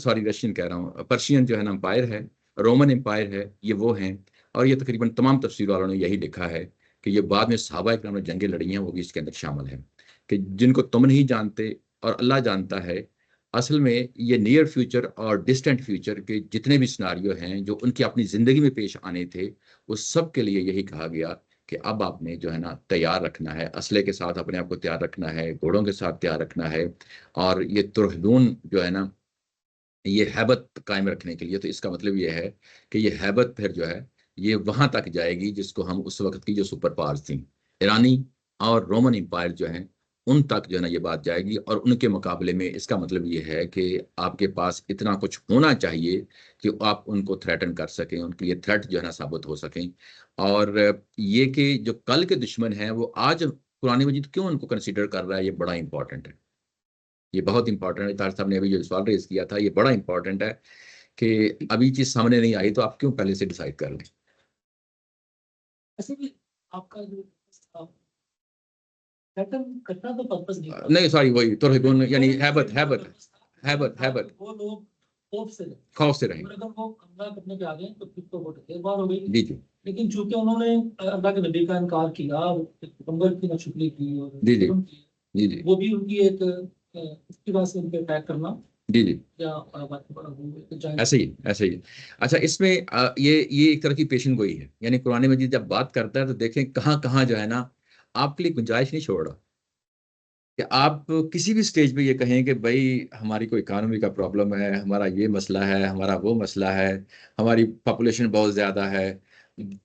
कह रहा हूँ, पर्शियन जो है ना एम्पायर है, रोमन एम्पायर है, ये वो हैं। और ये तकरीबन तमाम तफसीर वालों ने यही लिखा है कि ये बाद में सहाबा इकराम ने जंगें लड़ी हैं, वो भी इसके अंदर शामिल है, कि जिनको तुम नहीं जानते और अल्लाह जानता है। असल में ये नियर फ्यूचर और डिस्टेंट फ्यूचर के जितने भी सिनारियो हैं जो उनकी अपनी ज़िंदगी में पेश आने थे, उस सब के लिए यही कहा गया कि अब आपने जो है ना तैयार रखना है, असले के साथ अपने आप को तैयार रखना है, घोड़ों के साथ तैयार रखना है, और ये तुरहदून जो है ना, ये हैबत कायम रखने के लिए। तो इसका मतलब ये है कि ये हैबत फिर जो है ये वहां तक जाएगी जिसको हम उस वक्त की जो सुपर पावर्स थी, ईरानी और रोमन एम्पायर जो हैं, उन तक जो है ना ये बात जाएगी। और उनके मुकाबले में इसका मतलब ये है कि आपके पास इतना कुछ होना चाहिए कि आप उनको थ्रेटन कर सकें, उनके लिए थ्रेट जो है ना साबित हो सकें। और ये कि जो कल के दुश्मन हैं वो आज कुरान मजीद क्यों उनको कंसिडर कर रहा है, ये बड़ा इंपॉर्टेंट है। ये बहुत इंपॉर्टेंट है। तार साहब ने अभी जो सवाल रेज किया था, ये बड़ा इंपॉर्टेंट है कि अभी चीज सामने नहीं आई तो आप क्यों पहले से डिसाइड कर लें। ऐसे भी आपका जो पैटर्न करना तो पर्पस नहीं था। नहीं सॉरी, वही तुरहिबून यानी हैबत वो लोग खौफ से रहे। रहें। अगर वो हमला करने पे आ गए तो फिर तो वो ढेर बार हो गई। जी जी लेकिन चूंकि उन्होंने अल्लाह के नबी का इनकार किया, पैगंबर की नाशुक्री की और जी जी जुल्म किया, जी जी वो भी उनकी एक उसकी वजह से उन पे अटैक करना जी जी या ऐसे ही। अच्छा, इसमें ये एक तरह की पेशन गोई है, यानी कुरान मजीद जब बात करता है तो देखें कहाँ कहाँ जो है ना आपके लिए गुंजाइश नहीं छोड़ रहा कि आप किसी भी स्टेज पे ये कहें कि भाई हमारी कोई इकानमी का प्रॉब्लम है, हमारा ये मसला है, हमारा वो मसला है, हमारी पॉपुलेशन बहुत ज़्यादा है।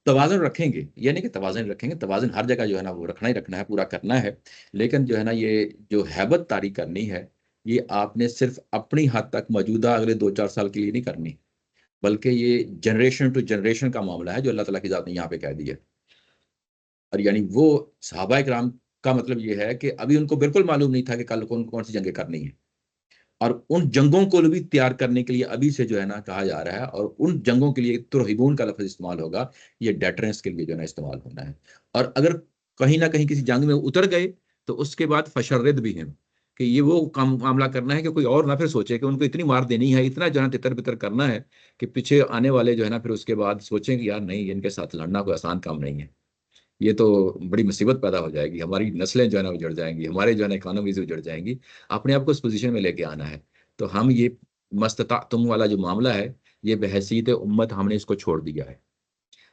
तवाज़ुन रखेंगे, ये नहीं कि तवाज़ुन रखेंगे, तवाज़ुन हर जगह जो है ना वो रखना ही रखना है, पूरा करना है। लेकिन जो है ना ये जो हैबत तारी करनी है, ये आपने सिर्फ अपनी हद तक मौजूदा अगले 2-4 साल के लिए नहीं करनी, बल्कि ये जनरेशन टू जनरेशन का मामला है जो अल्लाह ताला की ज़ात ने यहाँ पे कह दिया। और यानी वो सहाबा इकराम का मतलब ये है कि अभी उनको बिल्कुल मालूम नहीं था कि कल कौन कौन सी जंगें करनी है, और उन जंगों को भी तैयार करने के लिए अभी से जो है ना कहा जा रहा है। और उन जंगों के लिए तुरहिबून का लफ्ज़ इस्तेमाल होगा, ये डेटरेंस के लिए जो है ना इस्तेमाल होना है। और अगर कहीं ना कहीं किसी जंग में उतर गए तो उसके बाद फशर्रद भी हैं, कि ये वो काम मामला करना है कि कोई और ना फिर सोचे कि उनको इतनी मार देनी है, इतना जो है तितर बितर करना है कि पीछे आने वाले जो है ना फिर उसके बाद सोचें कि यार नहीं, इनके साथ लड़ना कोई आसान काम नहीं है। ये तो बड़ी मुसीबत पैदा हो जाएगी, हमारी नस्लें जो है ना उजड़ जाएंगी, हमारे जो है ना इकोनॉमीज उजड़ जाएंगी। अपने आप को उस पोजीशन में लेके आना है। तो हम ये मस्ततातुम वाला जो मामला है, ये बहसीत उम्मत हमने इसको छोड़ दिया है।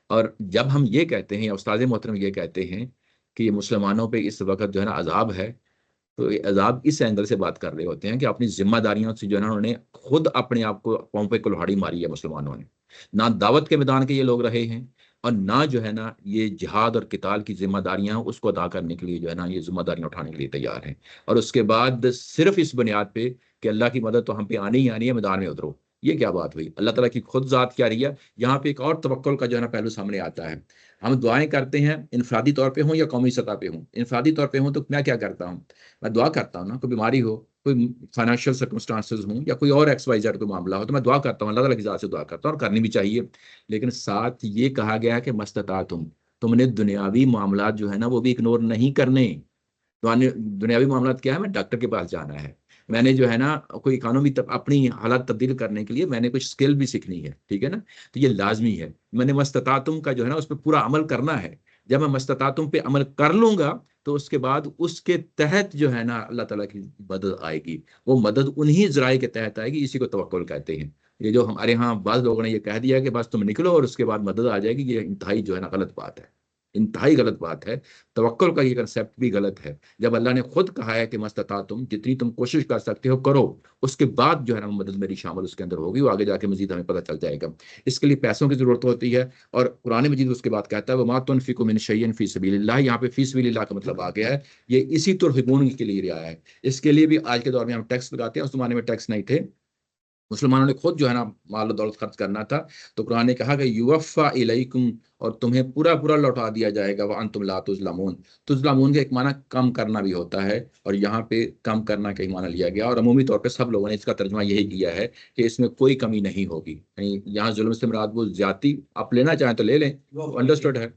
और जब हम ये कहते हैं, या उस्ताद मोहतरम ये कहते हैं कि ये मुसलमानों पे इस वक्त जो है ना अजाब है, तो ये अजाब इस एंगल से बात कर रहे होते हैं कि अपनी जिम्मेदारियों से जो है ना उन्होंने खुद अपने आप को पाँव पे कुल्हाड़ी मारी है मुसलमानों ने। ना दावत के मैदान के ये लोग रहे हैं, और ना जो है ना ये जिहाद और किताल की जिम्मेदारियां उसको अदा करने के लिए जो है ना ये जिम्मेदारियां उठाने के लिए तैयार हैं। और उसके बाद सिर्फ इस बुनियाद पे कि अल्लाह की मदद तो हम पे आनी ही आनी है, मैदान में उतरो। ये क्या बात हुई? अल्लाह ताला की खुद जात क्या रही है? यहाँ पे एक और तवक्कुल का जो है ना पहलू सामने आता है। हम दुआएं करते हैं, इनफरादी तौर पे हों या कौमी सतह पे हों। इनफरादी तौर पे हों तो मैं क्या करता हूँ, मैं दुआ करता हूँ ना, कोई बीमारी हो, कोई फाइनेंशियल सर्कमस्टांसेस हों, या कोई और XYZ कोई मामला हो, तो मैं दुआ करता हूँ, अल्लाह ताला की ज़ात से दुआ करता हूँ, और करनी भी चाहिए। लेकिन साथ ये कहा गया है कि तुमने दुनियावी मामला जो है ना वो भी इग्नोर नहीं करने। दुनियावी मामला क्या है? मैं डॉक्टर के पास जाना है, मैंने जो है ना कोई इकोनॉमी अपनी हालत तब्दील करने के लिए मैंने कुछ स्किल भी सीखनी है, ठीक है ना, तो ये लाजमी है। मैंने मस्ततातुम का जो है ना उस पर पूरा अमल करना है। जब मैं मस्ततातुम पे अमल कर लूंगा तो उसके बाद उसके तहत जो है ना अल्लाह ताला की मदद आएगी। वो मदद उन्हीं जराए के तहत आएगी, इसी को तवक्कुल कहते हैं। ये जो हमारे यहाँ बाज़ लोगों ने ये कह दिया कि बस तुम निकलो और उसके बाद मदद आ जाएगी, ये इंतहाई जो है ना गलत बात है, इंतहाई गलत बात है। तवक्कुल का ये कंसेप्ट भी गलत है। जब अल्लाह ने खुद कहा है कि मस्ततातुम, जितनी तुम कोशिश कर सकते हो करो, उसके बाद जो है ना मदद मेरी शामिल उसके अंदर होगी, वो आगे जाके मजीद हमें पता चल जाएगा। इसके लिए पैसों की जरूरत होती है, और कुरान मजीद उसके बाद कहता है वमा तुनफिकु मिन शैइन फी सबीलिल्लाह। यहाँ पे फी सबीलिल्लाह का मतलब आ गया है, ये इसी तुरहिबून के लिए रियाया है। इसके लिए भी आज के दौर में हम टैक्स लगाते हैं, उस जमाने में टैक्स नहीं थे, मुसलमानों ने खुद जो है ना माल और दौलत खर्च करना था, तो कुरान ने कहा कि युवफ़ा इलैकुम, और तुम्हें पूरा पूरा लौटा दिया जाएगा, व अंतुम ला तुज़लमून। तुज़लमून का एक माना कम करना भी होता है, और यहाँ पे कम करना का ही माना लिया गया, और अमूमी तौर पे सब लोगों ने इसका तर्जुमा यही किया है कि इसमें कोई कमी नहीं होगी। यानी यहाँ जुल्म से मुराद वो ज्यादती, आप लेना चाहें तो ले लें, अंडरस्टूड है?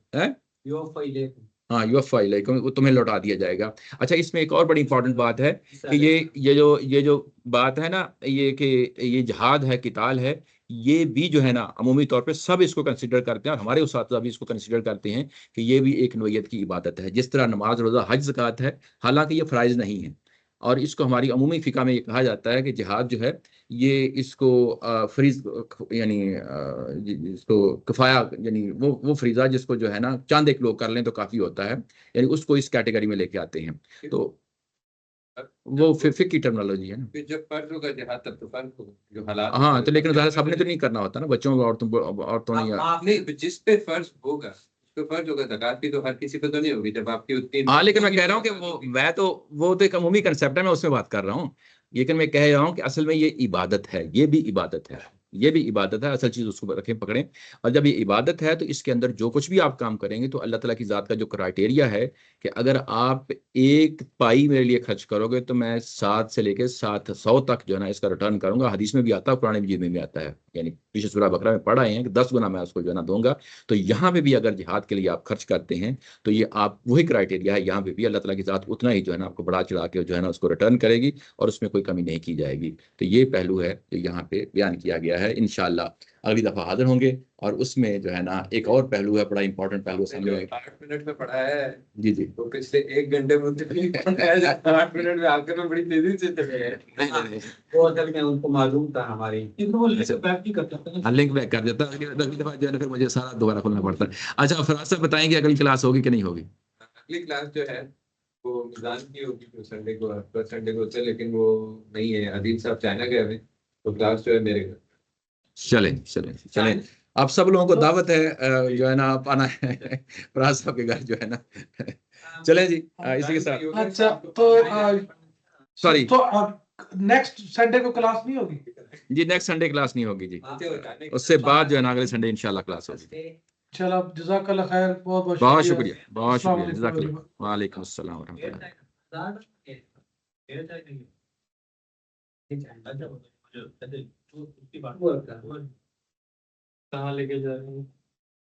हाँ, युवफ़ा इलैकुम, वो तुम्हें लौटा दिया जाएगा। अच्छा, इसमें एक और बड़ी इंपॉर्टेंट बात है कि ये जो बात है ना, ये कि ये जिहाद है, किताल है, ये भी जो है ना अमूमी तौर पे सब इसको कंसिडर करते हैं, और हमारे उस्ताद भी इसको कंसिडर करते हैं कि ये भी एक नोयत की इबादत है, जिस तरह नमाज, रोज़ा, हज, ज़कात है। हालांकि ये फ़राइज़ नहीं है, और इसको हमारी अमूमी फ़िक़ा में ये कहा जाता है कि जिहाद जो है ये इसको फ्रीज, यानी इसको किफ़ाया, यानी वो फ्रीज़ा जिसको जो है ना चंद एक लोग कर लें तो काफ़ी होता है, यानी उसको इस कैटेगरी में लेके आते हैं। तो वो फिक की टर्मिनोलॉजी है ना। फिर जब फर्ज होगा जिहाद तब तो फर्ज होगा, जो हालात हाँ, तो लेकिन ज़ाहिर सबने तो नहीं करना होता ना, बच्चों को, औरतों ने, या नहीं, जिस पे फर्ज होगा उस पे फर्ज होगा। ज़कात भी तो हर किसी पे तो नहीं होगी जब आपकी उतनी। हाँ, लेकिन मैं कह रहा हूँ कि वो तो एक अमूमी कंसेप्ट है, मैं उसमें बात कर रहा हूँ। लेकिन मैं कह रहा हूँ कि असल में ये इबादत है, ये भी इबादत है, ये भी इबादत है। असल चीज़ उसको रखें, पकड़ें। और जब ये इबादत है तो इसके अंदर जो कुछ भी आप काम करेंगे तो अल्लाह ताला की ज़ात का जो क्राइटेरिया है कि अगर आप एक पाई मेरे लिए खर्च करोगे तो मैं 7 से लेकर 700 तक जो है ना इसका रिटर्न करूंगा। हदीस में भी आता है, कुरान मजीद में भी आता है, यानी पीछे सूरह बकरा में पढ़ा है कि 10 गुना मैं उसको जो है ना दूंगा। तो यहाँ पे भी अगर जिहाद के लिए आप खर्च करते हैं तो ये आप वही क्राइटेरिया है, यहाँ पे भी अल्लाह ताला की ज़ात उतना ही जो है ना आपको बढ़ा चढ़ा के जो है ना उसको रिटर्न करेगी, और उसमें कोई कमी नहीं की जाएगी। तो ये पहलू है जो यहाँ पे बयान किया गया है। इंशाअल्लाह अगली दफ़ा हाजिर होंगे, और उसमें जो है ना एक और पहलू है, बड़ा इंपॉर्टेंट पहलू सामने आएगा। 8 मिनट में पढ़ा है जी जी, तो पिछले 1 घंटे में तो नहीं पढ़ा है, 8 मिनट में आकर में बड़ी तेजी से चले गए। नहीं, वो असल में उनको मालूम था हमारी। इनको वो लिंक बैक भी कर देते हैं। हाँ, लिंक बैक कर देता है, अगली दफ़ा जो है ना फिर मुझे सारा दोबारा खोलना पड़ता है। अच्छा, फराज साहब बताएंगे अगली क्लास होगी कि नहीं होगी? अगली क्लास जो है वो मिजान की होगी, जो संडे को, हर संडे को होता है, लेकिन वो नहीं है। अदील साहब चाइना गए हुए, तो क्लास जो है मेरे घर। चलें चलें चलें, आप सब लोगों को दावत है, जो है ना आप आना है फराज साहब के घर जो है ना। चलें जी, इसी के साथ। अच्छा, तो सॉरी, तो नेक्स्ट संडे को क्लास नहीं होगी? जी नेक्स्ट संडे क्लास नहीं होगी जी, उससे बाद जो है ना अगले संडे इंशाल्लाह क्लास होगी। चलो, जज़ाकल्लाह खैर, बहुत बहुत बहुत शुक्रिया। शुक्रिया, बहुत अस्सलाम शुक्रिया, वालेकुम। जज़ाकल्लाह, वालेकुम अस्सलाम व रहमतुल्लाह। कहाँ लेके जा रहे हैं?